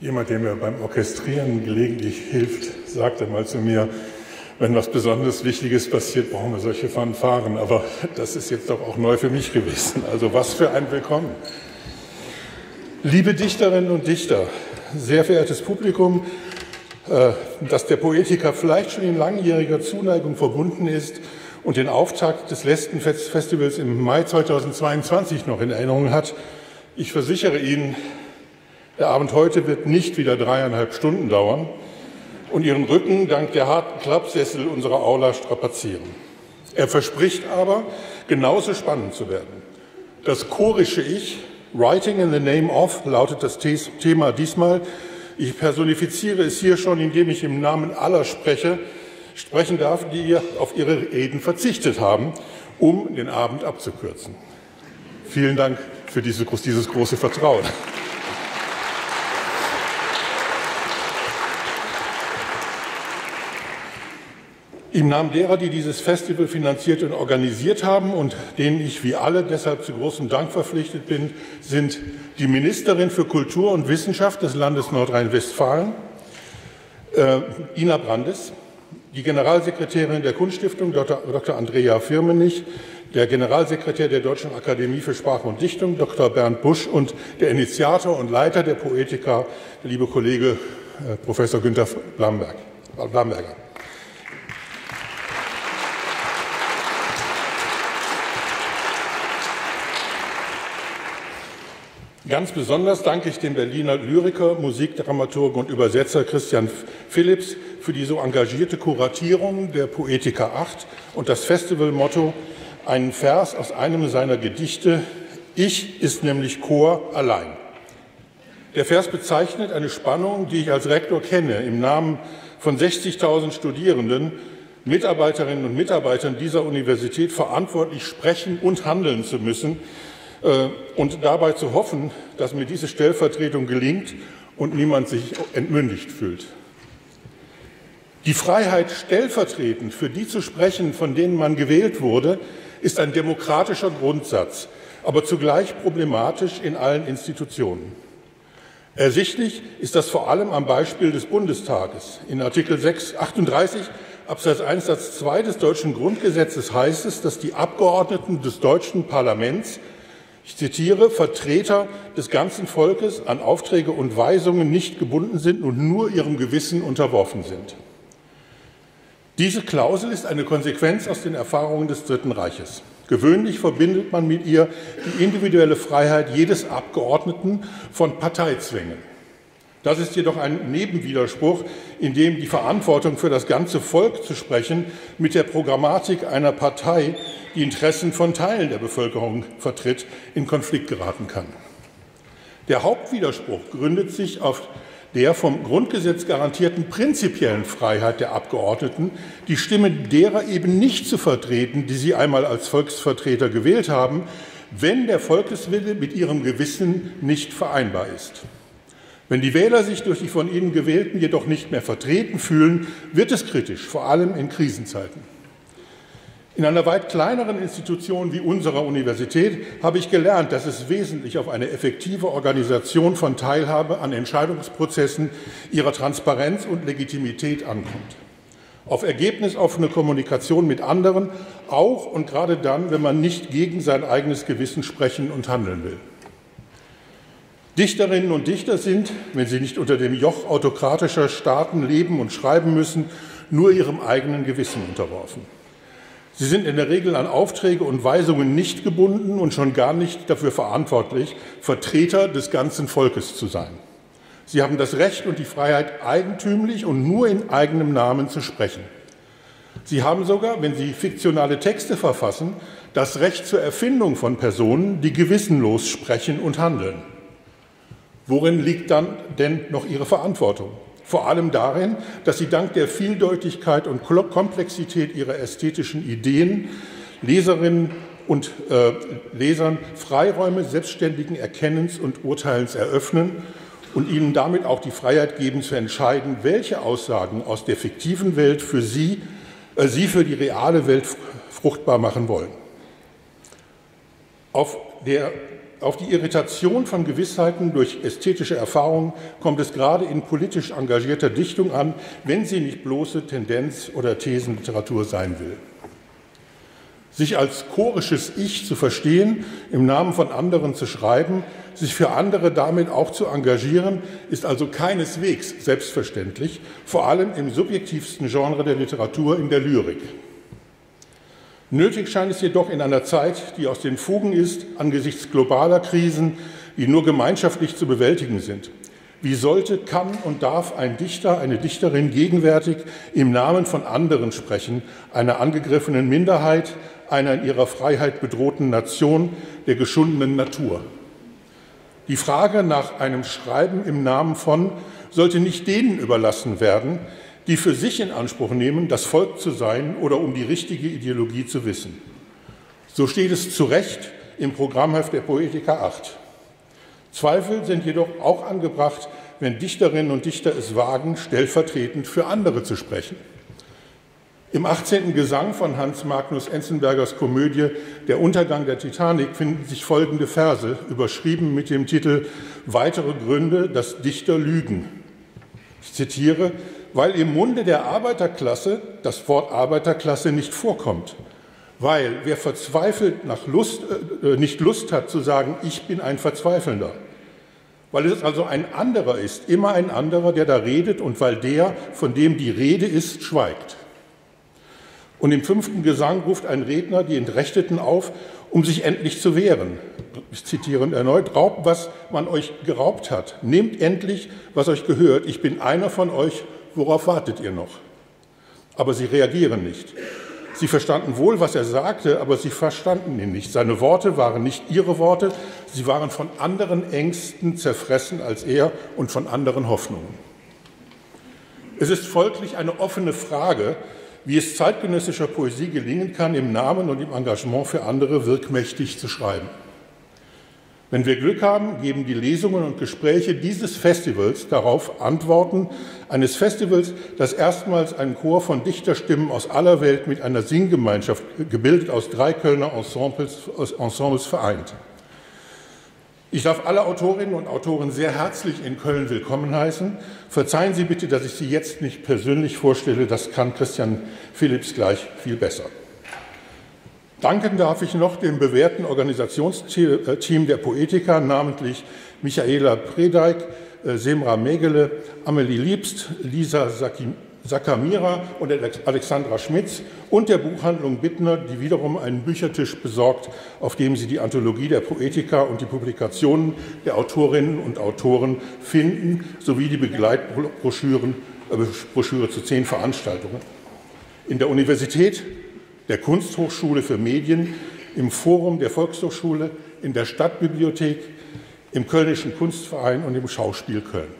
Jemand, der mir beim Orchestrieren gelegentlich hilft, sagte mal zu mir, wenn was besonders Wichtiges passiert, brauchen wir solche Fanfaren. Aber das ist jetzt doch auch neu für mich gewesen. Also was für ein Willkommen. Liebe Dichterinnen und Dichter, sehr verehrtes Publikum, das der Poetica vielleicht schon in langjähriger Zuneigung verbunden ist und den Auftakt des letzten Festivals im Mai 2022 noch in Erinnerung hat, ich versichere Ihnen, der Abend heute wird nicht wieder 3,5 Stunden dauern und Ihren Rücken dank der harten Klappsessel unserer Aula strapazieren. Er verspricht aber, genauso spannend zu werden. Das chorische Ich, Writing in the Name of, lautet das Thema diesmal. Ich personifiziere es hier schon, indem ich im Namen aller sprechen darf, die auf ihre Reden verzichtet haben, um den Abend abzukürzen. Vielen Dank für dieses große Vertrauen. Im Namen derer, die dieses Festival finanziert und organisiert haben und denen ich wie alle deshalb zu großem Dank verpflichtet bin, sind die Ministerin für Kultur und Wissenschaft des Landes Nordrhein-Westfalen, Ina Brandes, die Generalsekretärin der Kunststiftung, Dr. Andrea Firmenich, der Generalsekretär der Deutschen Akademie für Sprache und Dichtung, Dr. Bernd Busch und der Initiator und Leiter der Poetica, der liebe Kollege Professor Günther Blamberger. Ganz besonders danke ich dem Berliner Lyriker, Musikdramaturgen und Übersetzer Christian Filips für die so engagierte Kuratierung der Poetica VIII und das Festivalmotto, einen Vers aus einem seiner Gedichte, Ich ist nämlich Chor allein. Der Vers bezeichnet eine Spannung, die ich als Rektor kenne, im Namen von 60.000 Studierenden, Mitarbeiterinnen und Mitarbeitern dieser Universität verantwortlich sprechen und handeln zu müssen, und dabei zu hoffen, dass mir diese Stellvertretung gelingt und niemand sich entmündigt fühlt. Die Freiheit, stellvertretend für die zu sprechen, von denen man gewählt wurde, ist ein demokratischer Grundsatz, aber zugleich problematisch in allen Institutionen. Ersichtlich ist das vor allem am Beispiel des Bundestages. In Artikel 38 Absatz 1 Satz 2 des deutschen Grundgesetzes heißt es, dass die Abgeordneten des deutschen Parlaments, ich zitiere, Vertreter des ganzen Volkes an Aufträge und Weisungen nicht gebunden sind und nur ihrem Gewissen unterworfen sind. Diese Klausel ist eine Konsequenz aus den Erfahrungen des Dritten Reiches. Gewöhnlich verbindet man mit ihr die individuelle Freiheit jedes Abgeordneten von Parteizwängen. Das ist jedoch ein Nebenwiderspruch, in dem die Verantwortung für das ganze Volk zu sprechen mit der Programmatik einer Partei, die Interessen von Teilen der Bevölkerung vertritt, in Konflikt geraten kann. Der Hauptwiderspruch gründet sich auf der vom Grundgesetz garantierten prinzipiellen Freiheit der Abgeordneten, die Stimme derer eben nicht zu vertreten, die sie einmal als Volksvertreter gewählt haben, wenn der Volkeswille mit ihrem Gewissen nicht vereinbar ist. Wenn die Wähler sich durch die von ihnen Gewählten jedoch nicht mehr vertreten fühlen, wird es kritisch, vor allem in Krisenzeiten. In einer weit kleineren Institution wie unserer Universität habe ich gelernt, dass es wesentlich auf eine effektive Organisation von Teilhabe an Entscheidungsprozessen, ihrer Transparenz und Legitimität ankommt. Auf ergebnisoffene Kommunikation mit anderen, auch und gerade dann, wenn man nicht gegen sein eigenes Gewissen sprechen und handeln will. Dichterinnen und Dichter sind, wenn sie nicht unter dem Joch autokratischer Staaten leben und schreiben müssen, nur ihrem eigenen Gewissen unterworfen. Sie sind in der Regel an Aufträge und Weisungen nicht gebunden und schon gar nicht dafür verantwortlich, Vertreter des ganzen Volkes zu sein. Sie haben das Recht und die Freiheit, eigentümlich und nur in eigenem Namen zu sprechen. Sie haben sogar, wenn sie fiktionale Texte verfassen, das Recht zur Erfindung von Personen, die gewissenlos sprechen und handeln. Worin liegt dann denn noch ihre Verantwortung? Vor allem darin, dass sie dank der Vieldeutigkeit und Komplexität ihrer ästhetischen Ideen Leserinnen und Lesern Freiräume selbstständigen Erkennens und Urteilens eröffnen und ihnen damit auch die Freiheit geben, zu entscheiden, welche Aussagen aus der fiktiven Welt für sie für die reale Welt fruchtbar machen wollen. Auf der Auf die Irritation von Gewissheiten durch ästhetische Erfahrungen kommt es gerade in politisch engagierter Dichtung an, wenn sie nicht bloße Tendenz- oder Thesenliteratur sein will. Sich als chorisches Ich zu verstehen, im Namen von anderen zu schreiben, sich für andere damit auch zu engagieren, ist also keineswegs selbstverständlich, vor allem im subjektivsten Genre der Literatur, in der Lyrik. Nötig scheint es jedoch in einer Zeit, die aus den Fugen ist, angesichts globaler Krisen, die nur gemeinschaftlich zu bewältigen sind. Wie sollte, kann und darf ein Dichter, eine Dichterin gegenwärtig im Namen von anderen sprechen, einer angegriffenen Minderheit, einer in ihrer Freiheit bedrohten Nation, der geschundenen Natur? Die Frage nach einem Schreiben im Namen von sollte nicht denen überlassen werden, die für sich in Anspruch nehmen, das Volk zu sein oder um die richtige Ideologie zu wissen. So steht es zu Recht im Programmheft der Poetica VIII. Zweifel sind jedoch auch angebracht, wenn Dichterinnen und Dichter es wagen, stellvertretend für andere zu sprechen. Im 18. Gesang von Hans Magnus Enzensbergers Komödie Der Untergang der Titanic finden sich folgende Verse, überschrieben mit dem Titel Weitere Gründe, dass Dichter lügen. Ich zitiere: Weil im Munde der Arbeiterklasse das Wort Arbeiterklasse nicht vorkommt. Weil wer verzweifelt nicht Lust hat zu sagen, ich bin ein Verzweifelnder. Weil es also ein anderer ist, immer ein anderer, der da redet, und weil der, von dem die Rede ist, schweigt. Und im 5. Gesang ruft ein Redner die Entrechteten auf, um sich endlich zu wehren. Ich zitiere erneut: Raubt, was man euch geraubt hat. Nehmt endlich, was euch gehört. Ich bin einer von euch. Worauf wartet ihr noch? Aber sie reagieren nicht. Sie verstanden wohl, was er sagte, aber sie verstanden ihn nicht. Seine Worte waren nicht ihre Worte. Sie waren von anderen Ängsten zerfressen als er und von anderen Hoffnungen. Es ist folglich eine offene Frage, wie es zeitgenössischer Poesie gelingen kann, im Namen und im Engagement für andere wirkmächtig zu schreiben. Wenn wir Glück haben, geben die Lesungen und Gespräche dieses Festivals darauf Antworten, eines Festivals, das erstmals einen Chor von Dichterstimmen aus aller Welt mit einer Singgemeinschaft, gebildet aus 3 Kölner Ensembles vereint. Ich darf alle Autorinnen und Autoren sehr herzlich in Köln willkommen heißen. Verzeihen Sie bitte, dass ich Sie jetzt nicht persönlich vorstelle, das kann Christian Filips gleich viel besser. Danken darf ich noch dem bewährten Organisationsteam der Poetica, namentlich Michaela Predijk, Semra Megele, Amelie Liebst, Lisa Sakamira und Alexandra Schmitz und der Buchhandlung Bittner, die wiederum einen Büchertisch besorgt, auf dem Sie die Anthologie der Poetica und die Publikationen der Autorinnen und Autoren finden, sowie die Begleitbroschüre zu 10 Veranstaltungen. In der Universität, der Kunsthochschule für Medien, im Forum der Volkshochschule, in der Stadtbibliothek, im Kölnischen Kunstverein und im Schauspiel Köln.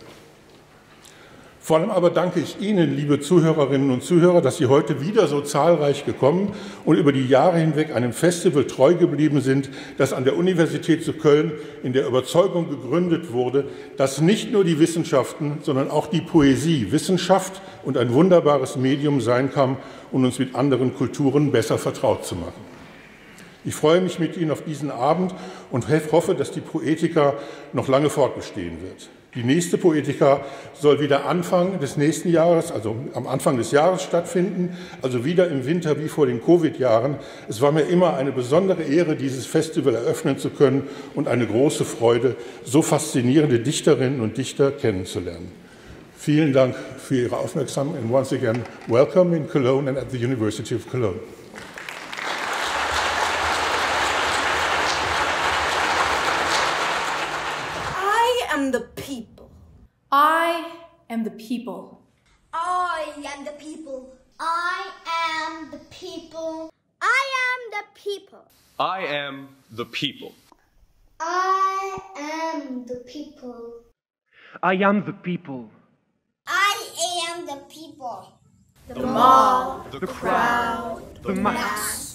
Vor allem aber danke ich Ihnen, liebe Zuhörerinnen und Zuhörer, dass Sie heute wieder so zahlreich gekommen und über die Jahre hinweg einem Festival treu geblieben sind, das an der Universität zu Köln in der Überzeugung gegründet wurde, dass nicht nur die Wissenschaften, sondern auch die Poesie Wissenschaft und ein wunderbares Medium sein kann, um uns mit anderen Kulturen besser vertraut zu machen. Ich freue mich mit Ihnen auf diesen Abend und hoffe, dass die Poetica noch lange fortbestehen wird. Die nächste Poetica soll wieder Anfang des nächsten Jahres, also am Anfang des Jahres stattfinden, also wieder im Winter wie vor den Covid-Jahren. Es war mir immer eine besondere Ehre, dieses Festival eröffnen zu können und eine große Freude, so faszinierende Dichterinnen und Dichter kennenzulernen. Vielen Dank für Ihre Aufmerksamkeit and once again, welcome in Cologne and at the University of Cologne. I am the people. I am the people. I am the people. I am the people. I am the people. I am the people. I am the people. I am the people. I am the people. The mob, the crowd, The mass.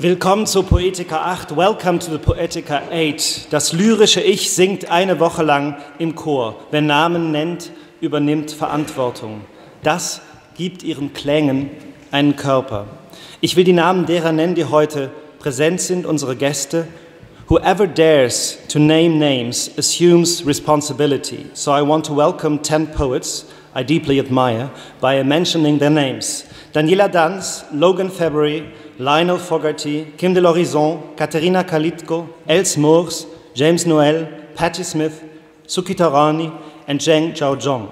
Willkommen zur Poetica VIII. Welcome to the Poetica VIII. Das lyrische Ich singt eine Woche lang im Chor. Wer Namen nennt, übernimmt Verantwortung. Das gibt ihren Klängen einen Körper. Ich will die Namen derer nennen, die heute präsent sind, unsere Gäste. Whoever dares to name names assumes responsibility. So I want to welcome 10 poets I deeply admire by mentioning their names. Daniela Danz, Logan February, Lionel Fogarty, Kim de l'Horizon, Kateryna Kalytko, Els Moors, James Noël, Patti Smith, Sukirtharani, and Zheng Xiaoqiong.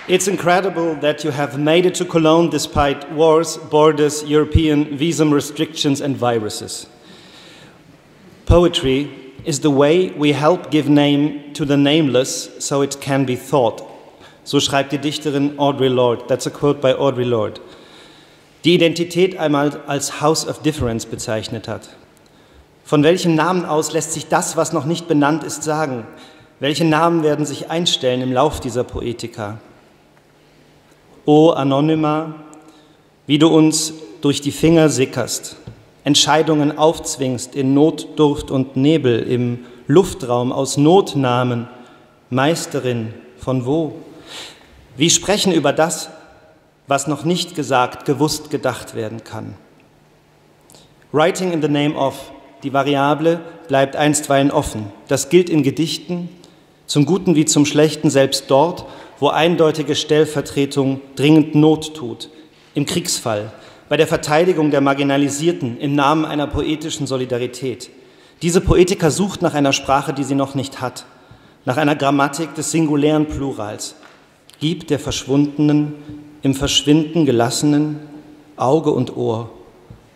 It's incredible that you have made it to Cologne despite wars, borders, European visum restrictions and viruses. Poetry is the way we help give name to the nameless so it can be thought. So schreibt die Dichterin Audre Lorde. That's a quote by Audre Lorde. Die Identität einmal als House of Difference bezeichnet hat. Von welchem Namen aus lässt sich das, was noch nicht benannt ist, sagen? Welche Namen werden sich einstellen im Lauf dieser Poetika? O Anonyma, wie du uns durch die Finger sickerst, Entscheidungen aufzwingst in Notdurft und Nebel, im Luftraum aus Notnamen, Meisterin von wo? Wie sprechen über das, was noch nicht gesagt, gewusst gedacht werden kann? Writing in the name of, die Variable bleibt einstweilen offen. Das gilt in Gedichten, zum Guten wie zum Schlechten, selbst dort, wo eindeutige Stellvertretung dringend Not tut, im Kriegsfall, bei der Verteidigung der Marginalisierten im Namen einer poetischen Solidarität. Diese Poetika sucht nach einer Sprache, die sie noch nicht hat, nach einer Grammatik des singulären Plurals. Gib der Verschwundenen im Verschwinden Gelassenen Auge und Ohr,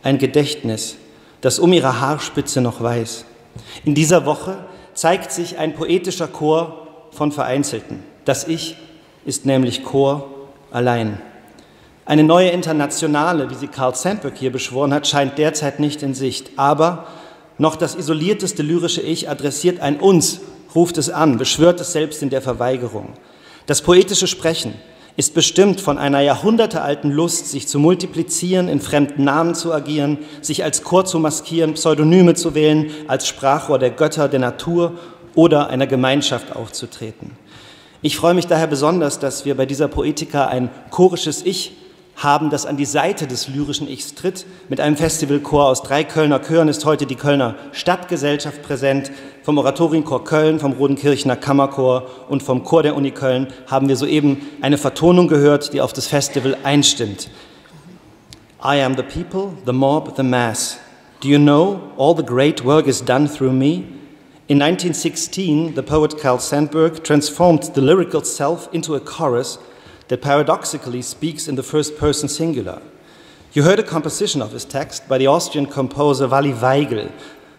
ein Gedächtnis, das um ihre Haarspitze noch weiß. In dieser Woche zeigt sich ein poetischer Chor von Vereinzelten. Das Ich ist nämlich Chor allein. Eine neue Internationale, wie sie Carl Sandburg hier beschworen hat, scheint derzeit nicht in Sicht. Aber noch das isolierteste lyrische Ich adressiert ein Uns, ruft es an, beschwört es selbst in der Verweigerung. Das poetische Sprechen ist bestimmt von einer jahrhundertealten Lust, sich zu multiplizieren, in fremden Namen zu agieren, sich als Chor zu maskieren, Pseudonyme zu wählen, als Sprachrohr der Götter, der Natur oder einer Gemeinschaft aufzutreten. Ich freue mich daher besonders, dass wir bei dieser Poetika ein chorisches Ich haben, das an die Seite des lyrischen Ichs tritt. Mit einem Festivalchor aus 3 Kölner Chören ist heute die Kölner Stadtgesellschaft präsent. Vom Oratorienchor Köln, vom Rodenkirchener Kammerchor und vom Chor der Uni Köln haben wir soeben eine Vertonung gehört, die auf das Festival einstimmt. I am the people, the mob, the mass. Do you know all the great work is done through me? In 1916, the poet Carl Sandburg transformed the lyrical self into a chorus that paradoxically speaks in the first-person singular. You heard a composition of his text by the Austrian composer Wally Weigel.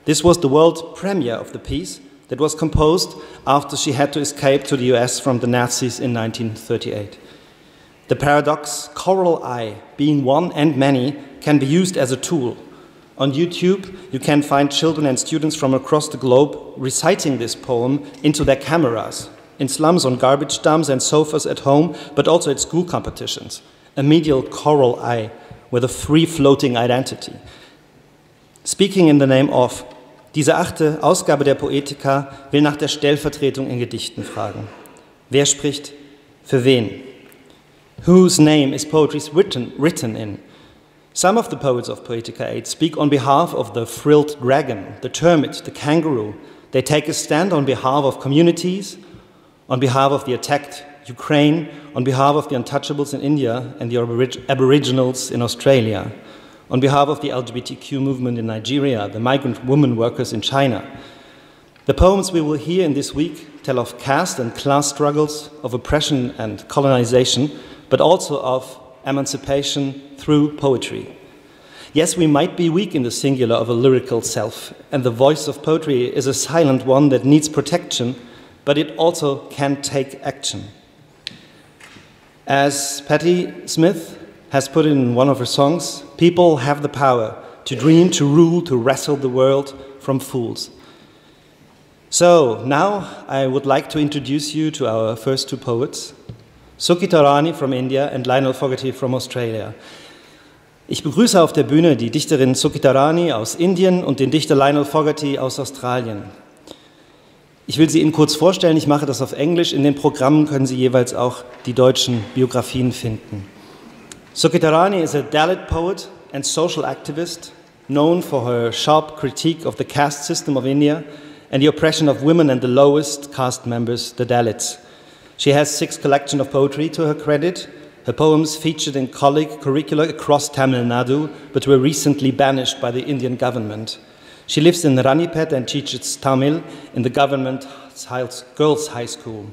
This was the world premiere of the piece that was composed after she had to escape to the US from the Nazis in 1938. The paradox, choral I, being one and many, can be used as a tool. On YouTube, you can find children and students from across the globe reciting this poem into their cameras, in slums, on garbage dumps and sofas at home, but also at school competitions. A medial choral I with a free-floating identity. Speaking in the name of. Diese 8. Ausgabe der Poetika will nach der Stellvertretung in Gedichten fragen. Wer spricht für wen? Whose name is poetry written in? Some of the poets of Poetica VIII speak on behalf of the frilled dragon, the termit, the kangaroo. They take a stand on behalf of communities, on behalf of the attacked Ukraine, on behalf of the untouchables in India and the aboriginals in Australia, on behalf of the LGBTQ movement in Nigeria, the migrant women workers in China. The poems we will hear in this week tell of caste and class struggles, of oppression and colonization, but also of emancipation through poetry. Yes, we might be weak in the singular of a lyrical self, and the voice of poetry is a silent one that needs protection, but it also can take action. As Patti Smith has put it in one of her songs, people have the power to dream, to rule, to wrestle the world from fools. So now I would like to introduce you to our first 2 poets, Sukirtharani from India and Lionel Fogarty from Australia. Ich begrüße auf der Bühne die Dichterin Sukirtharani aus Indien und den Dichter Lionel Fogarty aus Australien. Ich will sie Ihnen kurz vorstellen, ich mache das auf Englisch. In den Programmen können Sie jeweils auch die deutschen Biografien finden. Sukirtharani is a Dalit poet and social activist known for her sharp critique of the caste system of India and the oppression of women and the lowest caste members, the Dalits. She has 6 collections of poetry to her credit. Her poems featured in college curricula across Tamil Nadu, but were recently banished by the Indian government. She lives in Ranipet and teaches Tamil in the government girls' high school.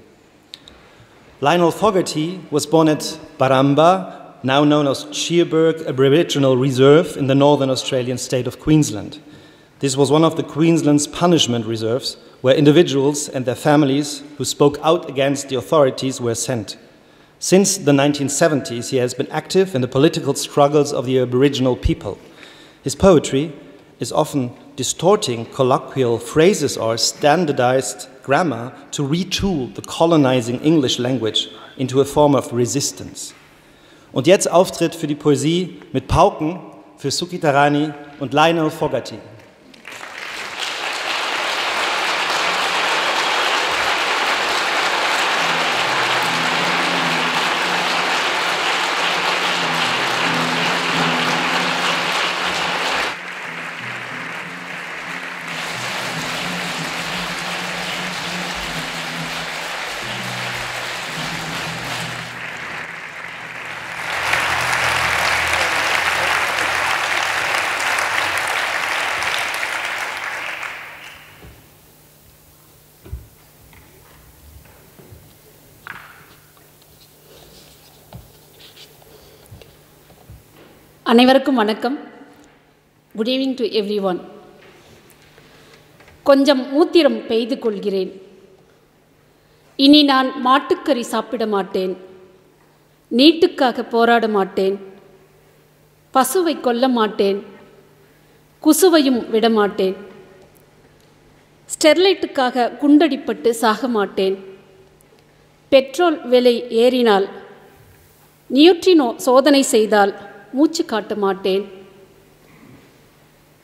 Lionel Fogarty was born at Baramba, now known as Cherbourg Aboriginal Reserve in the northern Australian state of Queensland. This was one of the Queensland's punishment reserves where individuals and their families who spoke out against the authorities were sent. Since the 1970s, he has been active in the political struggles of the Aboriginal people. His poetry is often distorting colloquial phrases or standardized grammar to retool the colonizing English language into a form of resistance. Und jetzt Auftritt für die Poesie mit Pauken für Sukirtharani und Lionel Fogarty. அனைவருக்கும் வணக்கம். Good evening to every one. கொஞ்சம் மூத்திரம் பெய்து கொள்கிறேன். இனி நான் மாட்டுக்கறி சாப்பிட மாட்டேன். நீட்டுக்காக போராட மாட்டேன். பசுவை கொல்ல மாட்டேன். குசுவையும் விடமாட்டேன். ஸ்டெர்லைட்டுக்காக குண்டடிப்பட்டு சாக மாட்டேன். பெட்ரோல் விலை ஏறினால், நியூட்ரினோ சோதனை செய்தால் மூச்சு காட்ட மாட்டேன்.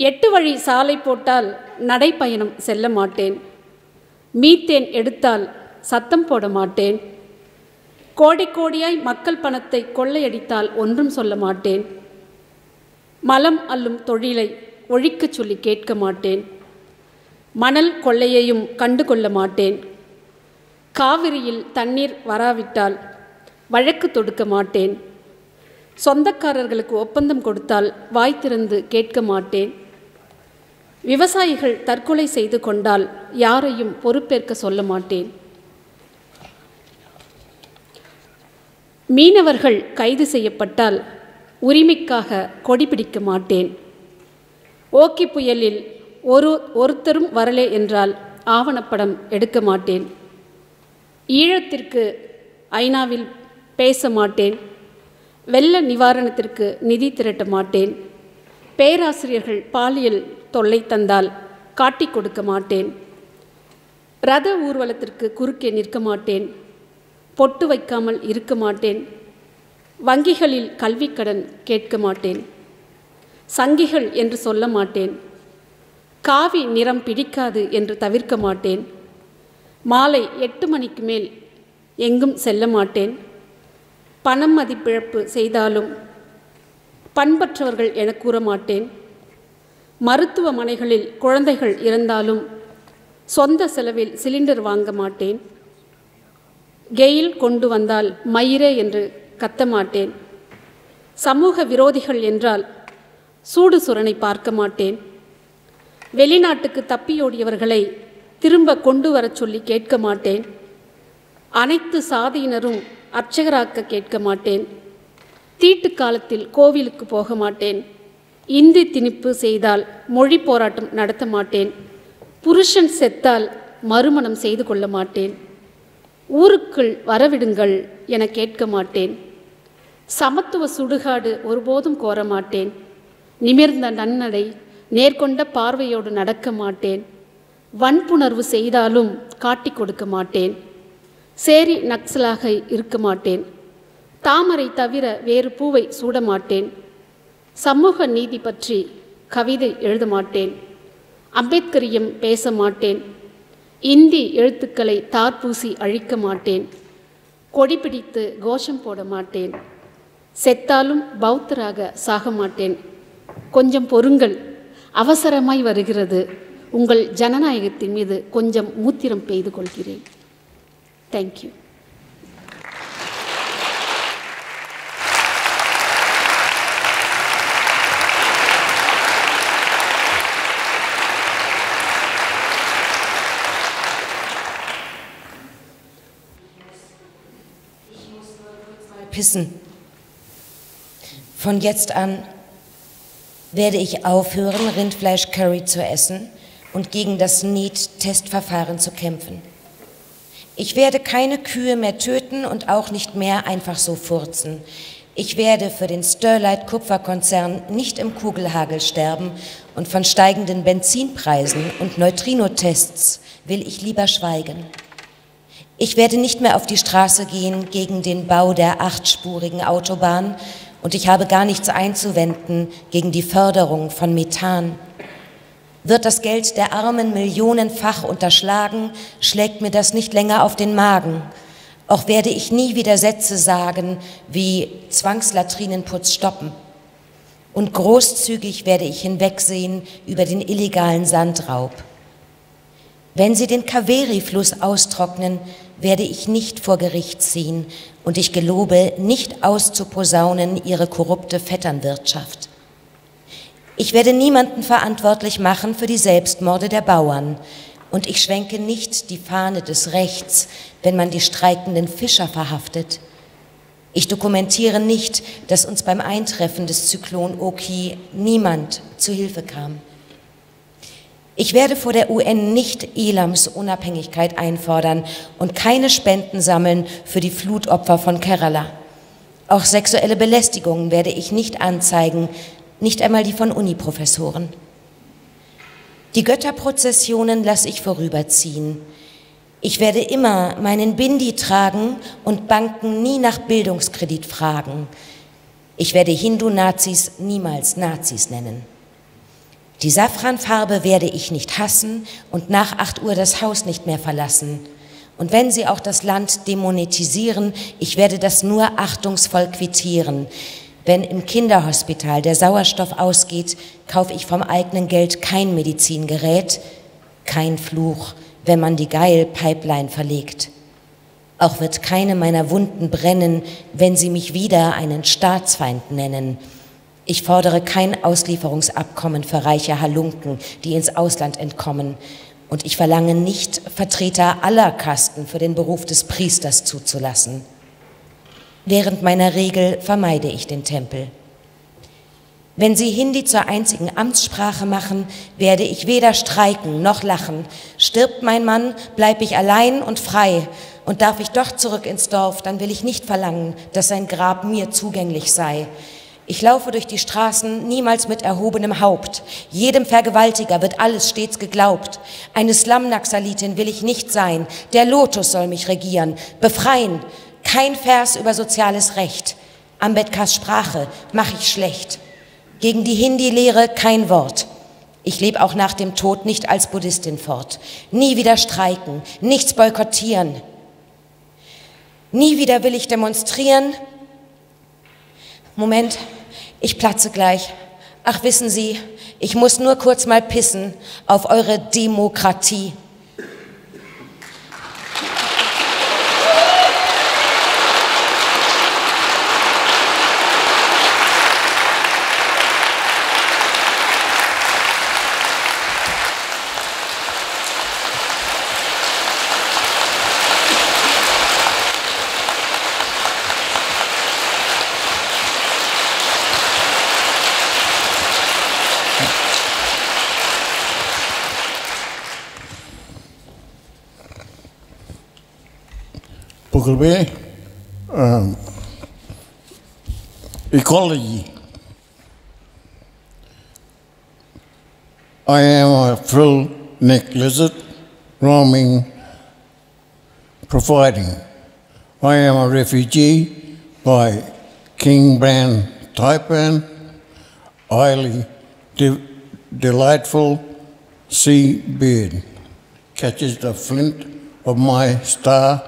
8 வழி சாலை போட்டால் நடைப்பயணம் செல்ல மாட்டேன். மீத்தேன் எடுத்தால் சத்தம் போட மாட்டேன். கோடி கோடியாய் மக்கள் பணத்தை கொள்ளையடித்தால் ஒன்றும் சொல்ல மாட்டேன். மலம் அள்ளும் தொழிலை ஒழிக்கச் சொல்லி கேட்க மாட்டேன். மணல் கொள்ளையையும் கண்டு கொள்ள மாட்டேன். காவிரியில் தண்ணீர் வராவிட்டால் வழக்கு தொடுக்க மாட்டேன். சொந்தக்காரர்களுக்கு ஒப்பந்தம் கொடுத்தால் வாய் திறந்து கேட்க மாட்டேன். விவசாயிகள் தற்கொலை செய்து கொண்டால் யாரையும் பொறுப்பேற்க சொல்ல மாட்டேன். மீனவர்கள் கைது செய்யப்பட்டால் உரிமைக்காக கொடி பிடிக்க மாட்டேன். ஓக்கி புயலில் ஒருத்தரும் வரலே என்றால் ஆவணப்படம் எடுக்க மாட்டேன். ஈழத்திற்கு ஐநாவில் பேச மாட்டேன். வெள்ள நிவாரணத்திற்கு நிதி திரட்ட மாட்டேன். பேராசிரியர்கள் பாலியல் தொல்லை தந்தால் காட்டிக் கொடுக்க மாட்டேன். ரத ஊர்வலத்திற்கு குறுக்கே நிற்க மாட்டேன். பொட்டு வைக்காமல் இருக்க மாட்டேன். வங்கிகளில் கல்விக்கடன் கேட்க மாட்டேன். சங்கிகள் என்று சொல்ல மாட்டேன். காவி நிறம் பிடிக்காது என்று தவிர்க்க மாட்டேன். மாலை 8 மணிக்கு மேல் எங்கும் செல்ல மாட்டேன். பணம் மதிப்பிழப்பு செய்தாலும் பண்பற்றவர்கள் என கூற மாட்டேன். மருத்துவமனைகளில் குழந்தைகள் இறந்தாலும் சொந்த செலவில் சிலிண்டர் வாங்க மாட்டேன். கெயில் கொண்டு வந்தால் மயிரே என்று கத்த மாட்டேன். சமூக விரோதிகள் என்றால் சூடு சுரணை பார்க்க மாட்டேன். வெளிநாட்டுக்கு தப்பியோடியவர்களை திரும்ப கொண்டு வரச் சொல்லி கேட்க மாட்டேன். அனைத்து சாதியினரும் அர்ச்சகராக்க கேட்க மாட்டேன். தீட்டு காலத்தில் கோவிலுக்கு போக மாட்டேன். இந்தி திணிப்பு செய்தால் மொழி போராட்டம் நடத்த மாட்டேன். புருஷன் செத்தால் மறுமணம் செய்து கொள்ள மாட்டேன். ஊருக்குள் வரவிடுங்கள் என கேட்க மாட்டேன். சமத்துவ சுடுகாடு ஒருபோதும் கோர மாட்டேன். நிமிர்ந்த நன்னடை நேர்கொண்ட பார்வையோடு நடக்க மாட்டேன். வன்புணர்வு செய்தாலும் காட்டிக் கொடுக்க மாட்டேன். சேரி நக்சலாக இருக்க மாட்டேன். தாமரை தவிர வேறு பூவை சூட மாட்டேன். சமூக நீதி பற்றி கவிதை எழுத மாட்டேன். அம்பேத்கரியம் பேச மாட்டேன். இந்தி எழுத்துக்களை தார்பூசி அழிக்க மாட்டேன். கொடி பிடித்து கோஷம் போட மாட்டேன். செத்தாலும் பௌத்தராக சாக மாட்டேன். கொஞ்சம் பொறுங்கள், அவசரமாய் வருகிறது. உங்கள் ஜனநாயகத்தின் மீது கொஞ்சம் மூத்திரம் பெய்து கொள்கிறேன். Thank you. pissen. Von jetzt an werde ich aufhören, Rindfleisch-Curry zu essen und gegen das NEAT-Testverfahren zu kämpfen. Ich werde keine Kühe mehr töten und auch nicht mehr einfach so furzen. Ich werde für den Sterlite-Kupferkonzern nicht im Kugelhagel sterben und von steigenden Benzinpreisen und Neutrinotests will ich lieber schweigen. Ich werde nicht mehr auf die Straße gehen gegen den Bau der 8-spurigen Autobahn und ich habe gar nichts einzuwenden gegen die Förderung von Methan. Wird das Geld der Armen millionenfach unterschlagen, schlägt mir das nicht länger auf den Magen. Auch werde ich nie wieder Sätze sagen wie Zwangslatrinenputz stoppen. Und großzügig werde ich hinwegsehen über den illegalen Sandraub. Wenn sie den Kaveri-Fluss austrocknen, werde ich nicht vor Gericht ziehen und ich gelobe, nicht auszuposaunen ihre korrupte Vetternwirtschaft. Ich werde niemanden verantwortlich machen für die Selbstmorde der Bauern und ich schwenke nicht die Fahne des Rechts, wenn man die streikenden Fischer verhaftet. Ich dokumentiere nicht, dass uns beim Eintreffen des Zyklon Oki niemand zu Hilfe kam. Ich werde vor der UN nicht Elams Unabhängigkeit einfordern und keine Spenden sammeln für die Flutopfer von Kerala. Auch sexuelle Belästigungen werde ich nicht anzeigen, nicht einmal die von Uniprofessoren. Die Götterprozessionen lasse ich vorüberziehen. Ich werde immer meinen Bindi tragen und Banken nie nach Bildungskredit fragen. Ich werde Hindu-Nazis niemals Nazis nennen. Die Safranfarbe werde ich nicht hassen und nach 8 Uhr das Haus nicht mehr verlassen. Und wenn sie auch das Land demonetisieren, ich werde das nur achtungsvoll quittieren. Wenn im Kinderhospital der Sauerstoff ausgeht, kaufe ich vom eigenen Geld kein Medizingerät, kein Fluch, wenn man die Geil-Pipeline verlegt. Auch wird keine meiner Wunden brennen, wenn sie mich wieder einen Staatsfeind nennen. Ich fordere kein Auslieferungsabkommen für reiche Halunken, die ins Ausland entkommen. Und ich verlange nicht, Vertreter aller Kasten für den Beruf des Priesters zuzulassen. Während meiner Regel vermeide ich den Tempel. Wenn sie Hindi zur einzigen Amtssprache machen, werde ich weder streiken noch lachen. Stirbt mein Mann, bleibe ich allein und frei. Und darf ich doch zurück ins Dorf, dann will ich nicht verlangen, dass sein Grab mir zugänglich sei. Ich laufe durch die Straßen niemals mit erhobenem Haupt. Jedem Vergewaltiger wird alles stets geglaubt. Eine Slum-Naxalitin will ich nicht sein. Der Lotus soll mich regieren, befreien. Kein Vers über soziales Recht. Ambedkars Sprache mache ich schlecht. Gegen die Hindi-Lehre kein Wort. Ich lebe auch nach dem Tod nicht als Buddhistin fort. Nie wieder streiken, nichts boykottieren. Nie wieder will ich demonstrieren. Moment, ich platze gleich. Ach, wissen Sie, ich muss nur kurz mal pissen auf eure Demokratie. Ecology. I am a frill-necked lizard roaming, providing. I am a refugee by King Bran Taipan, highly delightful sea bird, catches the flint of my star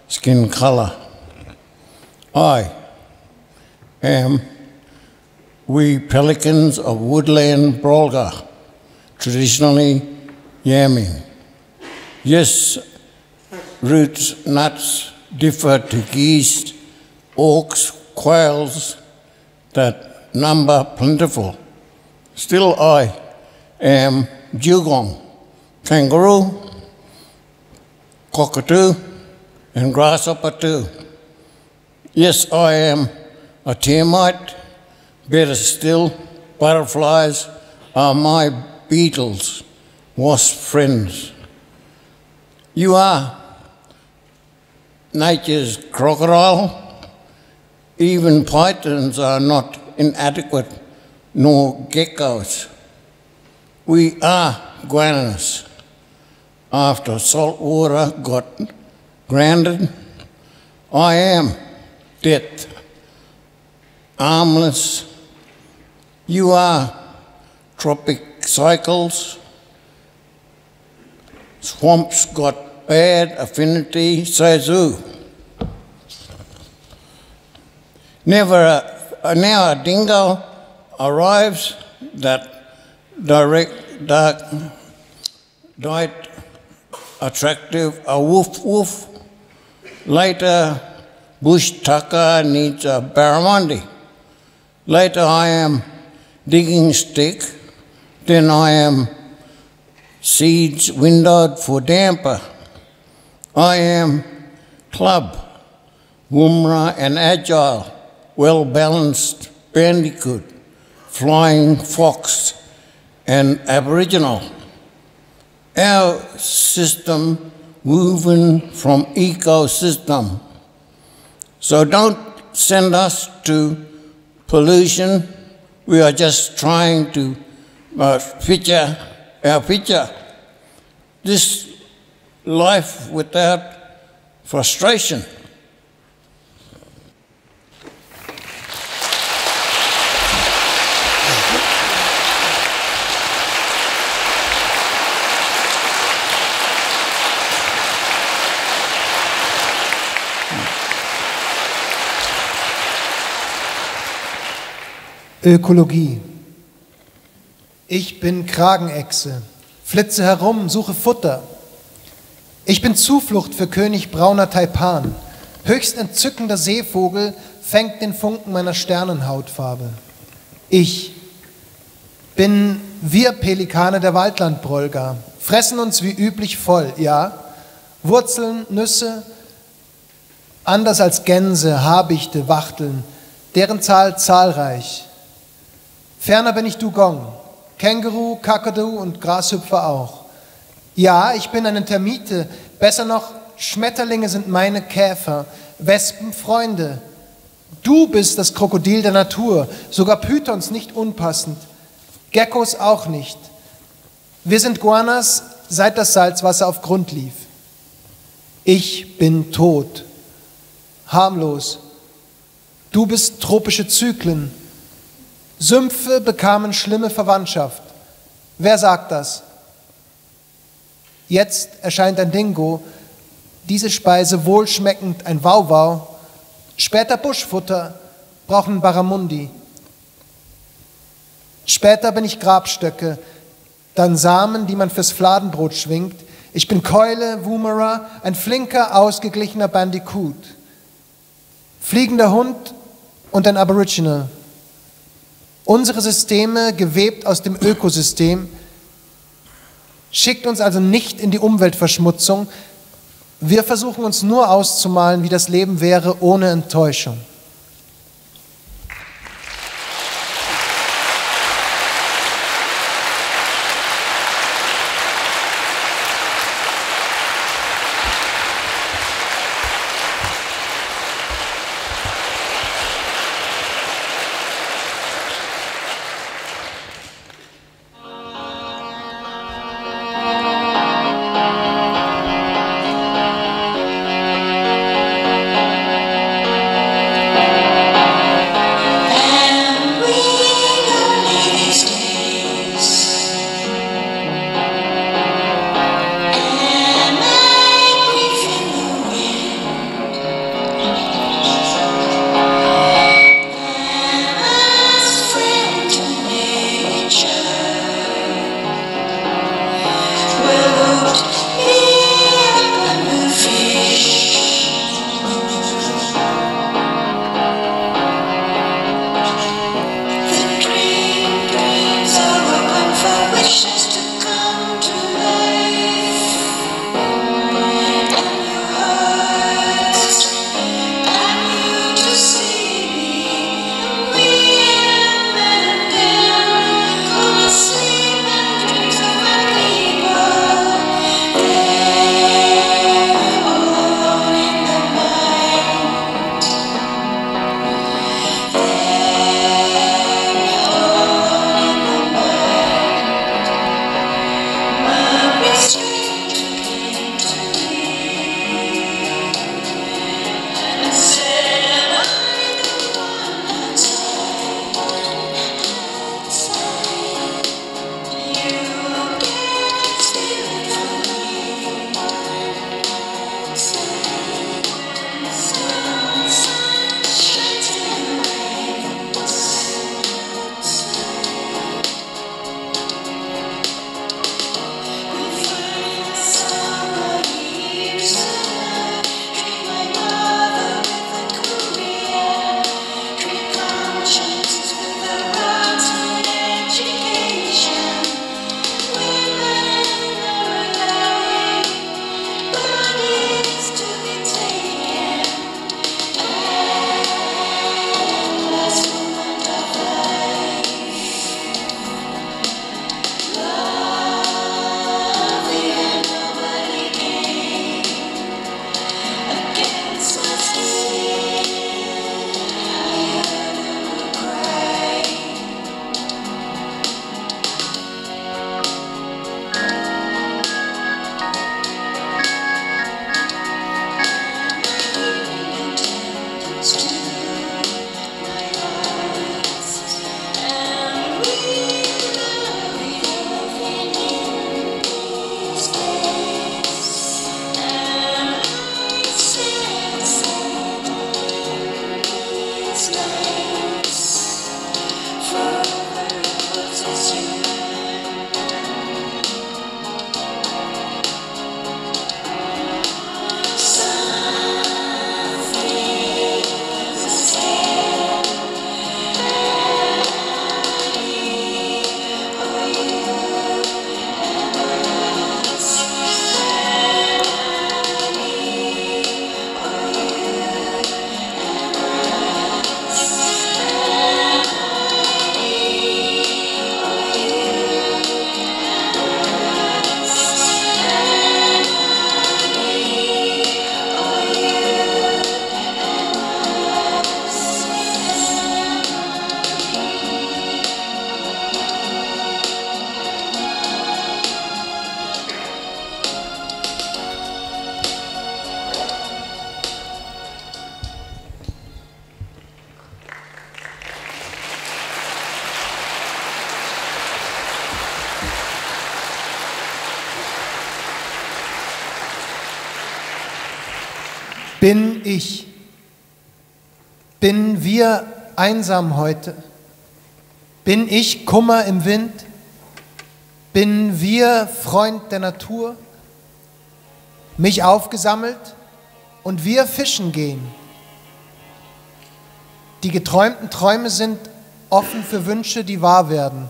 skin color. I am we pelicans of woodland Brolga, traditionally yamming. Yes, roots, nuts differ to geese, auks, quails that number plentiful. Still I am dugong, kangaroo, cockatoo, and grasshopper too. Yes, I am a termite. Better still, butterflies are my beetles, wasp friends. You are nature's crocodile. Even pythons are not inadequate, nor geckos. We are guanas. After salt water got grounded, I am death, armless. You are tropic cycles. Swamps got bad affinity, says who? Now a dingo arrives that diet attractive, a woof woof. Later, bush tucker needs a barramundi. Later, I am digging stick. Then I am seeds windowed for damper. I am club, woomera and agile, well-balanced bandicoot, flying fox and aboriginal. Our system woven from ecosystem. So don't send us to pollution. We are just trying to picture our picture. This life without frustration. Ökologie. Ich bin Kragenechse, flitze herum, suche Futter. Ich bin Zuflucht für König brauner Taipan. Höchst entzückender Seevogel fängt den Funken meiner Sternenhautfarbe. Ich bin wir Pelikane der Waldlandbrolga, fressen uns wie üblich voll, ja. Wurzeln, Nüsse, anders als Gänse, Habichte, Wachteln, deren Zahl zahlreich. Ferner bin ich Dugong, Känguru, Kakadu und Grashüpfer auch. Ja, ich bin eine Termite, besser noch, Schmetterlinge sind meine Käfer, Wespen Freunde. Du bist das Krokodil der Natur, sogar Pythons nicht unpassend, Geckos auch nicht. Wir sind Guanas, seit das Salzwasser auf Grund lief. Ich bin tot, harmlos. Du bist tropische Zyklen. Sümpfe bekamen schlimme Verwandtschaft. Wer sagt das? Jetzt erscheint ein Dingo, diese Speise wohlschmeckend ein Wauwau, später Buschfutter, brauchen Barramundi. Später bin ich Grabstöcke, dann Samen, die man fürs Fladenbrot schwingt. Ich bin Keule, Woomera, ein flinker, ausgeglichener Bandicoot. Fliegender Hund und ein Aboriginal. Unsere Systeme, gewebt aus dem Ökosystem, schickt uns also nicht in die Umweltverschmutzung. Wir versuchen uns nur auszumalen, wie das Leben wäre ohne Enttäuschung. Bin ich? Bin wir einsam heute? Bin ich Kummer im Wind? Bin wir Freund der Natur? Mich aufgesammelt und wir fischen gehen. Die geträumten Träume sind offen für Wünsche, die wahr werden.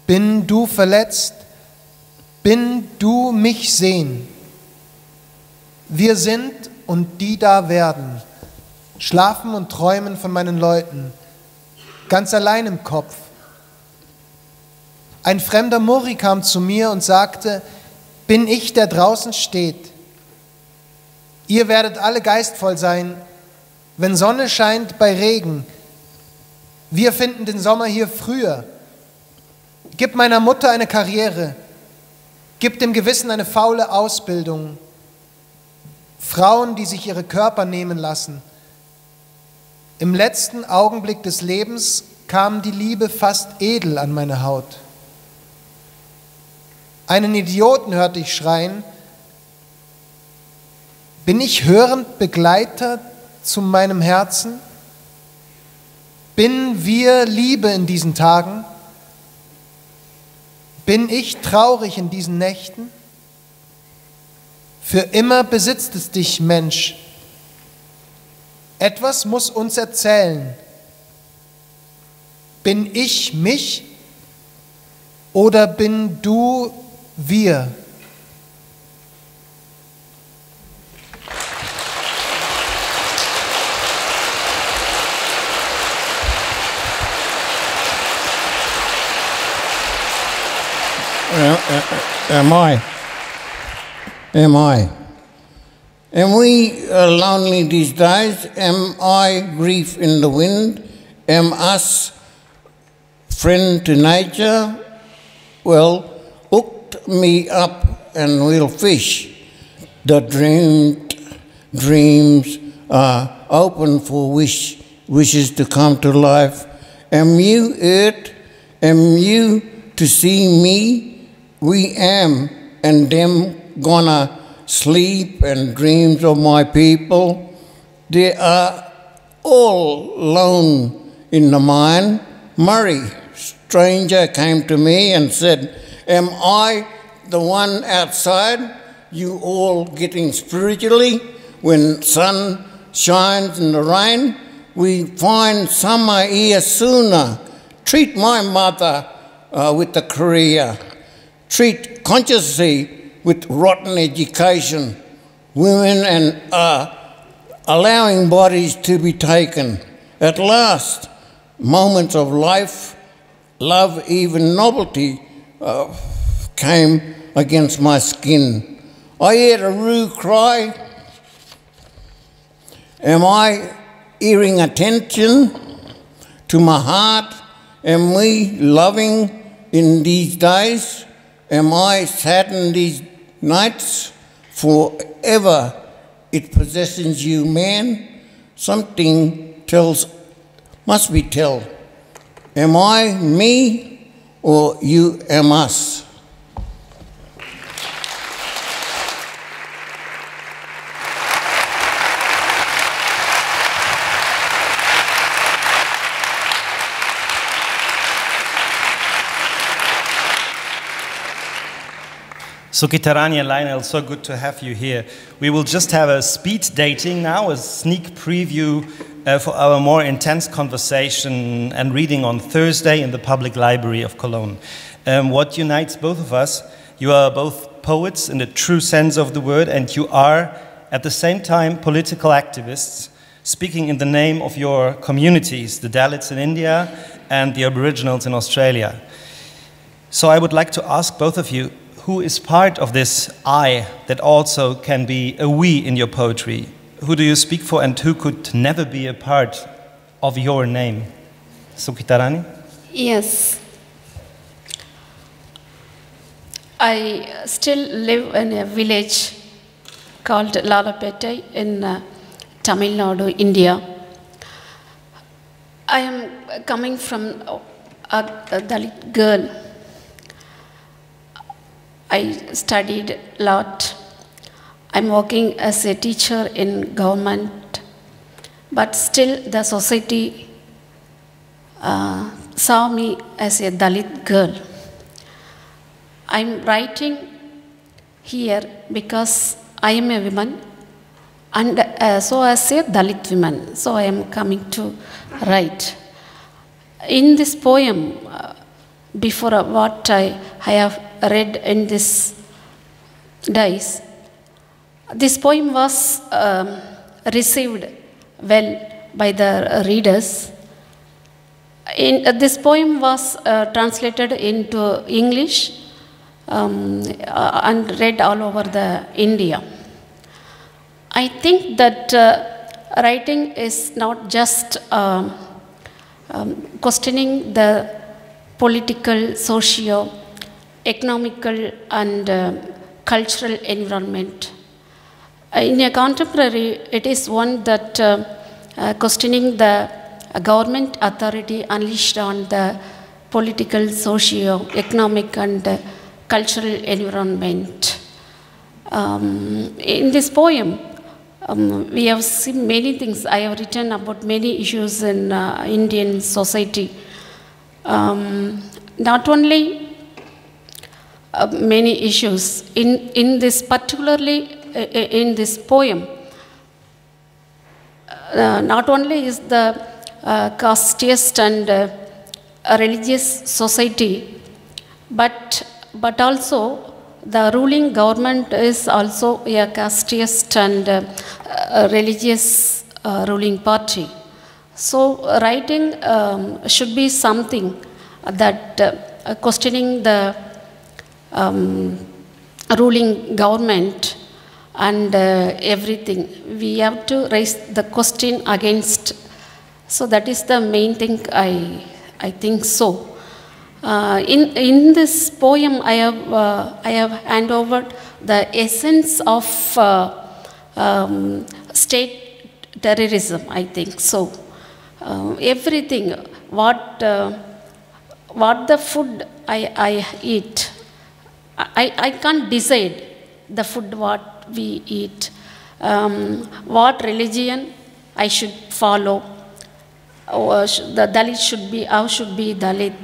Bin du verletzt? Bin du mich sehen? Wir sind und die da werden, schlafen und träumen von meinen Leuten, ganz allein im Kopf. Ein fremder Muri kam zu mir und sagte, bin ich, der draußen steht. Ihr werdet alle geistvoll sein, wenn Sonne scheint bei Regen. Wir finden den Sommer hier früher. Gib meiner Mutter eine Karriere, gib dem Gewissen eine faule Ausbildung. Frauen, die sich ihre Körper nehmen lassen. Im letzten Augenblick des Lebens kam die Liebe fast edel an meine Haut. Einen Idioten hörte ich schreien. Bin ich hörend Begleiter zu meinem Herzen? Bin wir Liebe in diesen Tagen? Bin ich traurig in diesen Nächten? Für immer besitzt es dich, Mensch. Etwas muss uns erzählen. Bin ich mich oder bin du wir? Am I? Am we lonely these days? Am I grief in the wind? Am us friend to nature? Well, hook me up and we'll fish. The dreams are open for wishes to come to life. Am you it? Am you to see me? We am, and them gonna sleep and dreams of my people. They are all alone in the mine. Murray, stranger, came to me and said, am I the one outside? You all getting spiritually? When sun shines in the rain, we find summer here sooner. Treat my mother with a career. Treat consciously with rotten education. Women and allowing bodies to be taken. At last, moments of life, love, even novelty came against my skin. I heard a roo cry. Am I hearing attention to my heart? Am we loving in these days? Am I saddened these nights? Forever it possesses you, man. Something must be told. Am I me or you am us? Sukirtharani and Lionel, so good to have you here. We will just have a speed dating now, a sneak preview for our more intense conversation and reading on Thursday in the Public Library of Cologne. What unites both of us, you are both poets in the true sense of the word, and you are at the same time political activists speaking in the name of your communities, the Dalits in India and the Aboriginals in Australia. So I would like to ask both of you, who is part of this I that also can be a we in your poetry? Who do you speak for and who could never be a part of your name? Sukirtharani? Yes. I still live in a village called Lalapete in Tamil Nadu, India. I am coming from a Dalit girl. I studied a lot. I'm working as a teacher in government, but still the society saw me as a Dalit girl. I'm writing here because I am a woman, and so as a Dalit woman, so I am coming to write. In this poem, before what I have read in this days, this poem was received well by the readers. This poem was translated into English and read all over India. I think that writing is not just questioning the political, socio-economical and cultural environment. In a contemporary, it is one that questioning the government authority unleashed on the political, socio-economic and cultural environment. In this poem, we have seen many things. I have written about many issues in Indian society. Not only many issues, in this particularly in this poem, not only is the casteist and religious society, but also the ruling government is also a casteist and religious ruling party. So writing should be something that questioning the ruling government and everything. We have to raise the question against. So that is the main thing I think so. In this poem, I have handed over the essence of state terrorism, I think so. Everything, what the food I eat, I can't decide the food what we eat, what religion I should follow, the Dalit should be, how should be Dalit,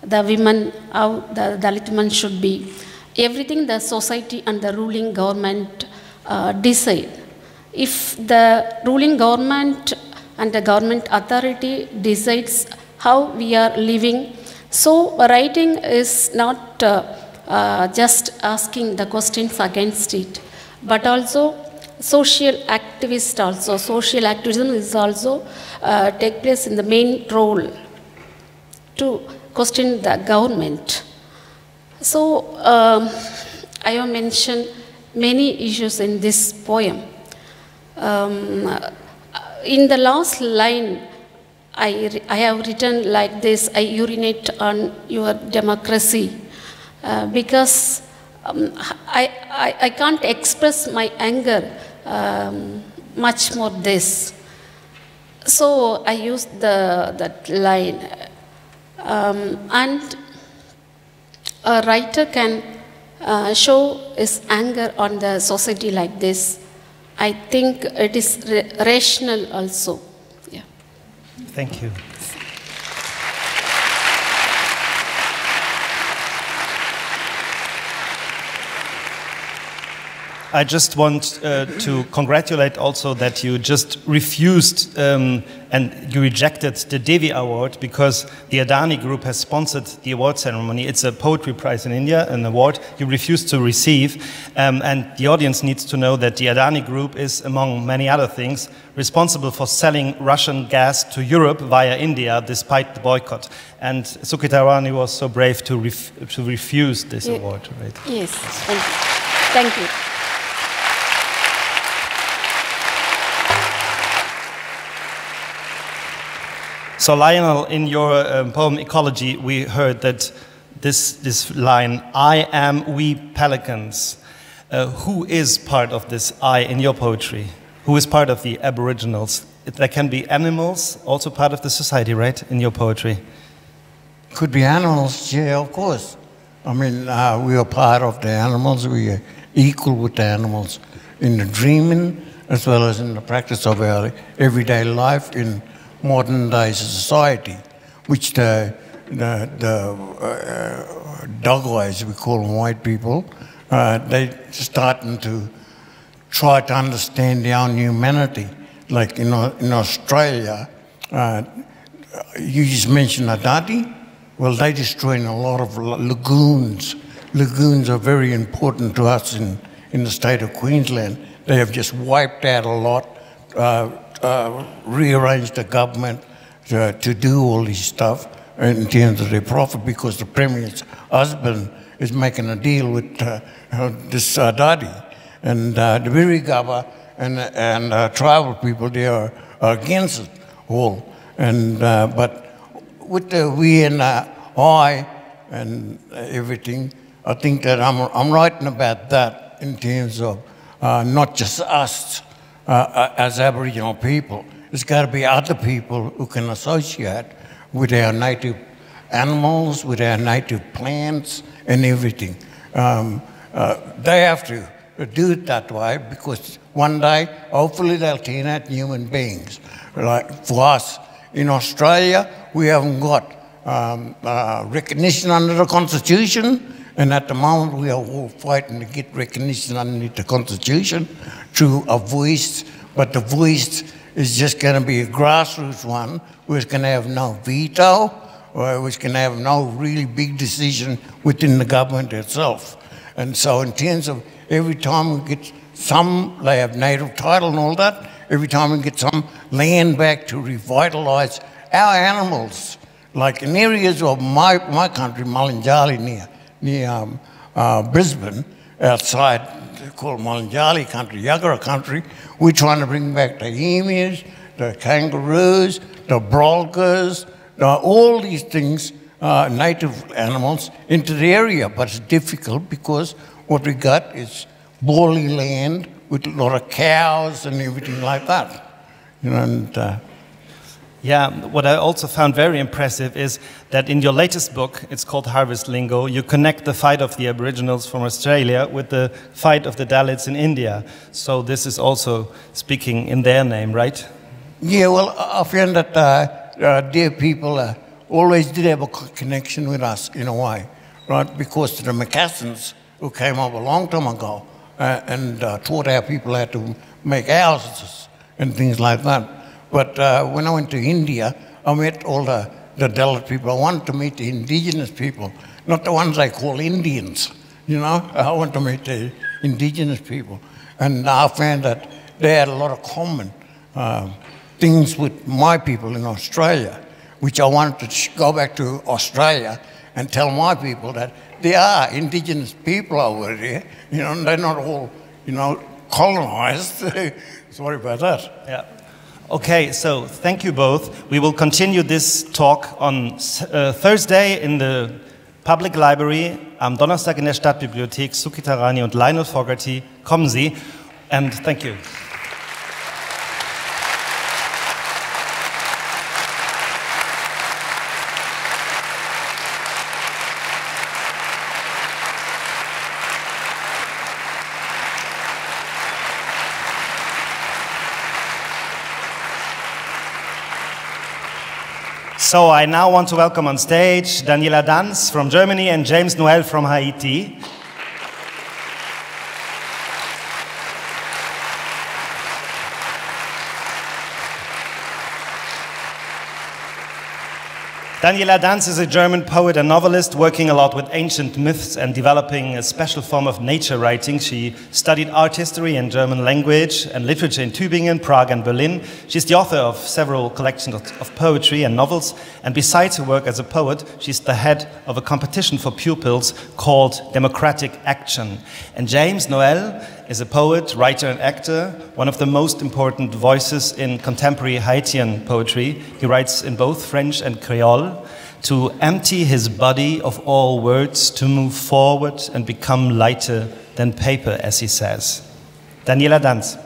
the women, how the Dalit women should be. Everything the society and the ruling government decide. If the ruling government and the government authority decides how we are living, so writing is not just asking the questions against it, but also social activist also. Social activism is also take place in the main role to question the government. So I have mentioned many issues in this poem. In the last line, I have written like this: I urinate on your democracy, because I can't express my anger much more this. So I used that line. And a writer can show his anger on the society like this. I think it is rational also. Yeah. Thank you. I just want to congratulate also that you just refused and you rejected the Devi Award, because the Adani Group has sponsored the award ceremony. It's a poetry prize in India, an award you refused to receive. And the audience needs to know that the Adani Group is, among many other things, responsible for selling Russian gas to Europe via India despite the boycott. And Sukirtharani was so brave to refuse this award, right? Yes, thank you. So Lionel, in your poem Ecology, we heard that this line, I am we pelicans. Who is part of this I in your poetry? Who is part of the Aboriginals? There can be animals, also part of the society, right, in your poetry? Could be animals, yeah, of course. I mean, we are part of the animals, we are equal with the animals. in the dreaming as well as in the practice of our everyday life in modern day society, which the dog eyes, we call them white people, they're starting to try to understand their own humanity. Like in Australia, you just mentioned Adadi. Well, they're destroying a lot of lagoons. Lagoons are very important to us in the state of Queensland. They have just wiped out a lot, rearranged the government to do all this stuff in terms of their profit, because the Premier's husband is making a deal with this Adadi. And the Birigaba and tribal people, they are against it all. And but with the we and I and everything, I think that I'm writing about that in terms of not just us as Aboriginal people. There's got to be other people who can associate with our native animals, with our native plants and everything. They have to do it that way, because one day, hopefully, they'll turn out human beings. Like for us in Australia, we haven't got recognition under the Constitution, and at the moment we are all fighting to get recognition underneath the Constitution through a voice, but the voice is just going to be a grassroots one, where it's going to have no veto, or it's going to have no really big decision within the government itself. And so in terms of every time we get some, they have native title and all that, every time we get some land back to revitalise our animals, like in areas of my country, Mullinjali, near Brisbane, outside, they call it Mullinjali country, Yagara country, we're trying to bring back the emus, the kangaroos, the brolgas, all these things, native animals, into the area. But it's difficult because what we got is bally land with a lot of cows and everything like that. You know, and, yeah, what I also found very impressive is that in your latest book, it's called Harvest Lingo, you connect the fight of the Aboriginals from Australia with the fight of the Dalits in India. So this is also speaking in their name, right? Yeah, well, I found that their people always did have a connection with us in a way, right? Because the Macassans, who came up a long time ago and taught our people how to make houses and things like that. But when I went to India, I met all the Dalit people. I wanted to meet the indigenous people, not the ones they call Indians, you know. I want to meet the indigenous people. And I found that they had a lot of common things with my people in Australia, which I wanted to go back to Australia and tell my people that there are indigenous people over there, you know, and they're not all, you know, colonised. Sorry about that. Yeah. Okay, so thank you both. We will continue this talk on Thursday in the Public Library, am Donnerstag in der Stadtbibliothek. Sukirtharani und Lionel Fogarty, kommen Sie, and thank you. So I now want to welcome on stage Daniela Danz from Germany and James Noël from Haiti. Daniela Danz is a German poet and novelist working a lot with ancient myths and developing a special form of nature writing. She studied art history and German language and literature in Tübingen, Prague and Berlin. She's the author of several collections of poetry and novels, and besides her work as a poet, she's the head of a competition for pupils called Democratic Action. And James Noël is a poet, writer and actor, one of the most important voices in contemporary Haitian poetry. He writes in both French and Creole. To empty his body of all words, to move forward and become lighter than paper, as he says. Daniela Danz.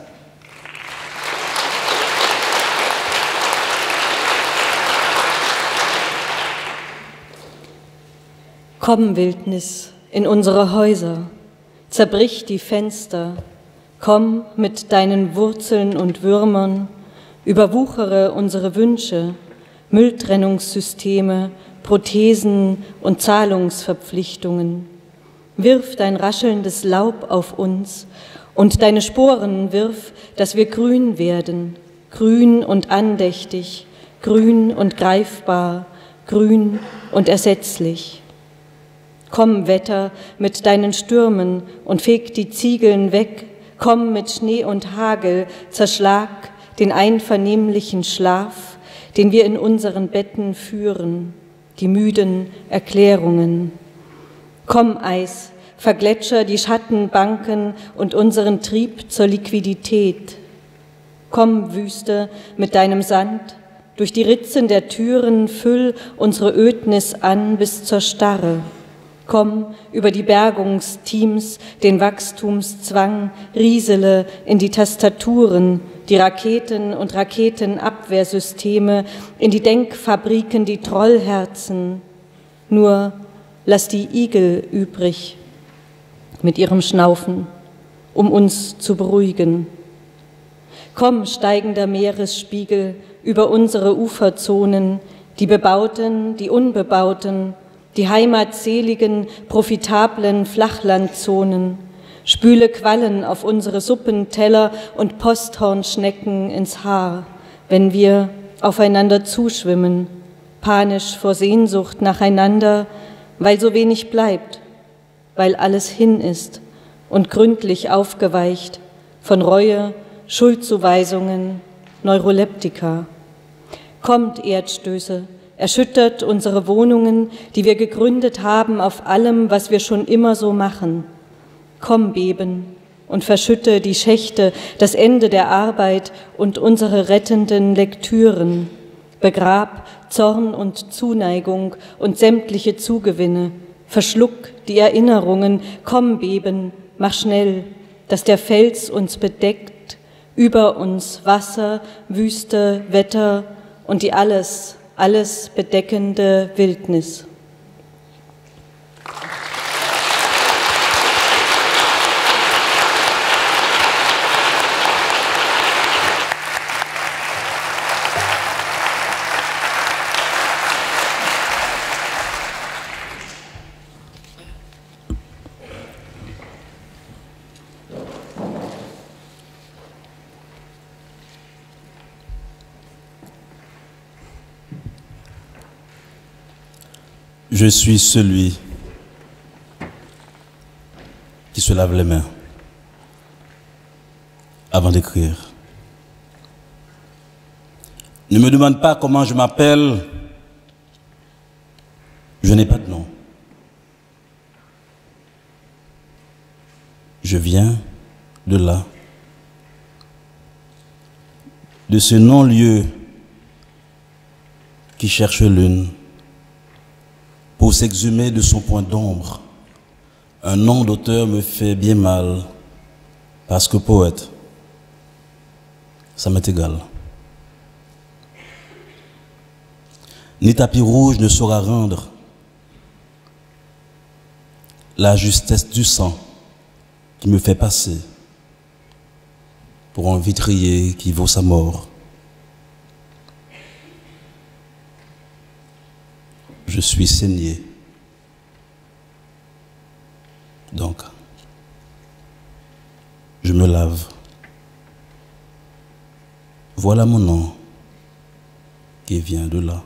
Komm, Wildnis, in unsere Häuser, zerbrich die Fenster. Komm mit deinen Wurzeln und Würmern, überwuchere unsere Wünsche, Mülltrennungssysteme, Prothesen und Zahlungsverpflichtungen. Wirf dein raschelndes Laub auf uns und deine Sporen wirf, dass wir grün werden, grün und andächtig, grün und greifbar, grün und ersetzlich. Komm, Wetter, mit deinen Stürmen und feg die Ziegeln weg, komm mit Schnee und Hagel, zerschlag den einvernehmlichen Schlaf, den wir in unseren Betten führen, die müden Erklärungen. Komm, Eis, vergletscher die Schattenbanken und unseren Trieb zur Liquidität. Komm, Wüste, mit deinem Sand, durch die Ritzen der Türen füll unsere Ödnis an bis zur Starre. Komm über die Bergungsteams, den Wachstumszwang, riesele in die Tastaturen, die Raketen und Raketenabwehrsysteme, in die Denkfabriken, die Trollherzen. Nur lass die Igel übrig mit ihrem Schnaufen, um uns zu beruhigen. Komm, steigender Meeresspiegel, über unsere Uferzonen, die bebauten, die unbebauten, die heimatseligen, profitablen Flachlandzonen, spüle Quallen auf unsere Suppenteller und Posthornschnecken ins Haar, wenn wir aufeinander zuschwimmen, panisch vor Sehnsucht nacheinander, weil so wenig bleibt, weil alles hin ist und gründlich aufgeweicht von Reue, Schuldzuweisungen, Neuroleptika. Kommt, Erdstöße, erschüttert unsere Wohnungen, die wir gegründet haben auf allem, was wir schon immer so machen. Komm, Beben, und verschütte die Schächte, das Ende der Arbeit und unsere rettenden Lektüren. Begrab Zorn und Zuneigung und sämtliche Zugewinne. Verschluck die Erinnerungen. Komm, Beben, mach schnell, dass der Fels uns bedeckt, über uns Wasser, Wüste, Wetter und die alles bedeckende Wildnis. Je suis celui qui se lave les mains avant d'écrire. Ne me demande pas comment je m'appelle, je n'ai pas de nom. Je viens de là, de ce non-lieu qui cherche l'une pour s'exhumer de son point d'ombre. Un nom d'auteur me fait bien mal, parce que poète, ça m'est égal. Ni tapis rouge ne saura rendre la justesse du sang qui me fait passer pour un vitrier qui vaut sa mort. Je suis saigné. Donc, je me lave. Voilà mon nom qui vient de là.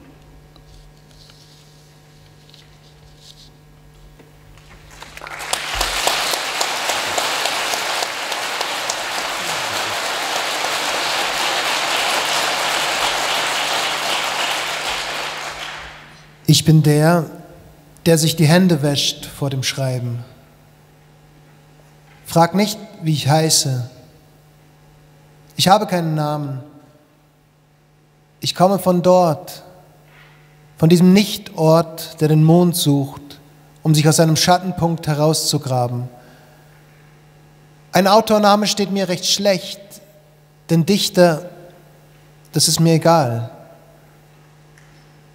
Ich bin der sich die Hände wäscht vor dem Schreiben. Frag nicht, wie ich heiße. Ich habe keinen Namen. Ich komme von dort, von diesem Nichtort, der den Mond sucht, um sich aus einem Schattenpunkt herauszugraben. Ein Autorname steht mir recht schlecht, denn Dichter, das ist mir egal.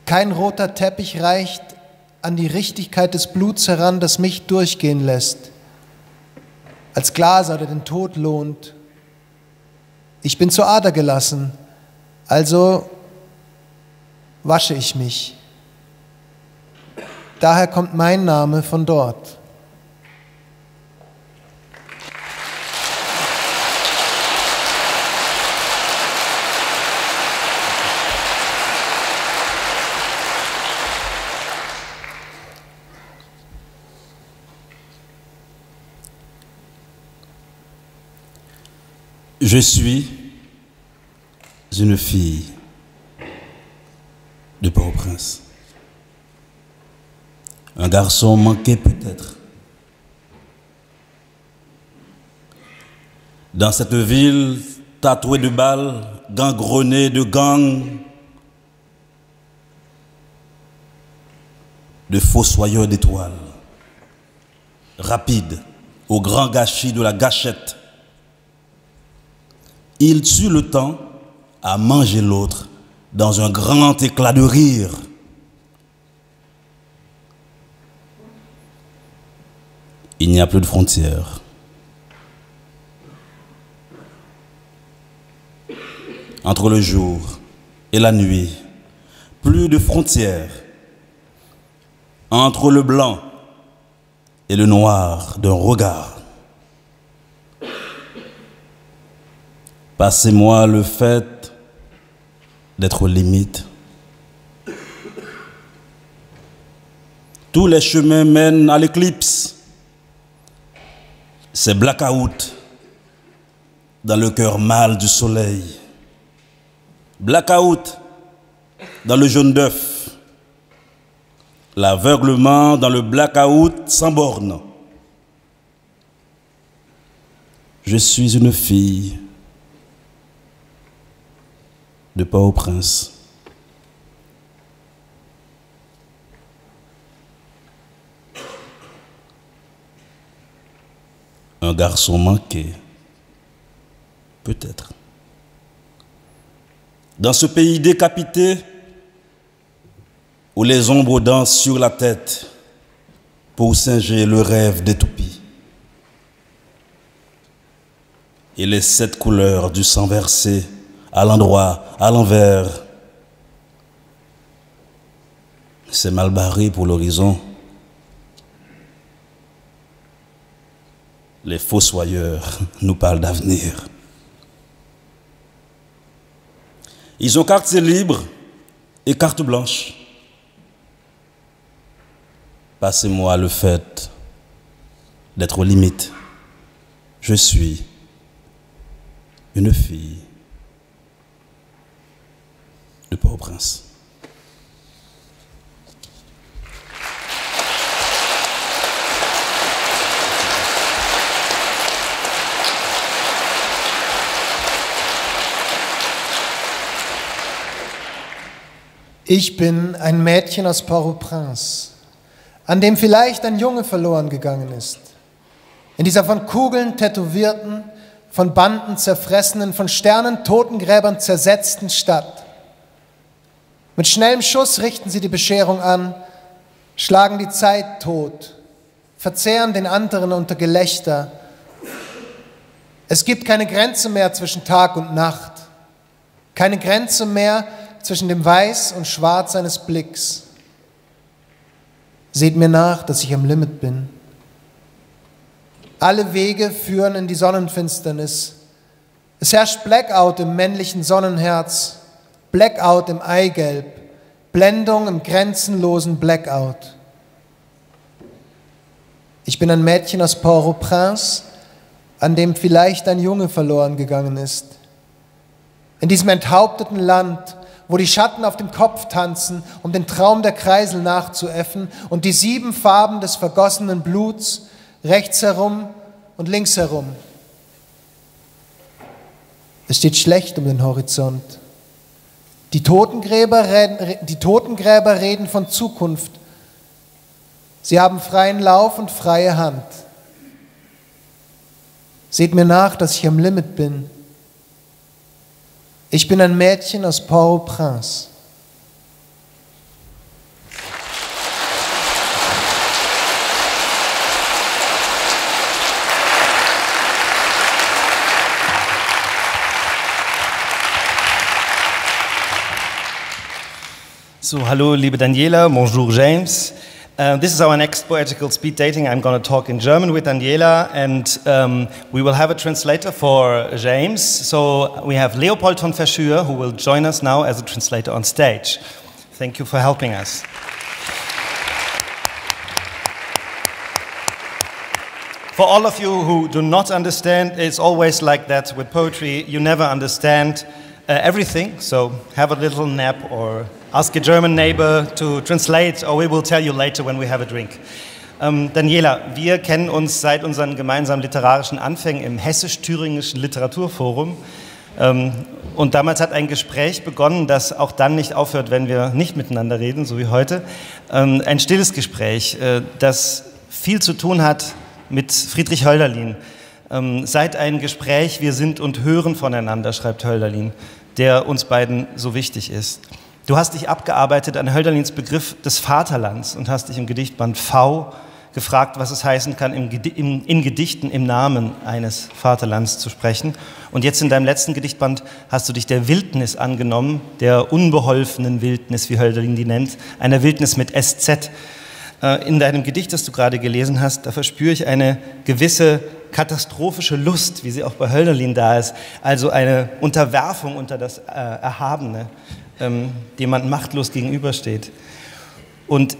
Kein roter Teppich reicht an die Richtigkeit des Bluts heran, das mich durchgehen lässt. Als Glaser, der den Tod lohnt, Ich bin zur Ader gelassen, also wasche ich mich. Daher kommt mein Name von dort. Je suis une fille de Port-au-Prince. Un garçon manqué peut-être. Dans cette ville tatouée de balles, gangrenée de gangs, de fossoyeurs d'étoiles, rapide au grand gâchis de la gâchette. Il tue le temps à manger l'autre dans un grand éclat de rire. Il n'y a plus de frontières. Entre le jour et la nuit, plus de frontières. Entre le blanc et le noir d'un regard. Passez-moi le fait d'être limite. Tous les chemins mènent à l'éclipse. C'est blackout dans le cœur mâle du soleil. Blackout dans le jaune d'œuf. L'aveuglement dans le blackout sans borne. Je suis une fille de Port-au-Prince. Un garçon manqué, peut-être. Dans ce pays décapité, où les ombres dansent sur la tête pour singer le rêve des toupies. Et les 7 couleurs du sang versé à l'endroit, à l'envers. C'est mal barré pour l'horizon. Les fossoyeurs nous parlent d'avenir. Ils ont carte libre et carte blanche. Passez-moi le fait d'être limite. Je suis une fille de Port-au-Prince. Ich bin ein Mädchen aus Port-au-Prince, an dem vielleicht ein Junge verloren gegangen ist. In dieser von Kugeln tätowierten, von Banden zerfressenen, von Sternen Totengräbern zersetzten Stadt. Mit schnellem Schuss richten sie die Bescherung an, schlagen die Zeit tot, verzehren den anderen unter Gelächter. Es gibt keine Grenze mehr zwischen Tag und Nacht, keine Grenze mehr zwischen dem Weiß und Schwarz eines Blicks. Seht mir nach, dass ich am Limit bin. Alle Wege führen in die Sonnenfinsternis. Es herrscht Blackout im männlichen Sonnenherz, Blackout im Eigelb, Blendung im grenzenlosen Blackout. Ich bin ein Mädchen aus Port-au-Prince, an dem vielleicht ein Junge verloren gegangen ist. In diesem enthaupteten Land, wo die Schatten auf dem Kopf tanzen, um den Traum der Kreisel nachzuäffen und die 7 Farben des vergossenen Bluts rechts herum und links herum. Es steht schlecht um den Horizont. Die Totengräber reden von Zukunft. Sie haben freien Lauf und freie Hand. Seht mir nach, dass ich am Limit bin. Ich bin ein Mädchen aus Port-au-Prince. So, hallo liebe Daniela, bonjour James. This is our next poetical speed dating. I'm going to talk in German with Daniela, and we will have a translator for James. So we have Leopold von Verschür, who will join us now as a translator on stage. Thank you for helping us. For all of you who do not understand, it's always like that with poetry. You never understand everything, so have a little nap or ask a German neighbor to translate, or we will tell you later when we have a drink. Daniela, wir kennen uns seit unseren gemeinsamen literarischen Anfängen im Hessisch-Thüringischen Literaturforum. Und damals hat ein Gespräch begonnen, das auch dann nicht aufhört, wenn wir nicht miteinander reden, so wie heute. Ein stilles Gespräch, das viel zu tun hat mit Friedrich Hölderlin. Seit ein Gespräch, wir sind und hören voneinander, schreibt Hölderlin, der uns beiden so wichtig ist. Du hast dich abgearbeitet an Hölderlins Begriff des Vaterlands und hast dich im Gedichtband V gefragt, was es heißen kann, in Gedichten im Namen eines Vaterlands zu sprechen. Und jetzt in deinem letzten Gedichtband hast du dich der Wildnis angenommen, der unbeholfenen Wildnis, wie Hölderlin die nennt, einer Wildnis mit SZ. In deinem Gedicht, das du gerade gelesen hast, da verspüre ich eine gewisse katastrophische Lust, wie sie auch bei Hölderlin da ist, also eine Unterwerfung unter das Erhabene, dem man machtlos gegenübersteht. Und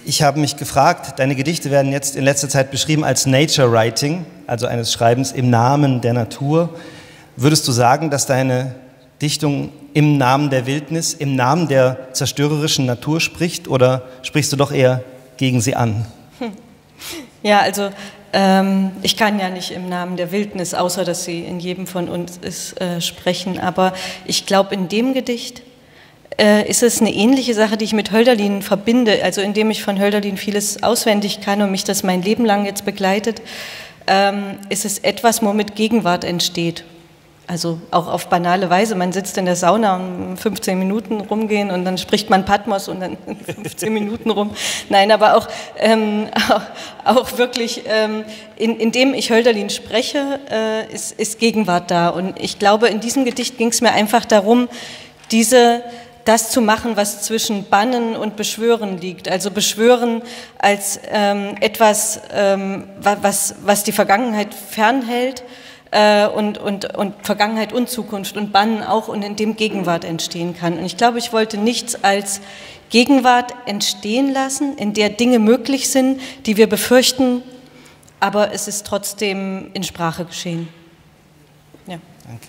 ich habe mich gefragt, deine Gedichte werden jetzt in letzter Zeit beschrieben als Nature Writing, also eines Schreibens im Namen der Natur. Würdest du sagen, dass deine Dichtung im Namen der Wildnis, im Namen der zerstörerischen Natur spricht, oder sprichst du doch eher gegen sie an? Ja, also ich kann ja nicht im Namen der Wildnis, außer dass sie in jedem von uns ist, sprechen, aber ich glaube, in dem Gedicht ist es eine ähnliche Sache, die ich mit Hölderlin verbinde, also indem ich von Hölderlin vieles auswendig kann und mich das mein Leben lang jetzt begleitet, ist es etwas, womit Gegenwart entsteht. Also auch auf banale Weise, man sitzt in der Sauna und 15 Minuten rumgehen und dann spricht man Patmos und dann 15 Minuten rum. Nein, aber auch wirklich, indem ich Hölderlin spreche, ist Gegenwart da. Und ich glaube, in diesem Gedicht ging es mir einfach darum, das zu machen, was zwischen Bannen und Beschwören liegt. Also Beschwören als etwas, was die Vergangenheit fernhält, und Vergangenheit und Zukunft und Bannen auch, und in dem Gegenwart entstehen kann. Und ich glaube, ich wollte nichts als Gegenwart entstehen lassen, in der Dinge möglich sind, die wir befürchten, aber es ist trotzdem in Sprache geschehen. Ja. Danke.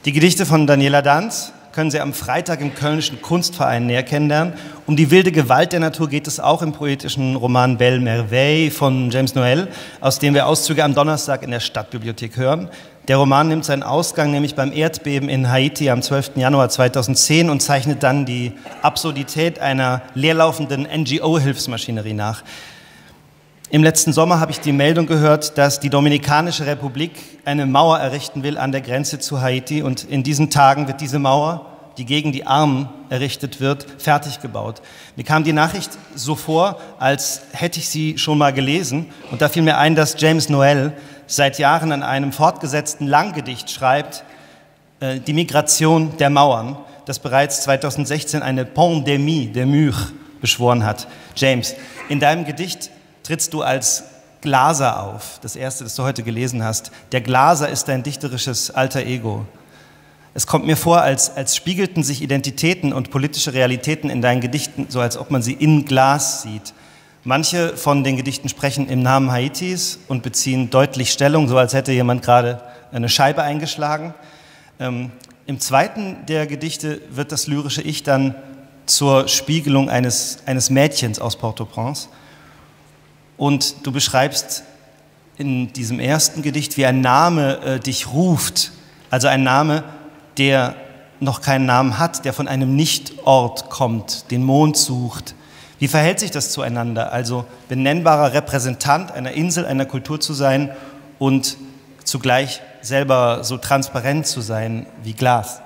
Die Gedichte von Daniela Danz können Sie am Freitag im Kölnischen Kunstverein näher kennenlernen. Um die wilde Gewalt der Natur geht es auch im poetischen Roman Belle Merveille von James Noël, aus dem wir Auszüge am Donnerstag in der Stadtbibliothek hören. Der Roman nimmt seinen Ausgang nämlich beim Erdbeben in Haiti am 12. Januar 2010 und zeichnet dann die Absurdität einer leerlaufenden NGO-Hilfsmaschinerie nach. Im letzten Sommer habe ich die Meldung gehört, dass die Dominikanische Republik eine Mauer errichten will an der Grenze zu Haiti, und in diesen Tagen wird diese Mauer, die gegen die Armen errichtet wird, fertig gebaut. Mir kam die Nachricht so vor, als hätte ich sie schon mal gelesen, und da fiel mir ein, dass James Noël seit Jahren an einem fortgesetzten Langgedicht schreibt, die Migration der Mauern, das bereits 2016 eine Pandémie des Murs beschworen hat. James, in deinem Gedicht trittst du als Glaser auf, das erste, das du heute gelesen hast. Der Glaser ist dein dichterisches alter Ego. Es kommt mir vor, als spiegelten sich Identitäten und politische Realitäten in deinen Gedichten, so als ob man sie in Glas sieht. Manche von den Gedichten sprechen im Namen Haitis und beziehen deutlich Stellung, so als hätte jemand gerade eine Scheibe eingeschlagen. Im zweiten der Gedichte wird das lyrische Ich dann zur Spiegelung eines Mädchens aus Port-au-Prince. Und du beschreibst in diesem ersten Gedicht, wie ein Name dich ruft, also ein Name, der noch keinen Namen hat, der von einem Nichtort kommt, den Mond sucht. Wie verhält sich das zueinander? Also benennbarer Repräsentant einer Insel, einer Kultur zu sein und zugleich selber so transparent zu sein wie Glas.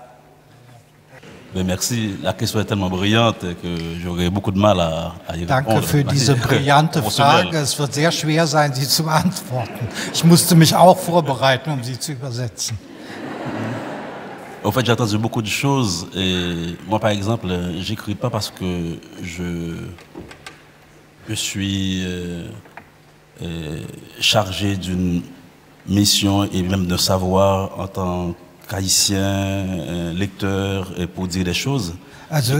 Merci, la question est tellement brillante que j'aurais beaucoup de mal à y répondre. Danke für diese brillante Frage. Es wird sehr schwer sein, sie zu beantworten. Ich musste mich auch vorbereiten, um sie zu übersetzen. En fait, j'ai entendu beaucoup de choses. Et moi, par exemple, j'écris pas parce que je suis chargé d'une mission et même d'un savoir en tant qu'haïtien, lecteur, pour dire des choses. Also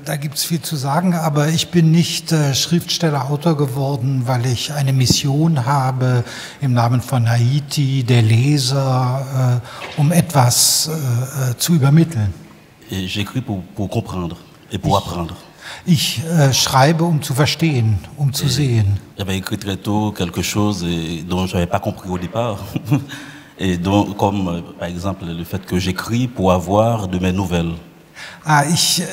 da gibt es viel zu sagen, aber ich bin nicht Schriftsteller, Autor geworden, weil ich eine Mission habe im Namen von Haiti, der Leser, um etwas zu übermitteln. Et j'écris pour comprendre et pour apprendre. Ich schreibe, um zu verstehen, um zu sehen. J'avais écrit très tôt quelque chose dont je n'avais pas compris au départ. Et donc, comme par exemple le fait que j'écris pour avoir de mes nouvelles. Ich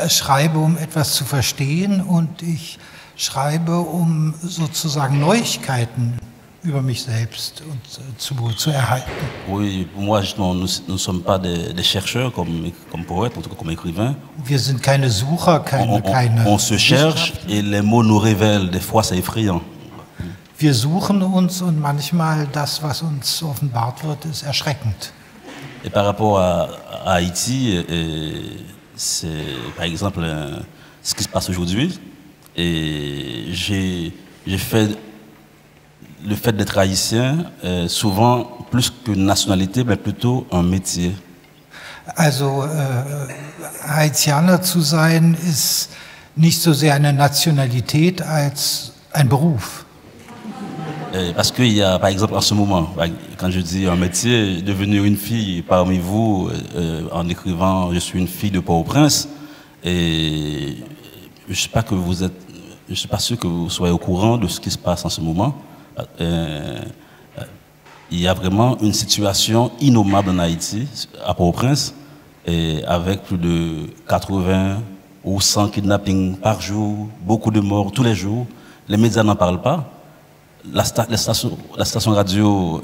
schreibe, um etwas zu verstehen, und ich schreibe, um sozusagen Neuigkeiten über mich selbst zu erhalten. Oui, pour moi, justement, nous ne sommes pas des chercheurs comme poètes, en tout cas comme écrivains. Wir sind keine Sucher, keine on se cherche et les mots nous révèlent. Des fois, c'est effrayant. Wir suchen uns und manchmal das, was uns offenbart wird, ist erschreckend. Et par rapport à Haïti, c'est par exemple ce qui se passe aujourd'hui. Et j'ai fait le fait d'être haïtien souvent plus qu'une nationalité, mais plutôt un métier. Also Haitianer zu sein ist nicht so sehr eine Nationalität als ein Beruf. Parce qu'il y a, par exemple, en ce moment, quand je dis un métier, devenir une fille parmi vous, en écrivant « Je suis une fille de Port-au-Prince », et je ne suis pas sûr que vous soyez au courant de ce qui se passe en ce moment. Il y a vraiment une situation innommable en Haïti, à Port-au-Prince, avec plus de 80 ou 100 kidnappings par jour, beaucoup de morts tous les jours. Les médias n'en parlent pas. La station radio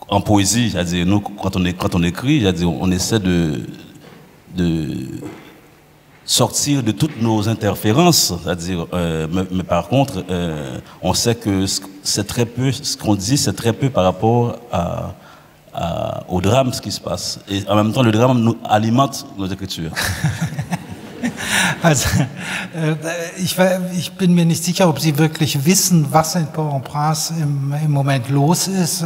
en poésie, c'est-à-dire nous quand on écrit, c'est-à-dire on essaie de sortir de toutes nos interférences, c'est-à-dire mais par contre on sait que c'est très peu, ce qu'on dit c'est très peu par rapport au drame ce qui se passe, et en même temps le drame nous alimente nos écritures. Also, ich bin mir nicht sicher, ob Sie wirklich wissen, was in Port-au-Prince im Moment los ist.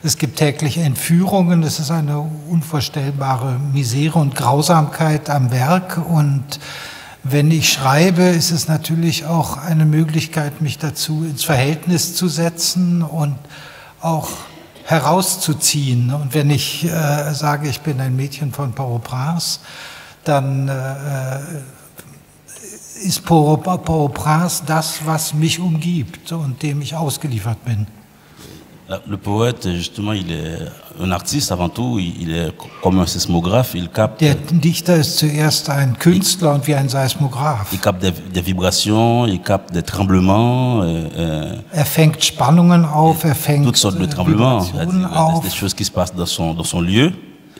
Es gibt täglich Entführungen, es ist eine unvorstellbare Misere und Grausamkeit am Werk. Und wenn ich schreibe, ist es natürlich auch eine Möglichkeit, mich dazu ins Verhältnis zu setzen und auch herauszuziehen. Und wenn ich sage, ich bin ein Mädchen von Port-au-Prince, dann ist Port-au-Prince das, was mich umgibt und dem ich ausgeliefert bin. Le poète, justement, il est un artiste avant tout, il est comme un sismographe, il capte... Der Dichter ist zuerst ein Künstler und wie ein Seismograph. Il capte des vibrations, il capte des tremblements. Fängt Spannungen auf, fängt toutes sortes de tremblements, auf. Des choses qui se passent dans son lieu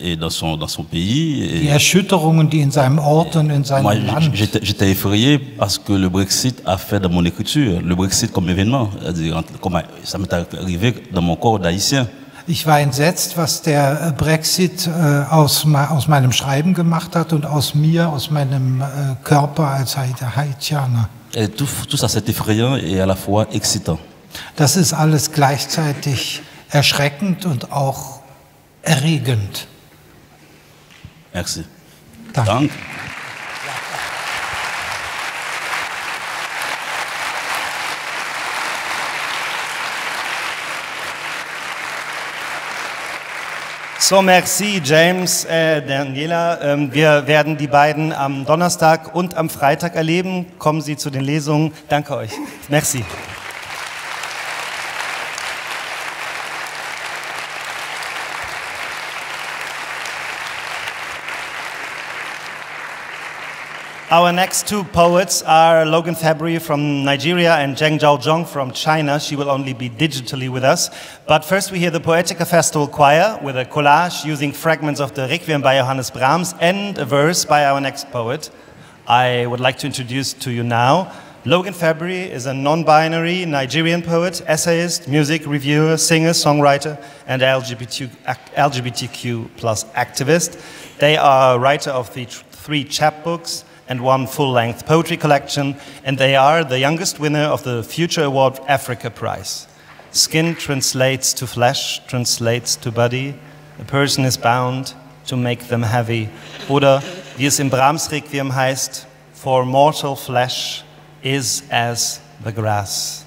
et dans son pays. Die Erschütterungen, die in seinem Ort und in seinem Land. J'étais effrayé parce que le Brexit a fait dans mon écriture, le Brexit comme événement, c'est-à-dire ça m'est arrivé dans mon corps d'haïtien. Ich war entsetzt, was der Brexit aus meinem Schreiben gemacht hat und aus mir, aus meinem Körper als Haitianer. Et tout ça c'est effrayant et à la fois excitant. Das ist alles gleichzeitig erschreckend und auch erregend. Merci. Danke. So, merci James, Daniela. Wir werden die beiden am Donnerstag und am Freitag erleben. Kommen Sie zu den Lesungen. Danke euch. Merci. Our next two poets are Logan February from Nigeria and Zheng Xiaoqiong from China. She will only be digitally with us. But first we hear the Poetica Festival Choir with a collage using fragments of the Requiem by Johannes Brahms and a verse by our next poet. I would like to introduce to you now Logan February is a non-binary Nigerian poet, essayist, music reviewer, singer, songwriter, and LGBTQ plus activist. They are a writer of the 3 chapbooks and 1 full-length poetry collection, and they are the youngest winner of the Future Award Africa Prize. Skin translates to flesh, translates to body. A person is bound to make them heavy. Oder, wie es im Brahms Requiem heißt, for mortal flesh is as the grass.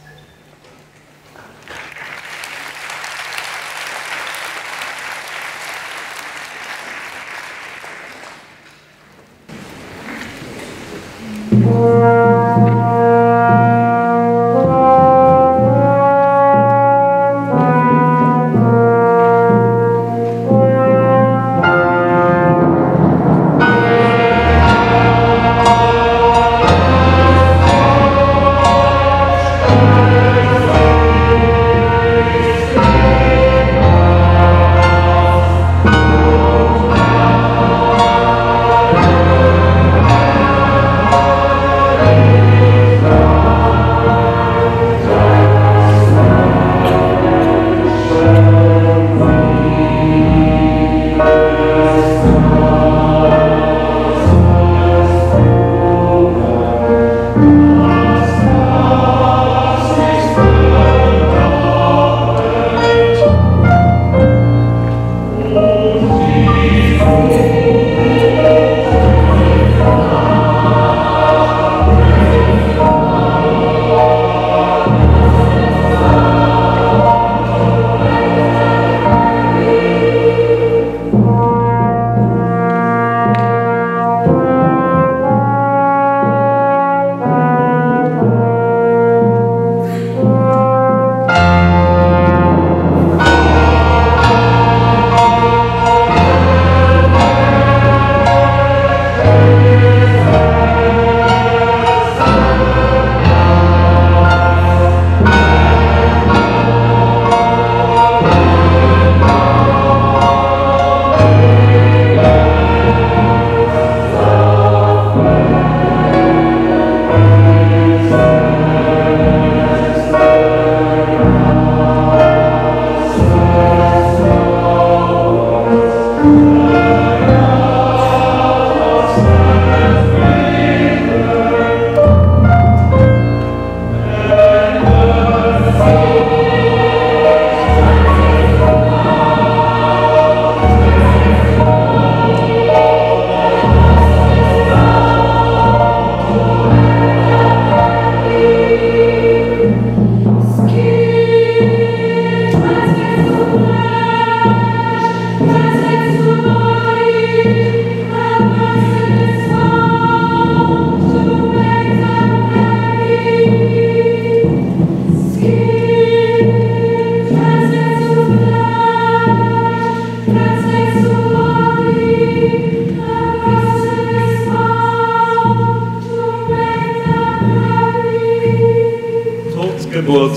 Geburt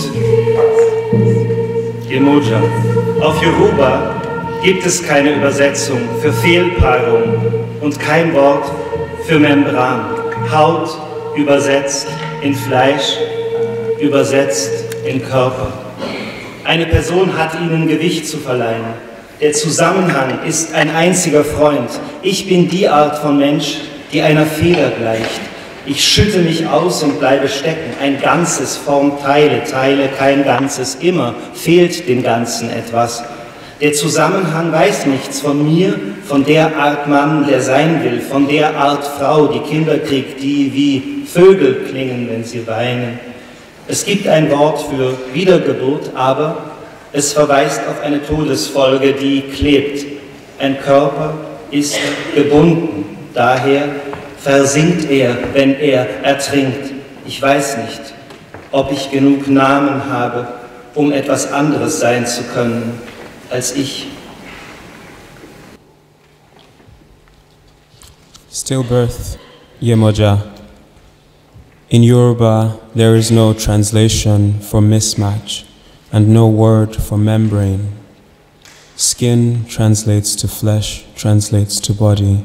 Yemoja. Auf Yoruba gibt es keine Übersetzung für Fehlpaarung und kein Wort für Membran. Haut übersetzt in Fleisch, übersetzt in Körper. Eine Person hat ihnen Gewicht zu verleihen. Der Zusammenhang ist ein einziger Freund. Ich bin die Art von Mensch, die einer Feder gleicht. Ich schütte mich aus und bleibe stecken. Ein Ganzes formt Teile, Teile kein Ganzes. Immer fehlt dem Ganzen etwas. Der Zusammenhang weiß nichts von mir, von der Art Mann, der sein will, von der Art Frau, die Kinder kriegt, die wie Vögel klingen, wenn sie weinen. Es gibt ein Wort für Wiedergeburt, aber es verweist auf eine Todesfolge, die klebt. Ein Körper ist gebunden, daher versinkt er, wenn er ertrinkt. Ich weiß nicht, ob ich genug Namen habe, um etwas anderes sein zu können als ich. Stillbirth, Yemoja. In Yoruba, there is no translation for mismatch and no word for membrane. Skin translates to flesh, translates to body.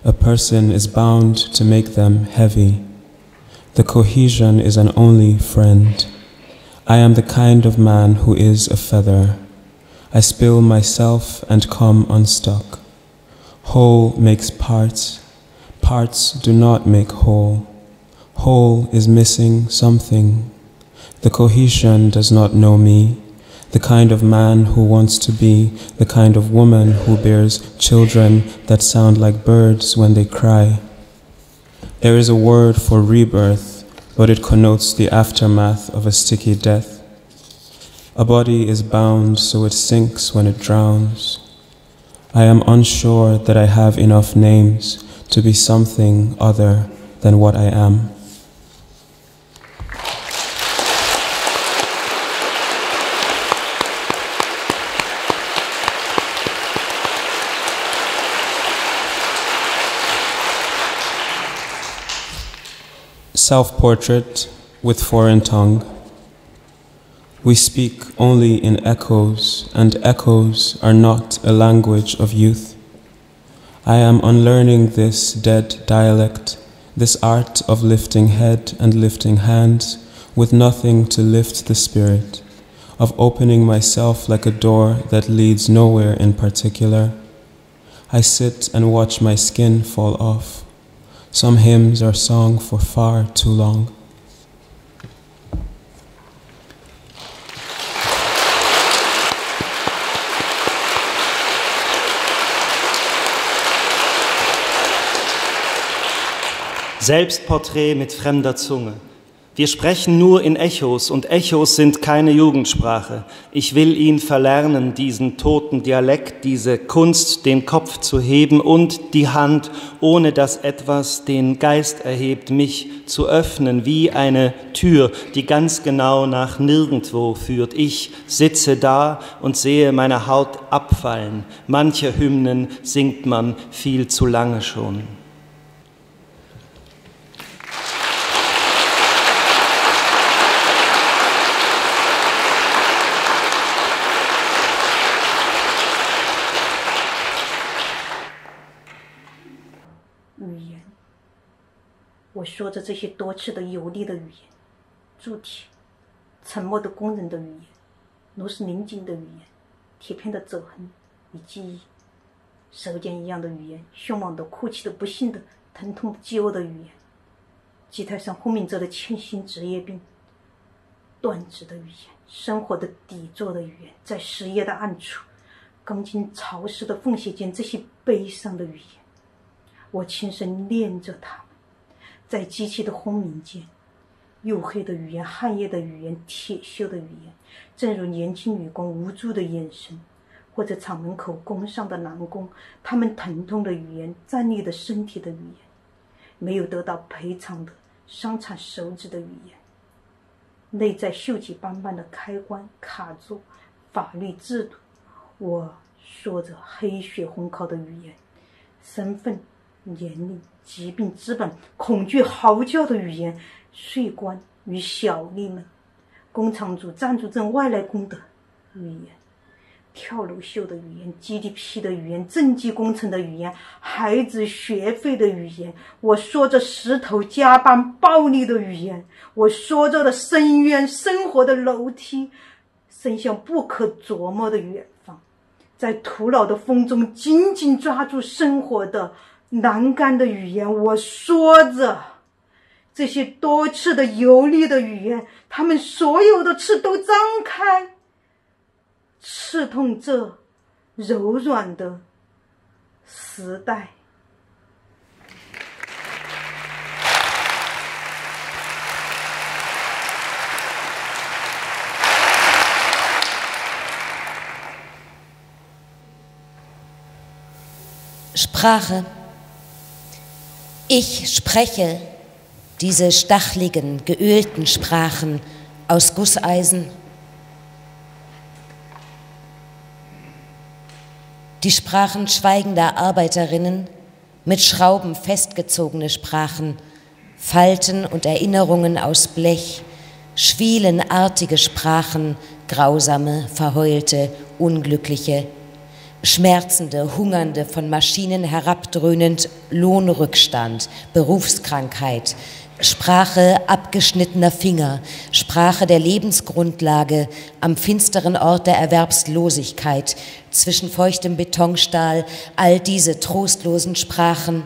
A person is bound to make them heavy. The cohesion is an only friend. I am the kind of man who is a feather. I spill myself and come unstuck. Whole makes parts. Parts do not make whole. Whole is missing something. The cohesion does not know me, the kind of man who wants to be, the kind of woman who bears children that sound like birds when they cry. There is a word for rebirth, but it connotes the aftermath of a sticky death. A body is bound so it sinks when it drowns. I am unsure that I have enough names to be something other than what I am. Self-portrait with foreign tongue. We speak only in echoes, and echoes are not a language of youth. I am unlearning this dead dialect, this art of lifting head and lifting hands with nothing to lift the spirit, of opening myself like a door that leads nowhere in particular. I sit and watch my skin fall off. Some hymns are sung for far too long. Selbstporträt mit fremder Zunge. Wir sprechen nur in Echos und Echos sind keine Jugendsprache. Ich will ihn verlernen, diesen toten Dialekt, diese Kunst, den Kopf zu heben und die Hand, ohne dass etwas den Geist erhebt, mich zu öffnen wie eine Tür, die ganz genau nach nirgendwo führt. Ich sitze da und sehe meine Haut abfallen. Manche Hymnen singt man viel zu lange schon.我说着这些多次的有力的语言，铸体，沉默的工人的语言，如是宁静的语言，铁片的折痕与记忆，舌尖一样的语言，凶猛的、哭泣的、不幸的、疼痛的、饥饿的语言，机台上轰鸣着的欠薪职业病，断指的语言，生活的底座的语言，在实业的暗处，钢筋潮湿的缝隙间，这些悲伤的语言，我亲身念着它们。在机器的轰鸣间，黝黑的语言，汗液的语言，铁锈的语言，正如年轻女工无助的眼神，或者厂门口工上的男工，他们疼痛的语言，站立的身体的语言，没有得到赔偿的伤残手指的语言，内在锈迹斑斑的开关卡住法律制度。我说着黑血烘烤的语言，身份、年龄、疾病、资本、恐惧嚎叫的语言，税官与小吏们，工厂主、暂住证、外来工的语言，跳楼秀的语言， GDP 的语言，政绩工程的语言，孩子学费的语言，我说着石头加班暴力的语言，我说着的深渊，生活的楼梯，伸向不可琢磨的远方，在徒劳的风中紧紧抓住生活的栏杆的语言，我说着这些多次的游历的语言，他们所有的刺都张开，刺痛这柔软的时代。Sprache. Ich spreche diese stachligen, geölten Sprachen aus Gusseisen. Die Sprachen schweigender Arbeiterinnen, mit Schrauben festgezogene Sprachen, Falten und Erinnerungen aus Blech, schwielenartige Sprachen, grausame, verheulte, unglückliche, schmerzende, hungernde, von Maschinen herabdröhnend, Lohnrückstand, Berufskrankheit, Sprache abgeschnittener Finger, Sprache der Lebensgrundlage am finsteren Ort der Erwerbslosigkeit, zwischen feuchtem Betonstahl, all diese trostlosen Sprachen.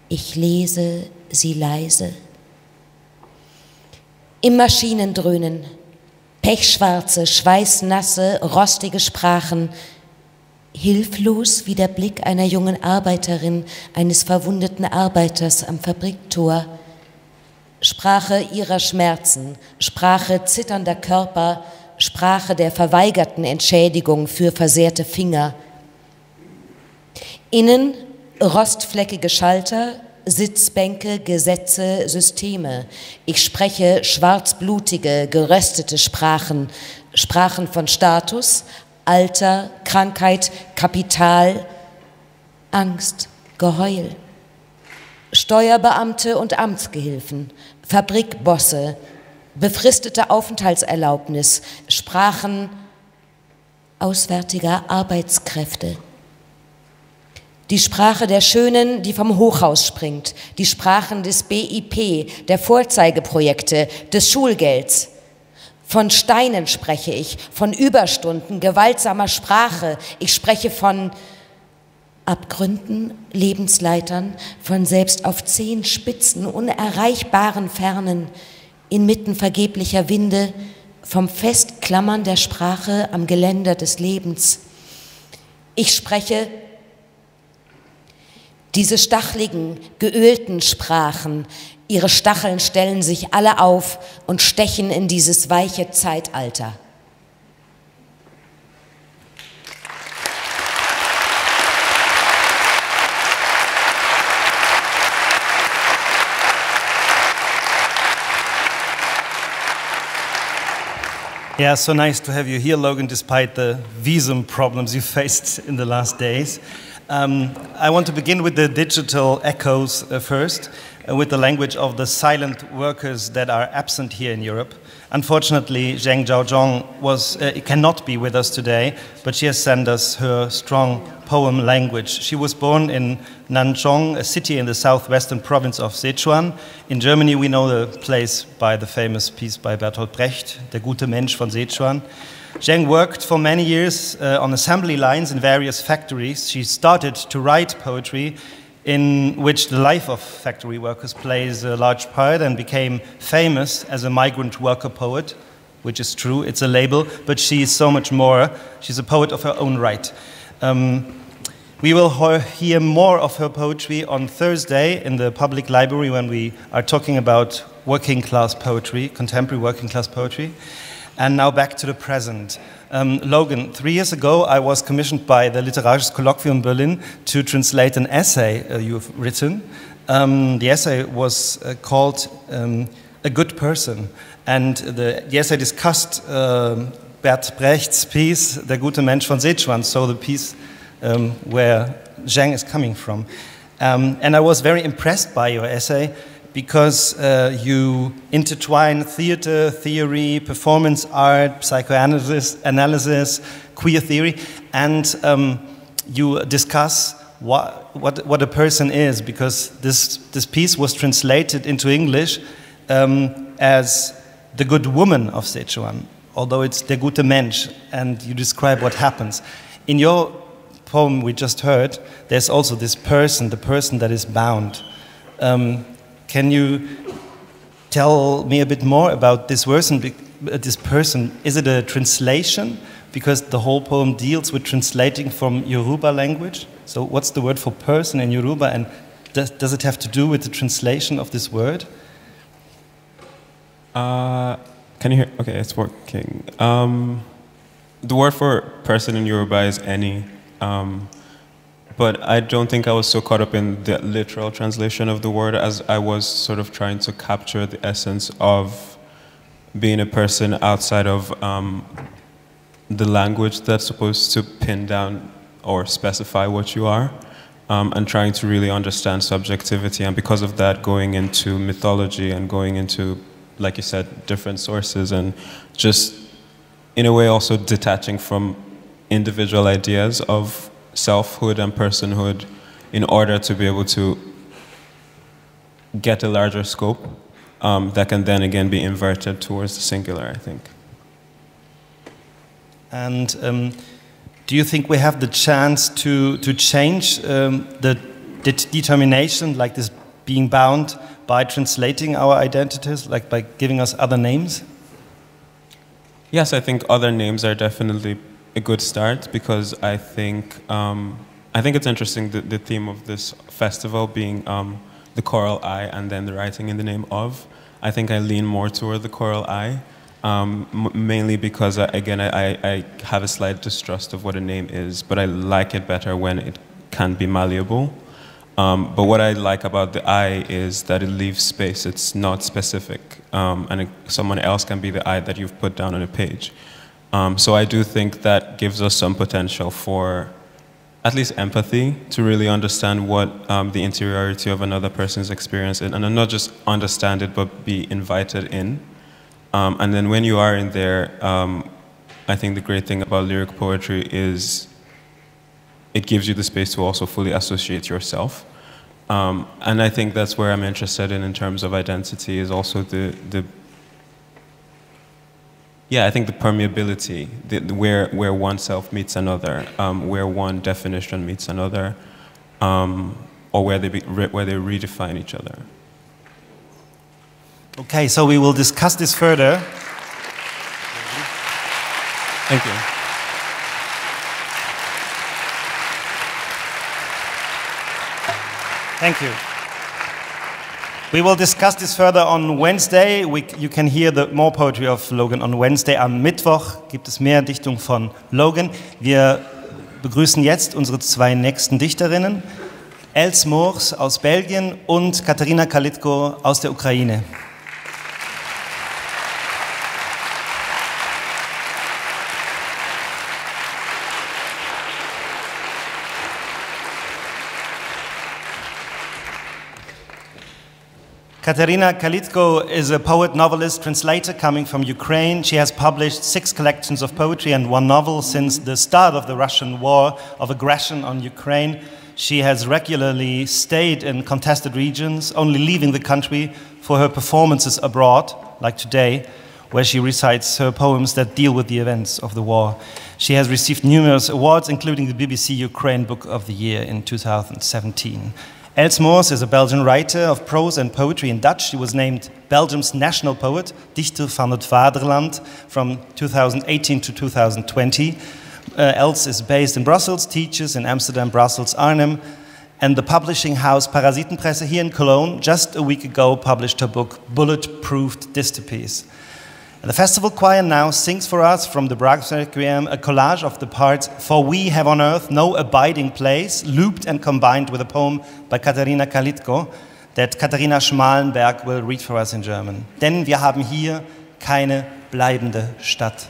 Ich lese sie leise. Im Maschinendröhnen, pechschwarze, schweißnasse, rostige Sprachen, hilflos wie der Blick einer jungen Arbeiterin, eines verwundeten Arbeiters am Fabriktor. Sprache ihrer Schmerzen, Sprache zitternder Körper, Sprache der verweigerten Entschädigung für versehrte Finger. Innen rostfleckige Schalter, Sitzbänke, Gesetze, Systeme. Ich spreche schwarzblutige, geröstete Sprachen, Sprachen von Status, Alter, Krankheit, Kapital, Angst, Geheul. Steuerbeamte und Amtsgehilfen, Fabrikbosse, befristete Aufenthaltserlaubnis, Sprachen auswärtiger Arbeitskräfte. Die Sprache der Schönen, die vom Hochhaus springt, die Sprachen des BIP, der Vorzeigeprojekte, des Schulgelds. Von Steinen spreche ich, von Überstunden, gewaltsamer Sprache. Ich spreche von Abgründen, Lebensleitern, von selbst auf Zehenspitzen unerreichbaren Fernen, inmitten vergeblicher Winde, vom Festklammern der Sprache am Geländer des Lebens. Ich spreche diese stachligen, geölten Sprachen. Ihre Stacheln stellen sich alle auf und stechen in dieses weiche Zeitalter. Yeah, so nice to have you here, Logan, despite the visum problems you faced in the last days. I want to begin with the digital echoes first, with the language of the silent workers that are absent here in Europe. Unfortunately, Zheng Xiaoqiong cannot be with us today, but she has sent us her strong poem language. She was born in Nanchong, a city in the southwestern province of Sichuan. In Germany, we know the place by the famous piece by Bertolt Brecht, Der gute Mensch von Sichuan. Zheng worked for many years on assembly lines in various factories. She started to write poetry in which the life of factory workers plays a large part, and became famous as a migrant worker poet, which is true, it's a label, but she is so much more. She's a poet of her own right. We will hear more of her poetry on Thursday in the public library when we are talking about working class poetry, contemporary working class poetry. And now back to the present. Logan, 3 years ago I was commissioned by the Literarisches Kolloquium Berlin to translate an essay you've written. The essay was called A Good Person, and the essay discussed Bert Brecht's piece, Der gute Mensch von Sichuan, so the piece where Zheng is coming from. And I was very impressed by your essay, because you intertwine theater, theory, performance art, psychoanalysis, queer theory, and you discuss what a person is, because this piece was translated into English as the good woman of Sichuan, although it's Der gute Mensch, and you describe what happens. In your poem we just heard, there's also this person, the person that is bound. Can you tell me a bit more about this person? Is it a translation? Because the whole poem deals with translating from Yoruba language. So what's the word for person in Yoruba, and does it have to do with the translation of this word? Can you hear? Okay, it's working. The word for person in Yoruba is any. But I don't think I was so caught up in the literal translation of the word as I was sort of trying to capture the essence of being a person outside of the language that's supposed to pin down or specify what you are, and trying to really understand subjectivity. And because of that, going into mythology and going into, like you said, different sources, and just in a way also detaching from individual ideas of selfhood and personhood in order to be able to get a larger scope that can then again be inverted towards the singular, I think. And do you think we have the chance to change the determination, like this being bound, by translating our identities, like by giving us other names? Yes, I think other names are definitely a good start, because I think it's interesting, the theme of this festival being the choral I and then the writing in the name of. I think I lean more toward the choral I, mainly because, again, I have a slight distrust of what a name is, but I like it better when it can be malleable. But what I like about the I is that it leaves space. It's not specific, and someone else can be the I that you've put down on a page. So I do think that gives us some potential for at least empathy, to really understand what the interiority of another person's experience is, and not just understand it, but be invited in. And then when you are in there, I think the great thing about lyric poetry is it gives you the space to also fully associate yourself. And I think that's where I'm interested in terms of identity, is also I think the permeability, where one self meets another, where one definition meets another, or where they redefine each other. Okay, so we will discuss this further. Thank you. Thank you. We will discuss this further on Wednesday. You can hear more poetry of Logan on Wednesday. Am Mittwoch gibt es mehr Dichtung von Logan. Wir begrüßen jetzt unsere zwei nächsten Dichterinnen, Els Moors aus Belgien und Kateryna Kalytko aus der Ukraine. Kateryna Kalytko is a poet, novelist, translator coming from Ukraine. She has published 6 collections of poetry and 1 novel since the start of the Russian war of aggression on Ukraine. She has regularly stayed in contested regions, only leaving the country for her performances abroad, like today, where she recites her poems that deal with the events of the war. She has received numerous awards, including the BBC Ukraine Book of the Year in 2017. Els Moors is a Belgian writer of prose and poetry in Dutch. She was named Belgium's national poet, Dichter van het Vaderland, from 2018 to 2020. Els is based in Brussels, teaches in Amsterdam, Brussels, Arnhem, and the publishing house Parasitenpresse here in Cologne just a week ago published her book Bulletproofed Dystophies. The festival choir now sings for us from the Brahms Requiem a collage of the parts "For We Have on Earth No Abiding Place," looped and combined with a poem by Kateryna Kalytko that Katharina Schmalenberg will read for us in German. Denn wir haben hier keine bleibende Stadt.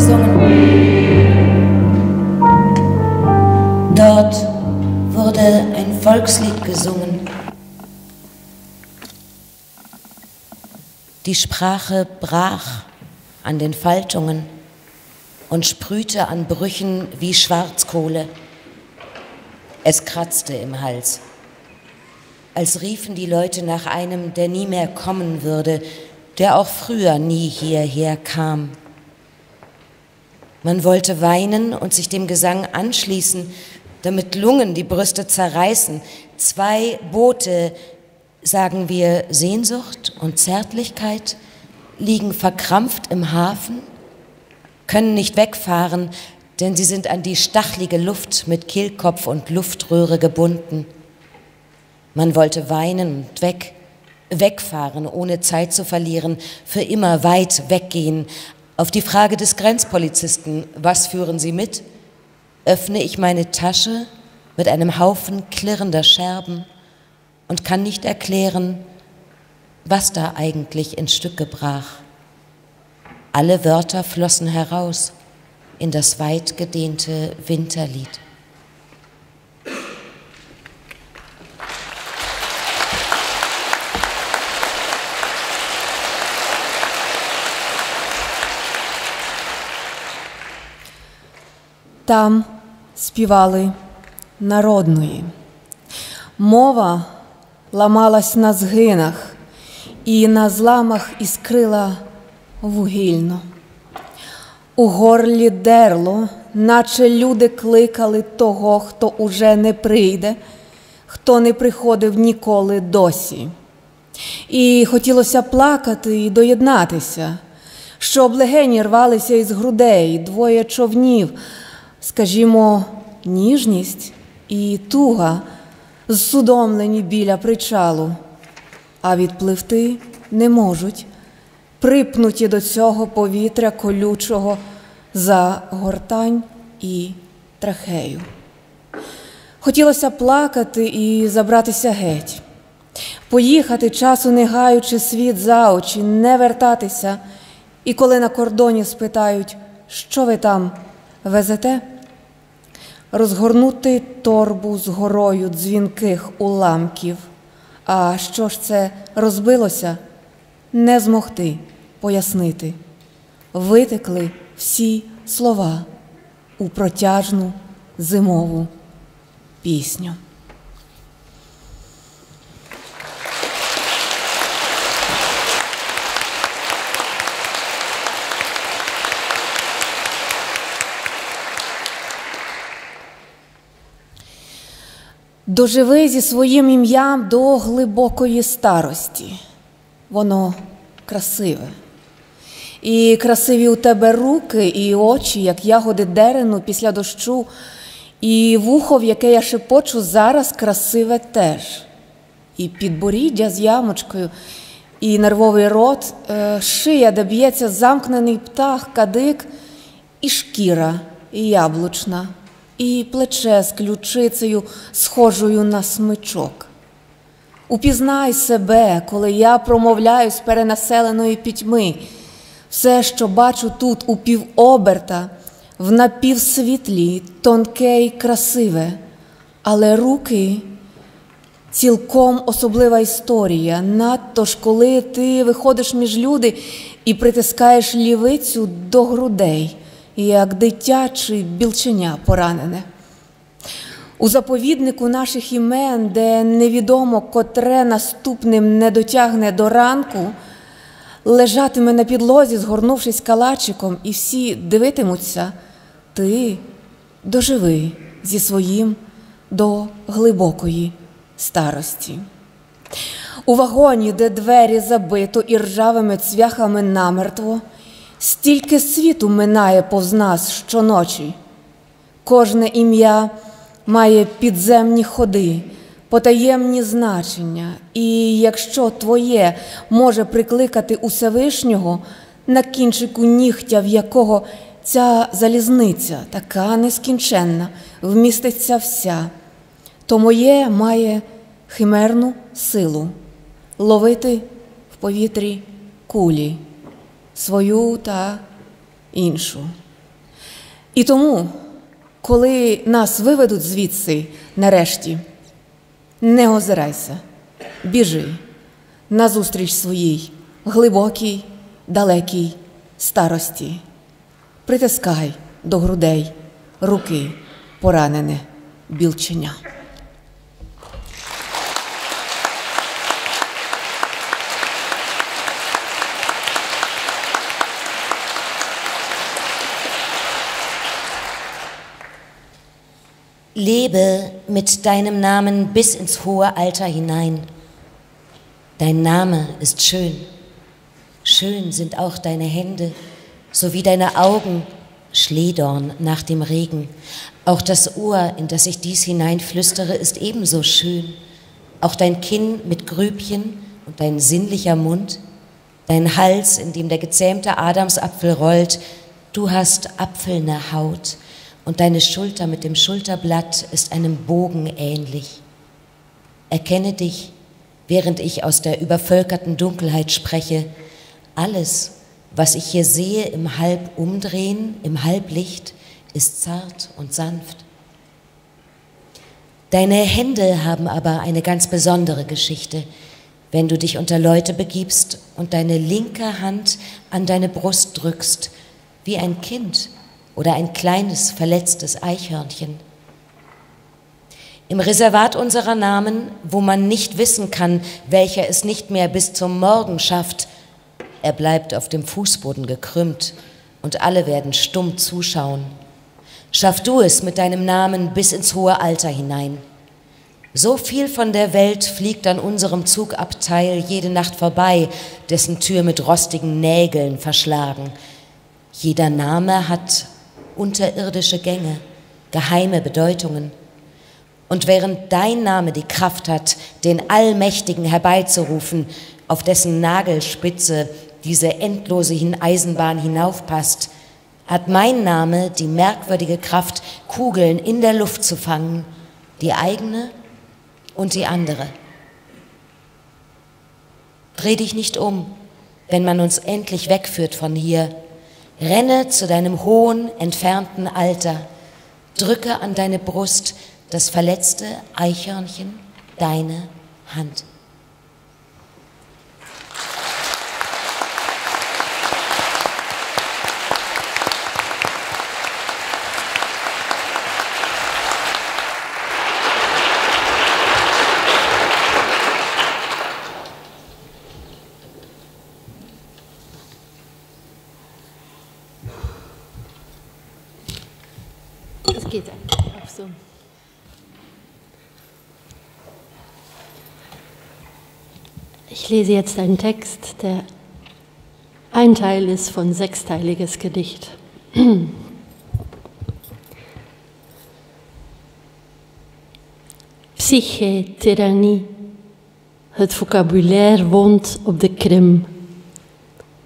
gesungen. Dort wurde ein Volkslied gesungen. Die Sprache brach an den Faltungen und sprühte an Brüchen wie Schwarzkohle. Es kratzte im Hals, als riefen die Leute nach einem, der nie mehr kommen würde, der auch früher nie hierher kam. Man wollte weinen und sich dem Gesang anschließen, damit Lungen die Brüste zerreißen. 2 Boote, sagen wir Sehnsucht und Zärtlichkeit, liegen verkrampft im Hafen, können nicht wegfahren, denn sie sind an die stachlige Luft mit Kehlkopf und Luftröhre gebunden. Man wollte weinen und wegfahren, ohne Zeit zu verlieren, für immer weit weggehen. Auf die Frage des Grenzpolizisten, was führen Sie mit, öffne ich meine Tasche mit einem Haufen klirrender Scherben und kann nicht erklären, was da eigentlich in Stücke brach. Alle Wörter flossen heraus in das weit gedehnte Winterlied. Там співали народної. Мова ламалась на згинах і на зламах іскрила вугільно. У горлі дерло, наче люди кликали того, хто уже не прийде, хто не приходив ніколи досі. І хотілося плакати і доєднатися, щоб легені рвалися із грудей, 2 човнів, скажімо, ніжність і туга, зсудомлені біля причалу, а відпливти не можуть, припнуті до цього повітря колючого за гортань і трахею. Хотілося плакати і забратися геть, поїхати, часу не гаючи, світ за очі, не вертатися, і коли на кордоні спитають, що ви там везете, розгорнути торбу з горою дзвінких уламків. А що ж це розбилося, не змогти пояснити. Витекли всі слова у протяжну зимову пісню. Доживи зі своїм ім'ям до глибокої старості. Воно красиве. І красиві у тебе руки і очі, як ягоди дерену після дощу, і вухо, в яке я шепочу зараз, красиве теж. І підборіддя з ямочкою, і нервовий рот, шия, де б'ється замкнений птах, кадик, і шкіра, і яблучна, і плече з ключицею, схожою на смичок. Упізнай себе, коли я промовляю з перенаселеної пітьми. Все, що бачу тут у півоберта, в напівсвітлі, тонке й красиве. Але руки – цілком особлива історія. Надто ж, коли ти виходиш між люди і притискаєш лівицю до грудей, як дитяче білченя поранене. У заповіднику наших імен, де невідомо котре наступним не дотягне до ранку, лежатиме на підлозі, згорнувшись калачиком, і всі дивитимуться, ти доживи зі своїм до глибокої старості. У вагоні, де двері забито і ржавими цвяхами намертво, стільки світу минає повз нас щоночі. Кожне ім'я має підземні ходи, потаємні значення, і якщо твоє може прикликати Усевишнього, на кінчику нігтя, в якого ця залізниця, така нескінченна, вміститься вся, то моє має химерну силу ловити в повітрі кулі, свою та іншу. І тому, коли нас виведуть звідси, нарешті, не озирайся, біжи назустріч своїй глибокій, далекій старості. Притискай до грудей руки поранене білченя. Lebe mit deinem Namen bis ins hohe Alter hinein. Dein Name ist schön. Schön sind auch deine Hände, sowie deine Augen, Schlehdorn nach dem Regen. Auch das Ohr, in das ich dies hineinflüstere, ist ebenso schön. Auch dein Kinn mit Grübchen und dein sinnlicher Mund, dein Hals, in dem der gezähmte Adamsapfel rollt. Du hast apfelne Haut. Und deine Schulter mit dem Schulterblatt ist einem Bogen ähnlich. Erkenne dich, während ich aus der übervölkerten Dunkelheit spreche. Alles, was ich hier sehe im Halbumdrehen, im Halblicht, ist zart und sanft. Deine Hände haben aber eine ganz besondere Geschichte, wenn du dich unter Leute begibst und deine linke Hand an deine Brust drückst, wie ein Kind oder ein kleines, verletztes Eichhörnchen. Im Reservat unserer Namen, wo man nicht wissen kann, welcher es nicht mehr bis zum Morgen schafft, er bleibt auf dem Fußboden gekrümmt und alle werden stumm zuschauen. Schaff du es mit deinem Namen bis ins hohe Alter hinein. So viel von der Welt fliegt an unserem Zugabteil jede Nacht vorbei, dessen Tür mit rostigen Nägeln verschlagen. Jeder Name hat unterirdische Gänge, geheime Bedeutungen. Und während dein Name die Kraft hat, den Allmächtigen herbeizurufen, auf dessen Nagelspitze diese endlose Eisenbahn hinaufpasst, hat mein Name die merkwürdige Kraft, Kugeln in der Luft zu fangen, die eigene und die andere. Dreh dich nicht um, wenn man uns endlich wegführt von hier. Renne zu deinem hohen, entfernten Alter, drücke an deine Brust das verletzte Eichhörnchen, deine Hand. Das geht auch so. Ich lese jetzt einen Text, der ein Teil ist von 6-teiliges Gedicht. Psyche-Tyrannie. Het vocabulaire woont op de Krim.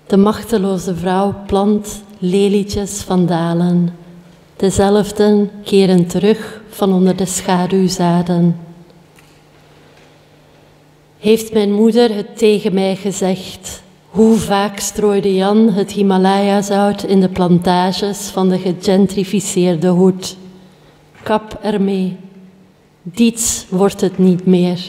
De machteloze vrouw plant lelietjes van dalen. Dezelfden keren terug van onder de schaduwzaden. Heeft mijn moeder het tegen mij gezegd? Hoe vaak strooide Jan het Himalaya-zout in de plantages van de gegentrificeerde hoed? Kap ermee. Diets wordt het niet meer.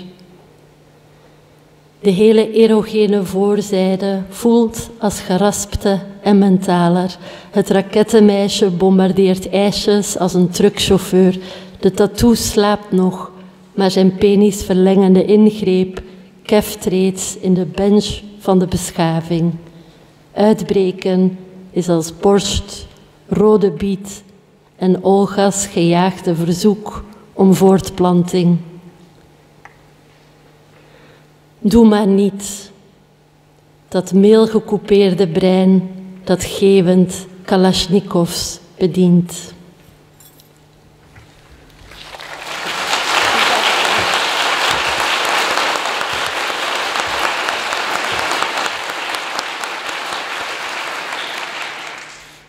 De hele erogene voorzijde voelt als geraspte Emmentaler. Het rakettenmeisje bombardeert ijsjes als een truckchauffeur. De tattoo slaapt nog, maar zijn penisverlengende ingreep keft reeds in de bench van de beschaving. Uitbreken is als borst, rode biet en Olga's gejaagde verzoek om voortplanting. Doe maar niet. Dat meelgecoupeerde brein dat geeuwend Kalashnikovs bedient.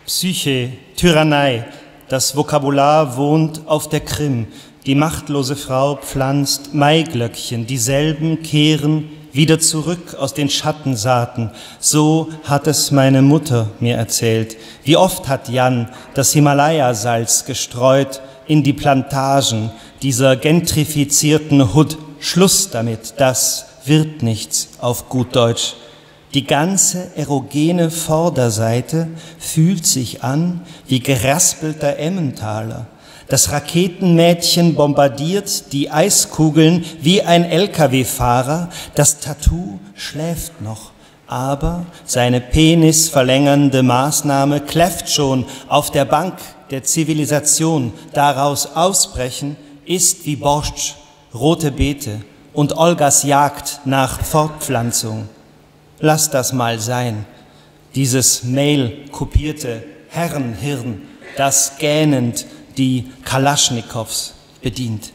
Psyche, Tyrannei, das Vokabular wohnt auf der Krim. Die machtlose Frau pflanzt Maiglöckchen, dieselben kehren wieder zurück aus den Schattensaaten. So hat es meine Mutter mir erzählt. Wie oft hat Jan das Himalaya-Salz gestreut in die Plantagen dieser gentrifizierten Hut. Schluss damit, das wird nichts auf gut Deutsch. Die ganze erogene Vorderseite fühlt sich an wie geraspelter Emmentaler. Das Raketenmädchen bombardiert die Eiskugeln wie ein LKW-Fahrer. Das Tattoo schläft noch, aber seine penisverlängernde Maßnahme kläfft schon auf der Bank der Zivilisation. Daraus ausbrechen ist wie Borscht, rote Beete und Olgas Jagd nach Fortpflanzung. Lass das mal sein, dieses mail-kopierte Herrenhirn, das gähnend die Kalaschnikows bedient.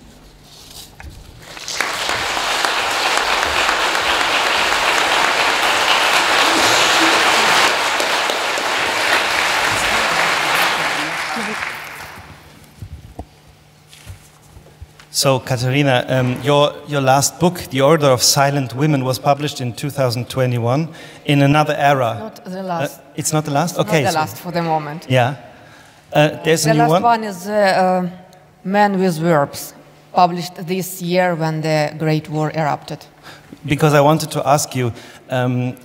So, Kateryna, your last book, The Order of Silent Women, was published in 2021 in another era. Not the last. It's not the last? Okay. Not the last for the moment. Yeah. There's a new one. The last one is Men with Verbs, published this year when the Great War erupted. Because I wanted to ask you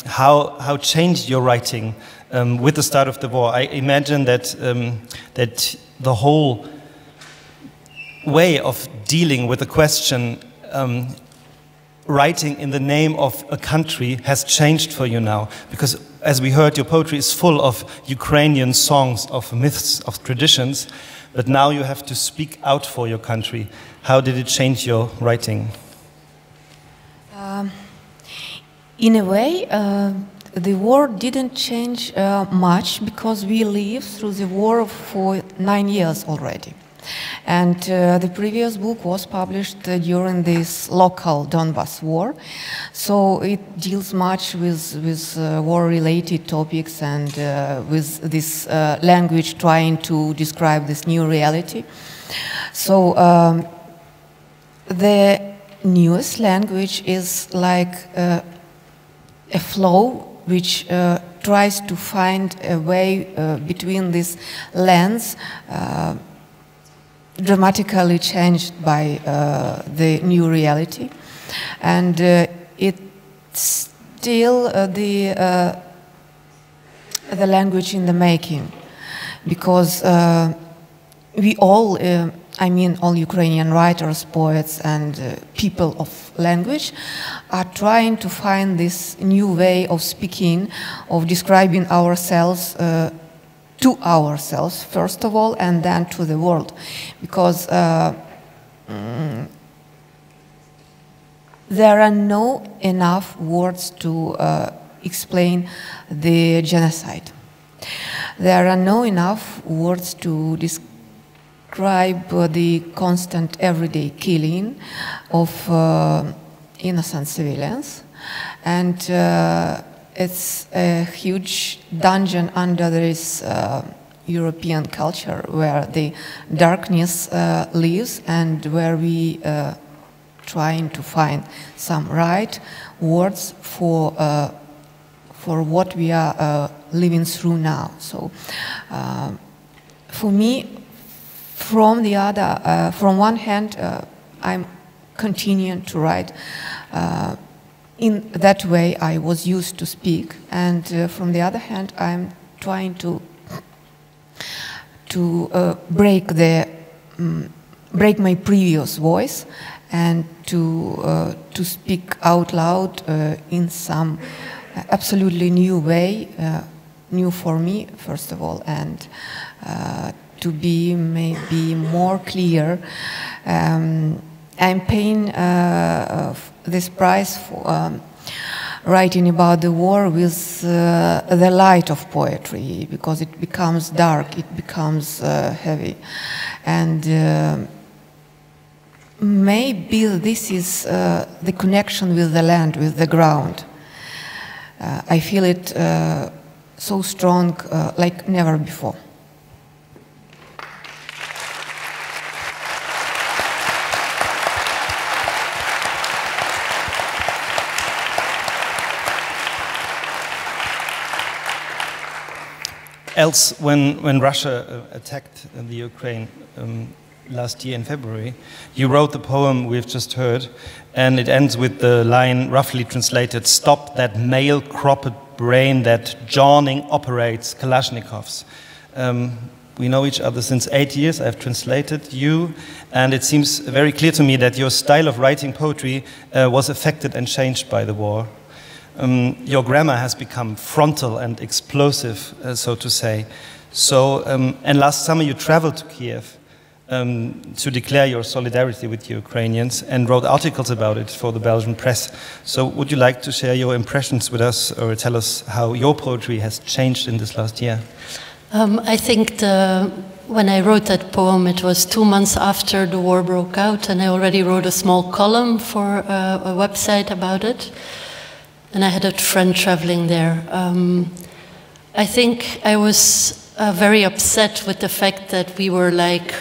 how changed your writing with the start of the war. I imagine that that the whole way of dealing with the question, writing in the name of a country, has changed for you now. Because as we heard, your poetry is full of Ukrainian songs, of myths, of traditions, but now you have to speak out for your country. How did it change your writing? In a way, the war didn't change much because we lived through the war for 9 years already. And the previous book was published during this local Donbass war, so it deals much with war-related topics and with this language trying to describe this new reality. So the newest language is like a flow which tries to find a way between this lens dramatically changed by the new reality, and it's still the language in the making, because we all, I mean all Ukrainian writers, poets and people of language are trying to find this new way of speaking, of describing ourselves to ourselves, first of all, and then to the world. Because there are no enough words to explain the genocide. There are no enough words to describe the constant everyday killing of innocent civilians. And it's a huge dungeon under this European culture where the darkness lives and where we trying to find some right words for what we are living through now. So for me, from one hand, I'm continuing to write in that way I was used to speak, and from the other hand, I'm trying to break my previous voice and to speak out loud in some absolutely new way, new for me first of all, and to be maybe more clear. I'm paying this prize for writing about the war with the light of poetry, because it becomes dark, it becomes heavy, and maybe this is the connection with the land, with the ground. I feel it so strong, like never before. Els, when Russia attacked the Ukraine last year in February, you wrote the poem we've just heard, and it ends with the line, roughly translated, "Stop that male cropped brain that jawing operates Kalashnikovs." We know each other since 8 years. I've translated you, and it seems very clear to me that your style of writing poetry was affected and changed by the war. Your grammar has become frontal and explosive, so to say. So, and last summer you traveled to Kiev to declare your solidarity with the Ukrainians and wrote articles about it for the Belgian press. So would you like to share your impressions with us or tell us how your poetry has changed in this last year? I think when I wrote that poem, it was 2 months after the war broke out, and I already wrote a small column for a website about it. And I had a friend traveling there. I think I was very upset with the fact that we were like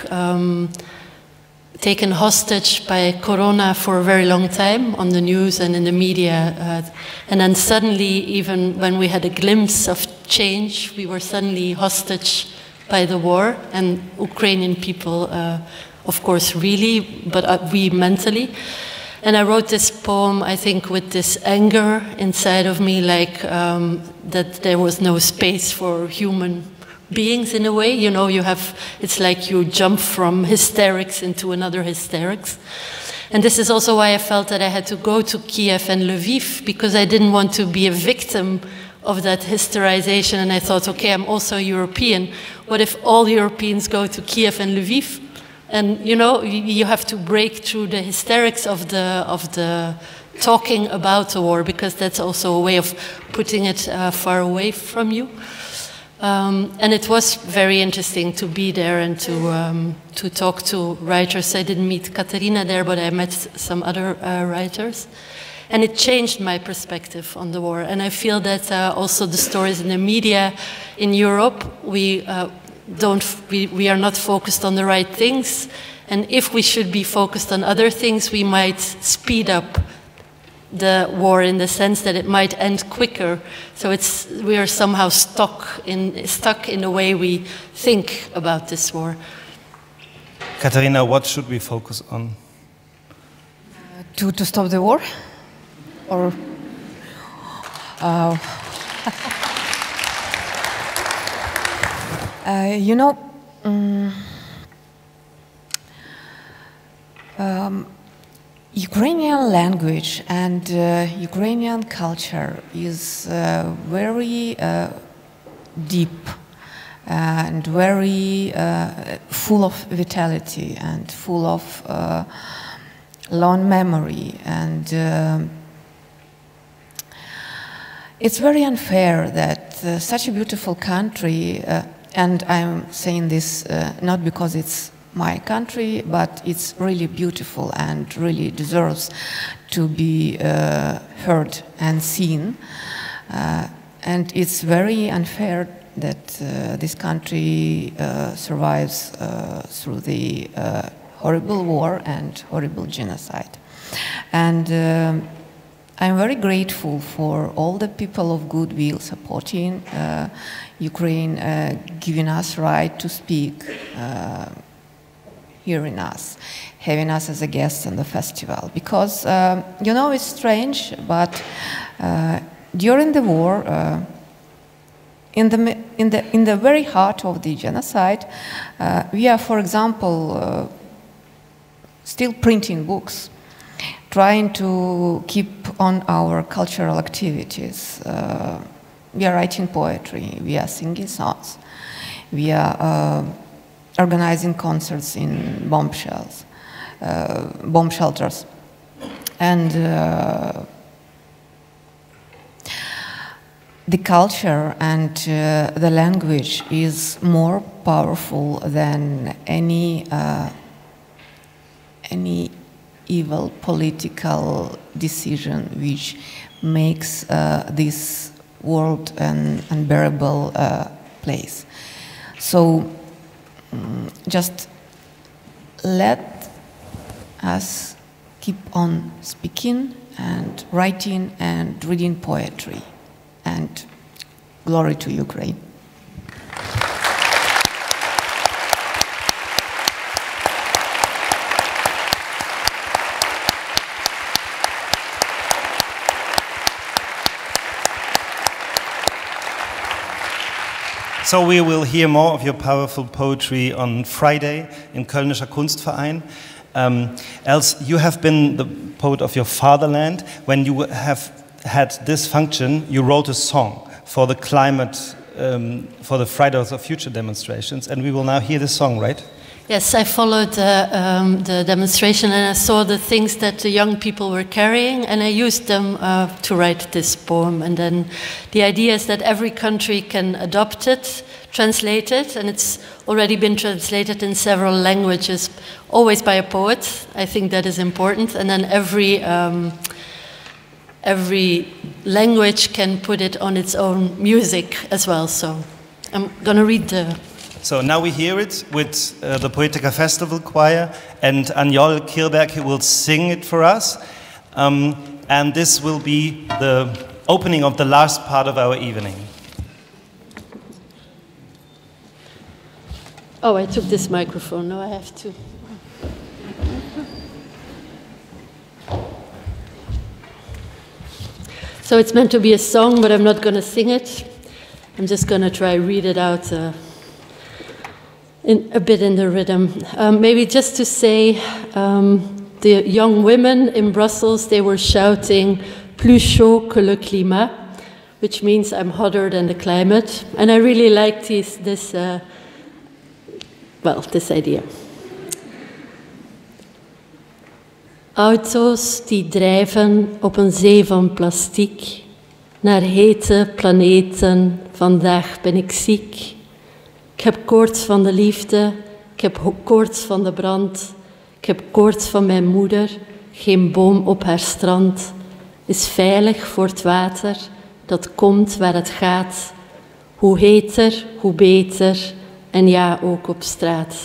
taken hostage by Corona for a very long time on the news and in the media. And then suddenly, even when we had a glimpse of change, we were suddenly hostage by the war, and Ukrainian people, of course, really, but we mentally. And I wrote this poem, I think, with this anger inside of me, like that there was no space for human beings in a way. You know, it's like you jump from hysterics into another hysterics. And this is also why I felt that I had to go to Kiev and Lviv, because I didn't want to be a victim of that hysterization. And I thought, okay, I'm also European. What if all Europeans go to Kiev and Lviv? And you know, you have to break through the hysterics of the talking about the war, because that's also a way of putting it far away from you. And it was very interesting to be there and to talk to writers. I didn't meet Kateryna there, but I met some other writers. And it changed my perspective on the war. And I feel that also the stories in the media in Europe, we are not focused on the right things. And if we should be focused on other things, we might speed up the war in the sense that it might end quicker. So we are somehow stuck in the way we think about this war. Kateryna, what should we focus on? To stop the war? Or you know, Ukrainian language and Ukrainian culture is very deep and very full of vitality and full of long memory, and it's very unfair that such a beautiful country, and I'm saying this not because it's my country, but it's really beautiful and really deserves to be heard and seen. And it's very unfair that this country survives through the horrible war and horrible genocide. And I'm very grateful for all the people of goodwill supporting Ukraine, giving us right to speak, hearing us, having us as a guest in the festival. Because, you know, it's strange, but during the war, in the very heart of the genocide, we are, for example, still printing books, trying to keep on our cultural activities. We are writing poetry, we are singing songs, we are organizing concerts in bomb shelters. And the culture and the language is more powerful than any evil political decision which makes this world an unbearable place. So just let us keep on speaking and writing and reading poetry, and glory to Ukraine. So we will hear more of your powerful poetry on Friday in Kölnischer Kunstverein. Els, you have been the poet of your fatherland. When you have had this function, you wrote a song for the climate, for the Fridays of Future demonstrations, and we will now hear the song, right? Yes, I followed the demonstration and I saw the things that the young people were carrying, and I used them to write this poem. And then the idea is that every country can adopt it, translate it, and it's already been translated in several languages, always by a poet. I think that is important. And then every language can put it on its own music as well. So I'm going to read the... So now we hear it with the Poetica Festival Choir, and Anjol Kirberg will sing it for us. And this will be the opening of the last part of our evening. Oh, I took this microphone. No, I have to. So it's meant to be a song, but I'm not going to sing it. I'm just going to try read it out a bit in the rhythm. Maybe just to say, the young women in Brussels, they were shouting "plus chaud que le climat," which means I'm hotter than the climate. And I really like this idea. Auto's die drijven op een zee van plastic naar hete planeten. Vandaag ben ik ziek. Ik heb koorts van de liefde, ik heb koorts van de brand, ik heb koorts van mijn moeder, geen boom op haar strand, is veilig voor het water, dat komt waar het gaat, hoe heter, hoe beter, en ja, ook op straat.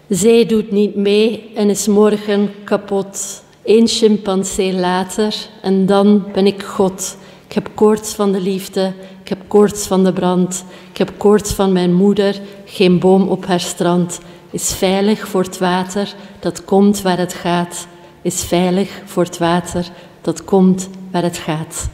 Zee doet niet mee en is morgen kapot, 1 chimpansee later en dan ben ik God. Ik heb koorts van de liefde, ik heb koorts van de brand, ik heb koorts van mijn moeder, geen boom op haar strand. Is veilig voor het water, dat komt waar het gaat. Is veilig voor het water, dat komt waar het gaat.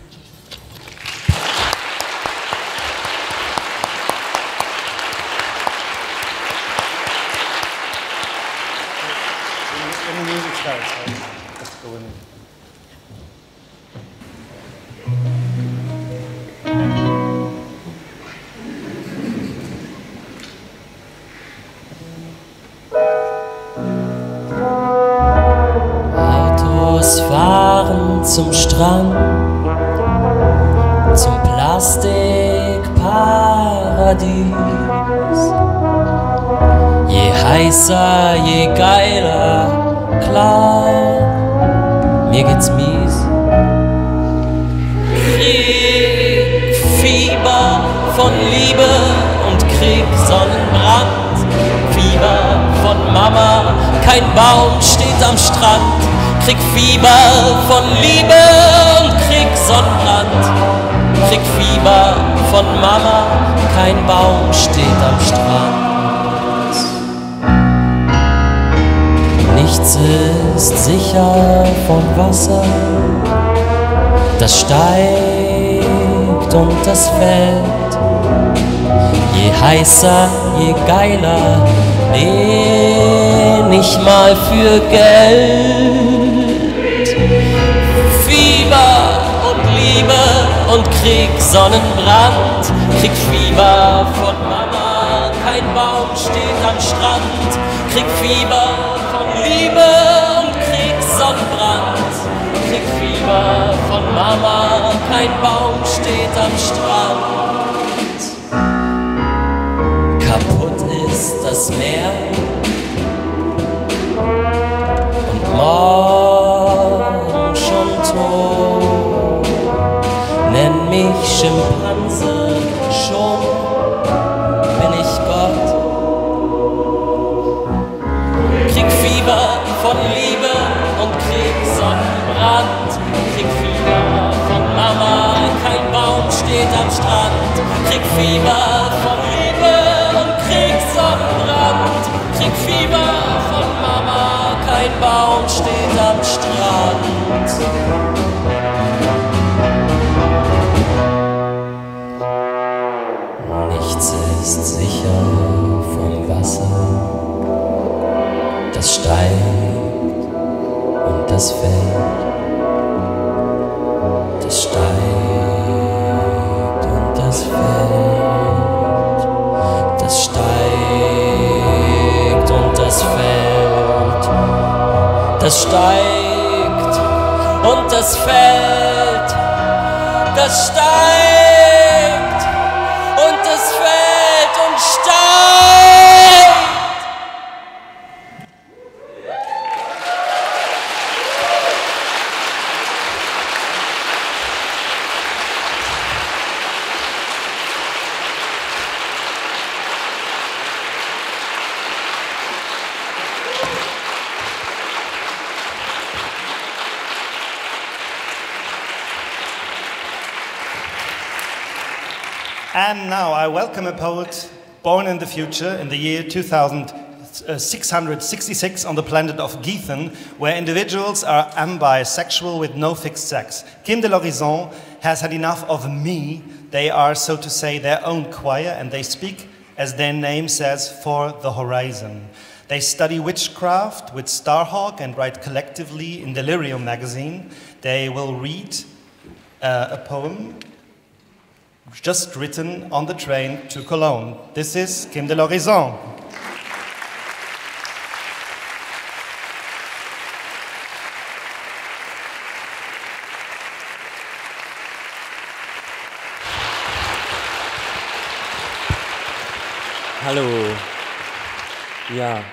Fahren zum Strand, zum Plastikparadies. Je heißer, je geiler, klar, mir geht's mies. Krieg, Fieber von Liebe und Krieg, Sonnenbrand. Fieber von Mama, kein Baum steht am Strand. Krieg Fieber von Liebe und krieg Sonnenbrand. Krieg Fieber von Mama, kein Baum steht am Strand. Nichts ist sicher vom Wasser, das steigt und das fällt. Je heißer, je geiler, nee, nicht mal für Geld. Fieber und Liebe und Krieg, Sonnenbrand. Krieg Fieber von Mama, kein Baum steht am Strand. Krieg Fieber von Liebe und Krieg, Sonnenbrand. Krieg Fieber von Mama, kein Baum steht am Strand. Kaputt ist das Meer und morgen schon tot. Nenn mich Schimpanse, schon bin ich Gott. Krieg Fieber von Liebe und krieg Sonnenbrand. Krieg Fieber von Mama, kein Baum steht am Strand. Krieg Fieber von Liebe und krieg Sonnenbrand. das steigt und das fällt, das steigt und das fällt, das steigt und das fällt, das steigt und das fällt, das steigt und das fällt und steigt. And now I welcome a poet born in the future in the year 2666 on the planet of Gethen, where individuals are ambisexual with no fixed sex. Kim de l'Horizon has had enough of me. They are, so to say, their own choir, and they speak, as their name says, for the horizon. They study witchcraft with Starhawk and write collectively in Delirium magazine. They will read a poem just written on the train to Cologne. This is Kim de l'Horizon. Hello. Yeah,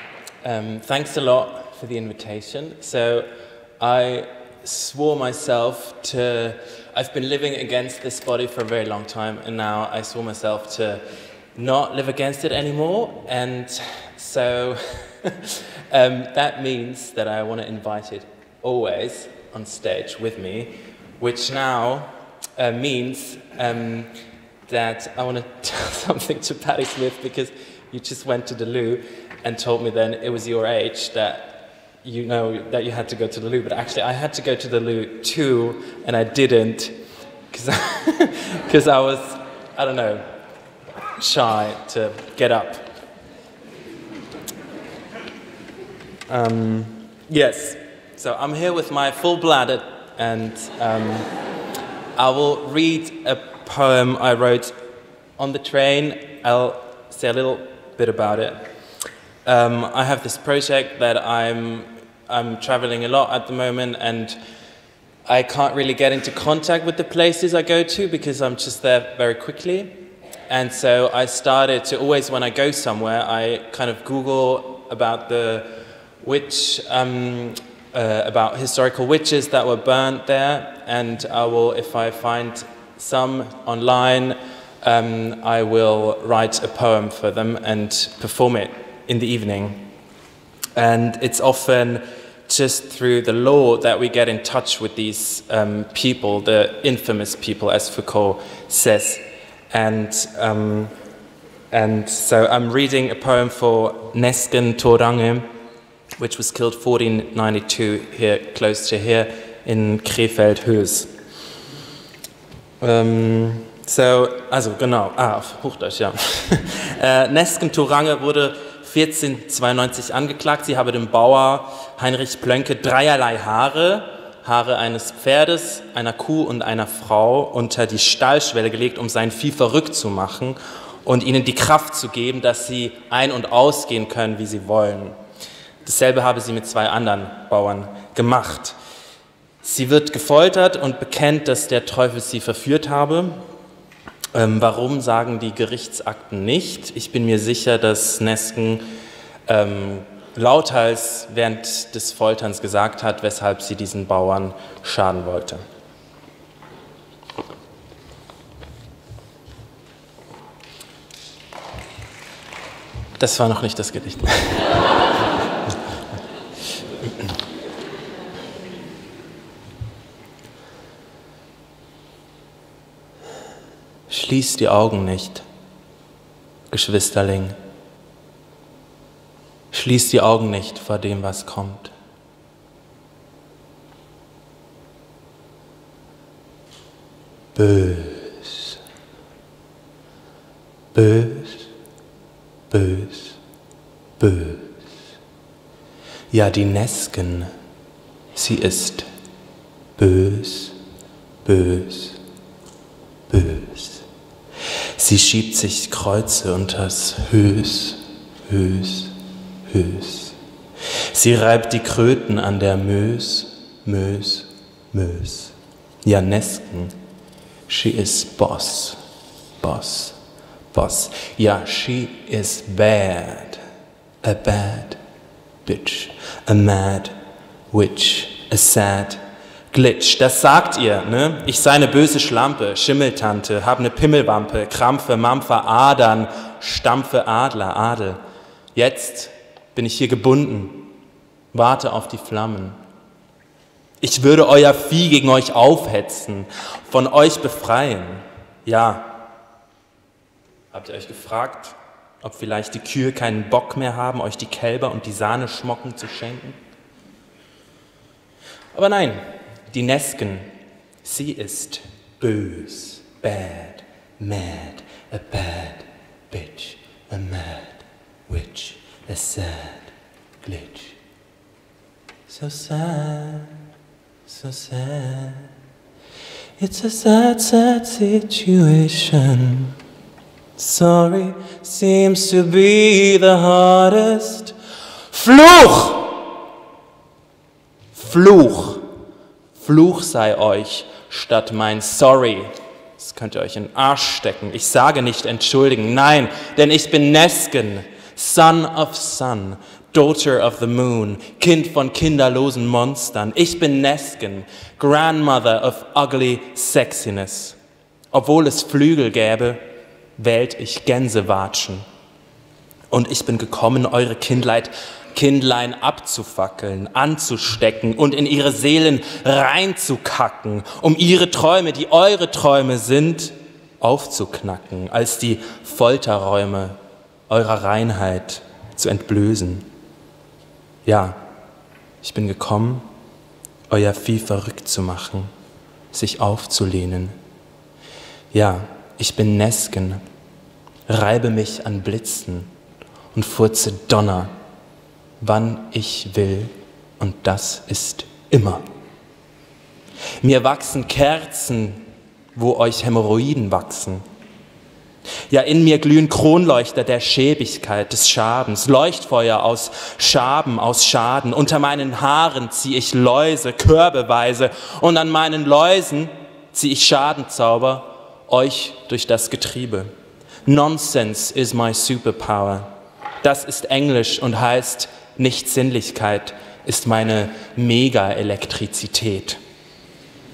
thanks a lot for the invitation. So I swore myself to, I've been living against this body for a very long time, and now I swore myself to not live against it anymore. And so that means that I want to invite it always on stage with me, which now means that I want to tell something to Patti Smith, because you just went to the loo and told me then it was your age that you know that you had to go to the loo, but actually I had to go to the loo too, and I didn't, because I was, I don't know, shy to get up. Yes, so I'm here with my full bladder, and I will read a poem I wrote on the train. I'll say a little bit about it. I have this project that I'm traveling a lot at the moment, and I can't really get into contact with the places I go to because I'm just there very quickly. And so I started to always, when I go somewhere, I kind of Google about the witch, about historical witches that were burnt there, and I will, if I find some online, I will write a poem for them and perform it in the evening. And it's often just through the law that we get in touch with these people, the infamous people, as Foucault says. And so I'm reading a poem for Nesken Torange, which was killed 1492 here, close to here, in Krefeld-Höß. Also genau, auf Hochdeutsch, ja. Nesken Torange wurde 1492 angeklagt. Sie habe dem Bauer Heinrich Plönke dreierlei Haare eines Pferdes, einer Kuh und einer Frau unter die Stallschwelle gelegt, um sein Vieh verrückt zu machen und ihnen die Kraft zu geben, dass sie ein- und ausgehen können, wie sie wollen. Dasselbe habe sie mit 2 anderen Bauern gemacht. Sie wird gefoltert und bekennt, dass der Teufel sie verführt habe. Warum, sagen die Gerichtsakten nicht. Ich bin mir sicher, dass Nesken lauthals während des Folterns gesagt hat, weshalb sie diesen Bauern schaden wollte. Das war noch nicht das Gedicht. Schließ die Augen nicht, Geschwisterling. Schließ die Augen nicht vor dem, was kommt. Bös, bös, bös, bös. Ja, die Nesken, sie ist bös, bös, bös. Sie schiebt sich Kreuze unters Hös, Hös, Hös. Sie reibt die Kröten an der Mös, Mös, Mös. Ja, Nesken, she is boss, boss, boss. Ja, she is bad, a bad bitch, a mad witch, a sad Glitch. Das sagt ihr, ne? Ich sei eine böse Schlampe, Schimmeltante, hab ne Pimmelwampe, Krampfe, Mampfe, Adern, Stampfe, Adler, Adel. Jetzt bin ich hier gebunden, warte auf die Flammen. Ich würde euer Vieh gegen euch aufhetzen, von euch befreien. Ja, habt ihr euch gefragt, ob vielleicht die Kühe keinen Bock mehr haben, euch die Kälber und die Sahneschmocken zu schenken? Aber nein, die Nesken, sie ist bös, bad, mad, a bad bitch, a mad witch, a sad glitch. So sad, so sad. It's a sad, sad situation. Sorry seems to be the hardest. Fluch! Fluch! Fluch sei euch statt mein Sorry. Das könnt ihr euch in den Arsch stecken. Ich sage nicht entschuldigen, nein, denn ich bin Nesken, Son of Sun, Daughter of the Moon, Kind von kinderlosen Monstern. Ich bin Nesken, Grandmother of ugly sexiness. Obwohl es Flügel gäbe, wählt ich Gänsewatschen. Und ich bin gekommen, eure Kindlein abzufackeln, anzustecken und in ihre Seelen reinzukacken, um ihre Träume, die eure Träume sind, aufzuknacken, als die Folterräume eurer Reinheit zu entblößen. Ja, ich bin gekommen, euer Vieh verrückt zu machen, sich aufzulehnen. Ja, ich bin Nesken, reibe mich an Blitzen und furze Donner, wann ich will, und das ist immer. Mir wachsen Kerzen, wo euch Hämorrhoiden wachsen. Ja, in mir glühen Kronleuchter der Schäbigkeit, des Schabens, Leuchtfeuer aus Schaben, aus Schaden. Unter meinen Haaren zieh ich Läuse, körbeweise, und an meinen Läusen zieh ich Schadenzauber, euch durch das Getriebe. Nonsense is my superpower. Das ist Englisch und heißt Nichtsinnlichkeit, ist meine Mega-Elektrizität.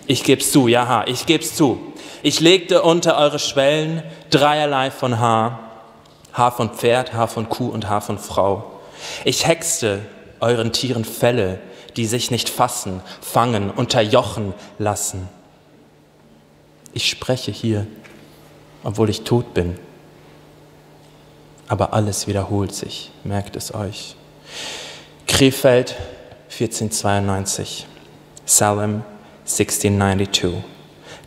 Ich geb's zu, ja, ich geb's zu. Ich legte unter eure Schwellen dreierlei von Haar. Haar von Pferd, Haar von Kuh und Haar von Frau. Ich hexte euren Tieren Felle, die sich nicht fassen, fangen, unterjochen lassen. Ich spreche hier, obwohl ich tot bin. Aber alles wiederholt sich, merkt es euch. Krefeld 1492, Salem 1692,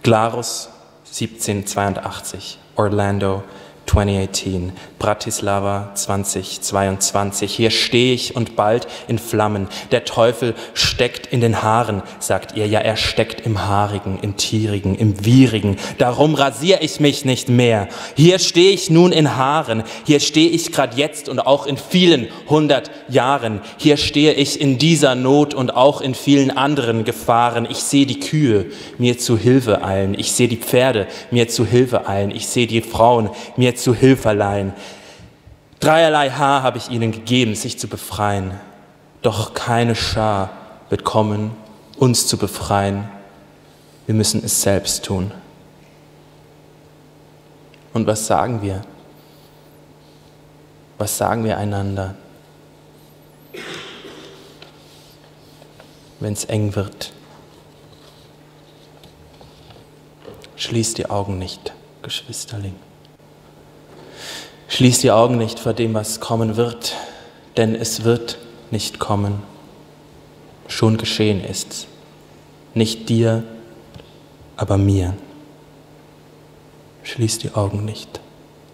Glarus 1782, Orlando 2018, Bratislava 2022. Hier stehe ich und bald in Flammen. Der Teufel steckt in den Haaren, sagt ihr. Ja, er steckt im Haarigen, im Tierigen, im Wierigen. Darum rasiere ich mich nicht mehr. Hier stehe ich nun in Haaren. Hier stehe ich grad jetzt und auch in vielen 100 Jahren. Hier stehe ich in dieser Not und auch in vielen anderen Gefahren. Ich sehe die Kühe mir zu Hilfe eilen. Ich sehe die Pferde mir zu Hilfe eilen. Ich sehe die Frauen mir zu Hilfe leihen. Dreierlei Haar habe ich ihnen gegeben, sich zu befreien. Doch keine Schar wird kommen, uns zu befreien. Wir müssen es selbst tun. Und was sagen wir? Was sagen wir einander, wenn es eng wird? Schließt die Augen nicht, Geschwisterling. Schließ die Augen nicht vor dem, was kommen wird, denn es wird nicht kommen. Schon geschehen ist's. Nicht dir, aber mir. Schließ die Augen nicht,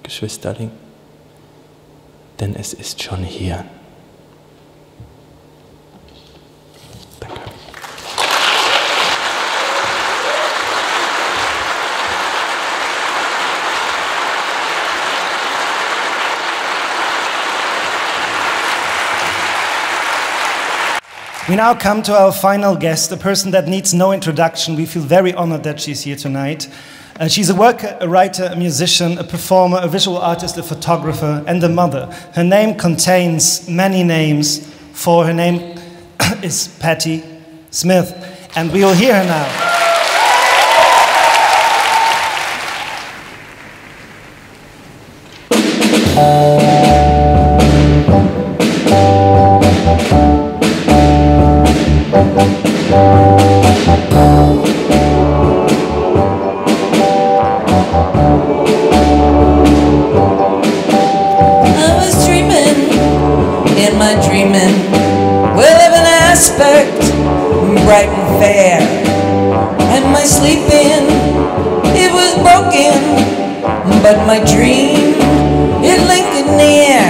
Geschwisterling, denn es ist schon hier. We now come to our final guest, a person that needs no introduction. We feel very honored that she's here tonight. She's a worker, a writer, a musician, a performer, a visual artist, a photographer, and a mother. Her name contains many names, for her name is Patti Smith, and we will hear her now. Bright and fair, and my sleeping, it was broken, but my dream, it lingered near,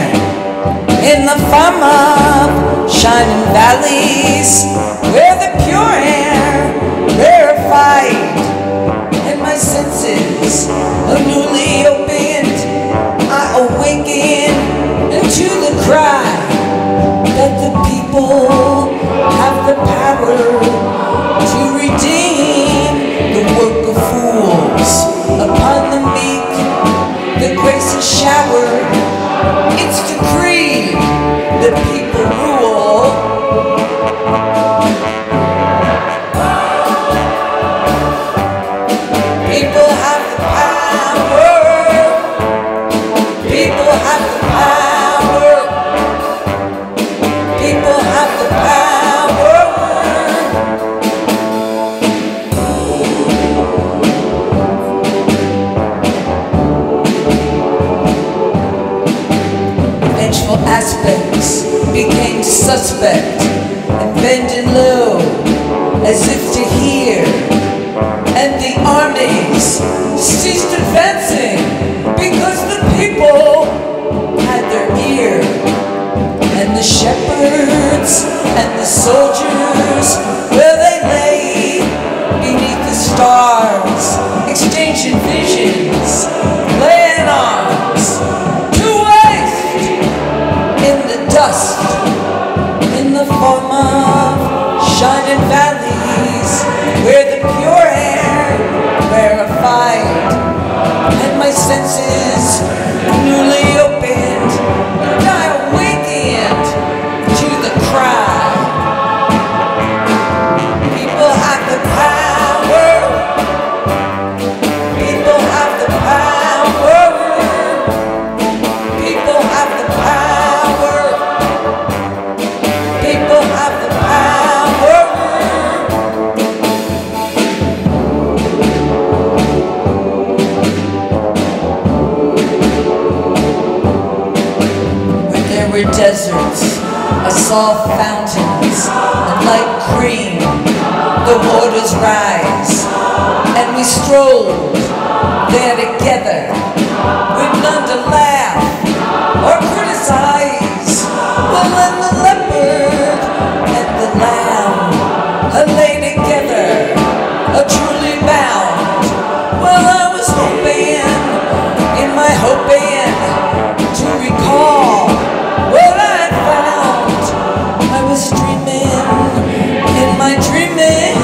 in the farm of shining valleys, where the pure air rarefied, and my senses are newly opened, I awaken into the cry that the people have the power to redeem the work of fools. Upon the meek, the grace is showered. It's decreed the people rule. People have the power. People have the power. People have the power. Aspects became suspect and bending low as if to hear, and the armies ceased advancing because the people had their ear, and the shepherds and the soldiers, where they lay beneath the stars, exchanging visions, laying arms to waste in the dust, in the form of shining valleys, where the pure air rarefied, and my senses newly opened, and I awakened to the cry. People have the power. People have the power. People have the power. People have the power. When there were deserts, I saw fountains, and like cream, the waters rise, and we strolled there together, with none to laugh or criticize. Well, and the leopard and the lamb lay together, truly bound. Well, I was hoping, in my hoping, to recall what I had found. I was dreaming, in my dreaming,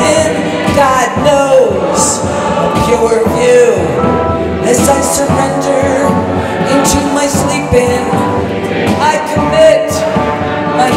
God knows, a pure view, as I surrender into my sleeping. I commit my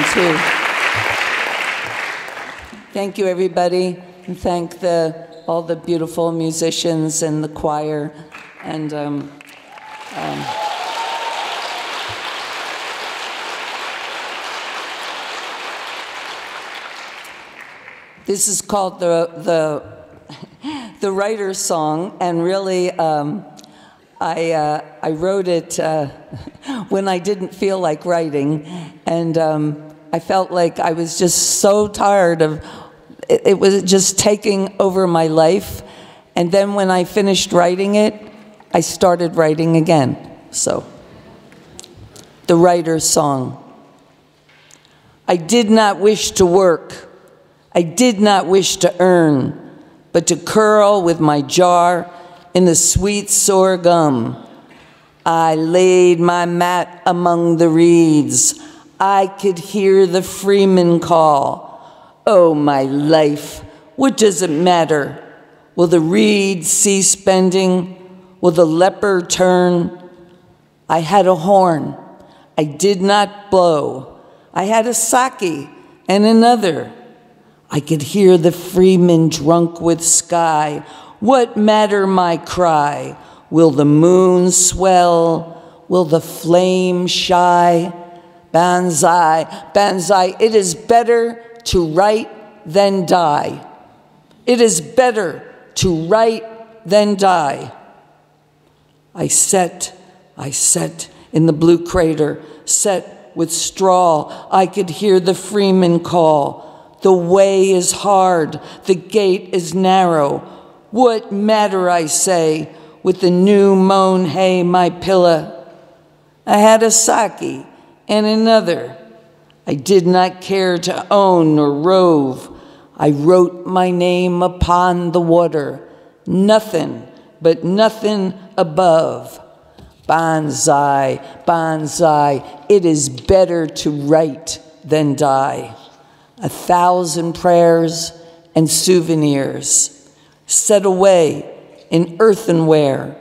sing too. Thank you, everybody, and thank all the beautiful musicians and the choir, and this is called the writer's song, and really I wrote it when I didn't feel like writing, and I felt like I was just so tired of it was just taking over my life. And then when I finished writing it, I started writing again. So, the writer's song. I did not wish to work. I did not wish to earn, but to curl with my jar in the sweet sorghum. I laid my mat among the reeds. I could hear the freeman call. Oh, my life, what does it matter? Will the reed cease bending? Will the leper turn? I had a horn. I did not blow. I had a sake and another. I could hear the freeman drunk with sky. What matter my cry? Will the moon swell? Will the flame shy? Banzai, banzai, it is better to write than die. It is better to write than die. I set in the blue crater, set with straw. I could hear the freeman call. The way is hard, the gate is narrow. What matter, I say, with the new mown hay, my pillow? I had a sake and another. I did not care to own or rove. I wrote my name upon the water. Nothing but nothing above. Banzai, banzai, it is better to write than die. 1,000 prayers and souvenirs set away in earthenware.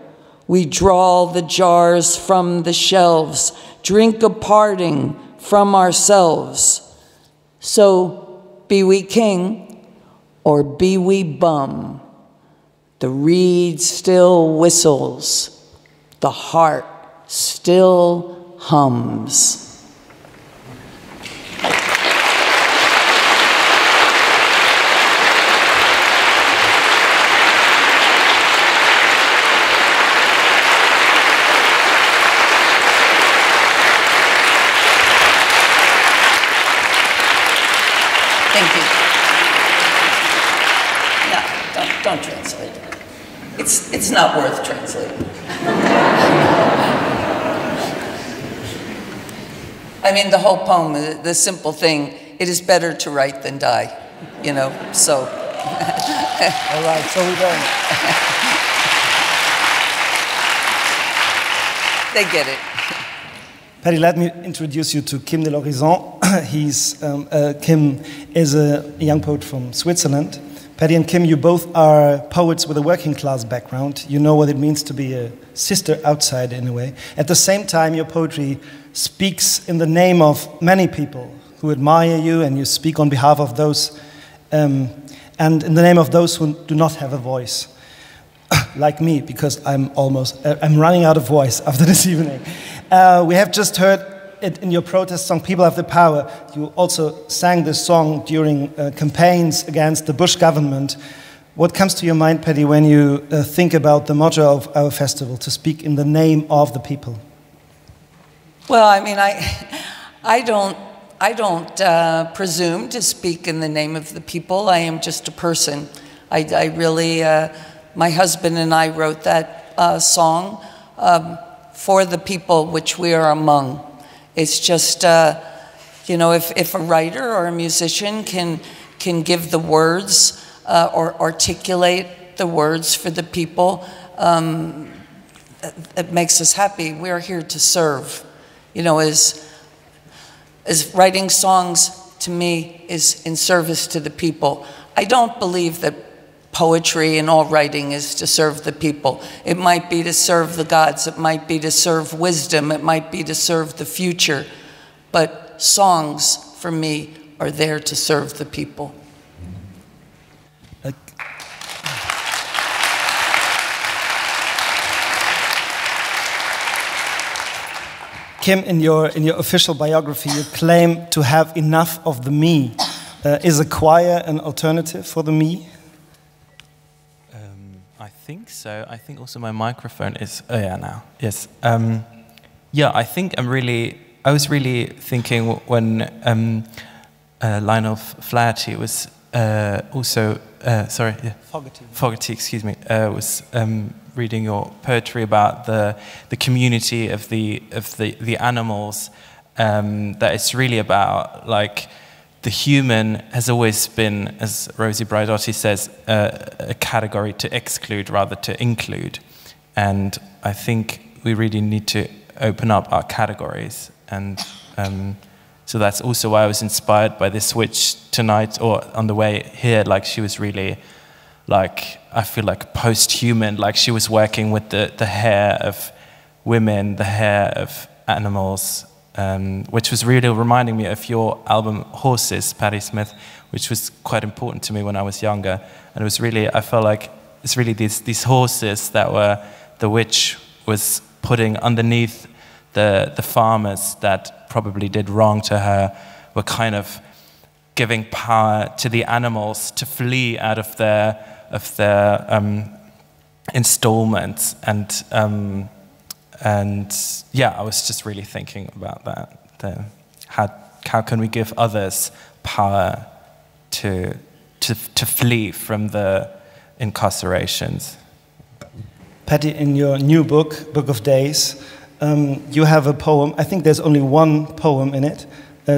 We draw the jars from the shelves, drink a parting from ourselves. So be we king or be we bum, the reed still whistles, the heart still hums. Thank you. No, don't translate. It's not worth translating. I mean, the whole poem, the simple thing, it is better to write than die, you know, so. All right, so we're done. They get it. Patti, let me introduce you to Kim de l'Horizon. Kim is a young poet from Switzerland. Patti and Kim, you both are poets with a working class background. You know what it means to be a sister outsider in a way. At the same time, your poetry speaks in the name of many people who admire you, and you speak on behalf of those, and in the name of those who do not have a voice, like me, because I'm running out of voice after this evening. We have just heard it in your protest song, People Have the Power. You also sang this song during campaigns against the Bush government. What comes to your mind, Patti, when you think about the motto of our festival, to speak in the name of the people? Well, I mean, I don't presume to speak in the name of the people. I am just a person. I really, my husband and I wrote that song for the people which we are among. It's just, you know, if a writer or a musician can give the words or articulate the words for the people, it makes us happy. We're here to serve. You know, as writing songs to me is in service to the people. I don't believe that poetry and all writing is to serve the people. It might be to serve the gods, it might be to serve wisdom, it might be to serve the future. But songs for me are there to serve the people. Kim, in your official biography, you claim to have enough of the me. Is a choir an alternative for the me? I think so. I think also my microphone is. Oh yeah, now yes. Yeah, I think I was really thinking when Lionel Fogarty was also Fogarty, excuse me, was reading your poetry about the community of the animals. That it's really about like the human has always been, as Rosie Braidotti says, a category to exclude rather to include, and I think we really need to open up our categories, and so that's also why I was inspired by this witch tonight, or on the way here. Like she was really, like I feel like post-human. Like she was working with the hair of women, the hair of animals, which was really reminding me of your album Horses, Patti Smith, which was quite important to me when I was younger. And it was really, I felt like it's really these horses that were the witch was putting underneath the farmers that probably did wrong to her, were kind of giving power to the animals to flee out of their installments, and yeah, I was just really thinking about that. How can we give others power to flee from the incarcerations? Patti, in your new book, Book of Days, you have a poem. I think there's only one poem in it,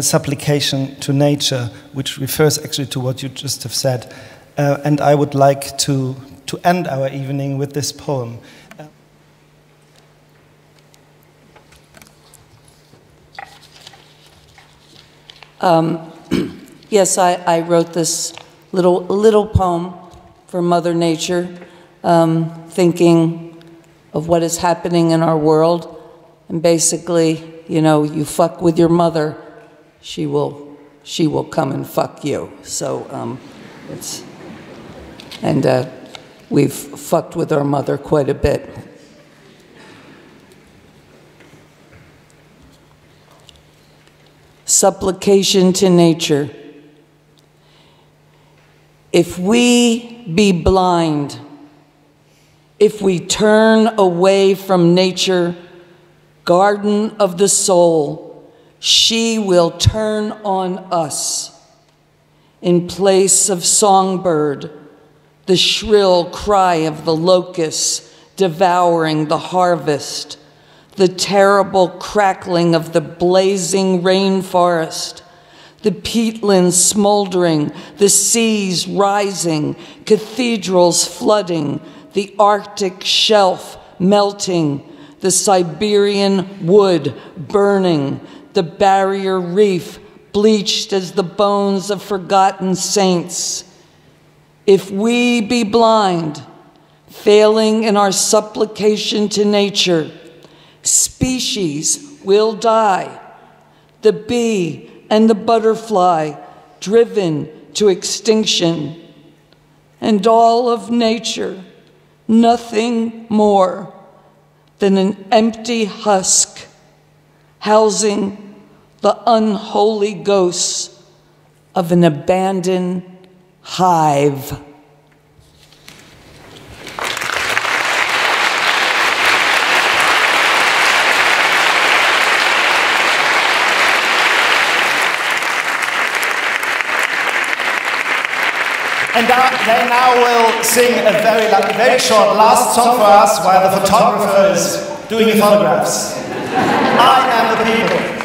Supplication to Nature, which refers actually to what you just have said. And I would like to end our evening with this poem. Yes, I wrote this little poem for Mother Nature, thinking of what is happening in our world. And basically, you know, you fuck with your mother, she will come and fuck you. So we've fucked with our mother quite a bit. Supplication to nature. If we be blind, if we turn away from nature, garden of the soul, she will turn on us. In place of songbird, the shrill cry of the locust devouring the harvest, the terrible crackling of the blazing rainforest, the peatlands smoldering, the seas rising, cathedrals flooding, the Arctic shelf melting, the Siberian wood burning, the barrier reef bleached as the bones of forgotten saints. If we be blind, failing in our supplication to nature, species will die. The bee and the butterfly driven to extinction, and all of nature, nothing more than an empty husk housing the unholy ghosts of an abandoned hive. And they now will sing a very short last song for us while the photographer is doing the photographs. I am the people.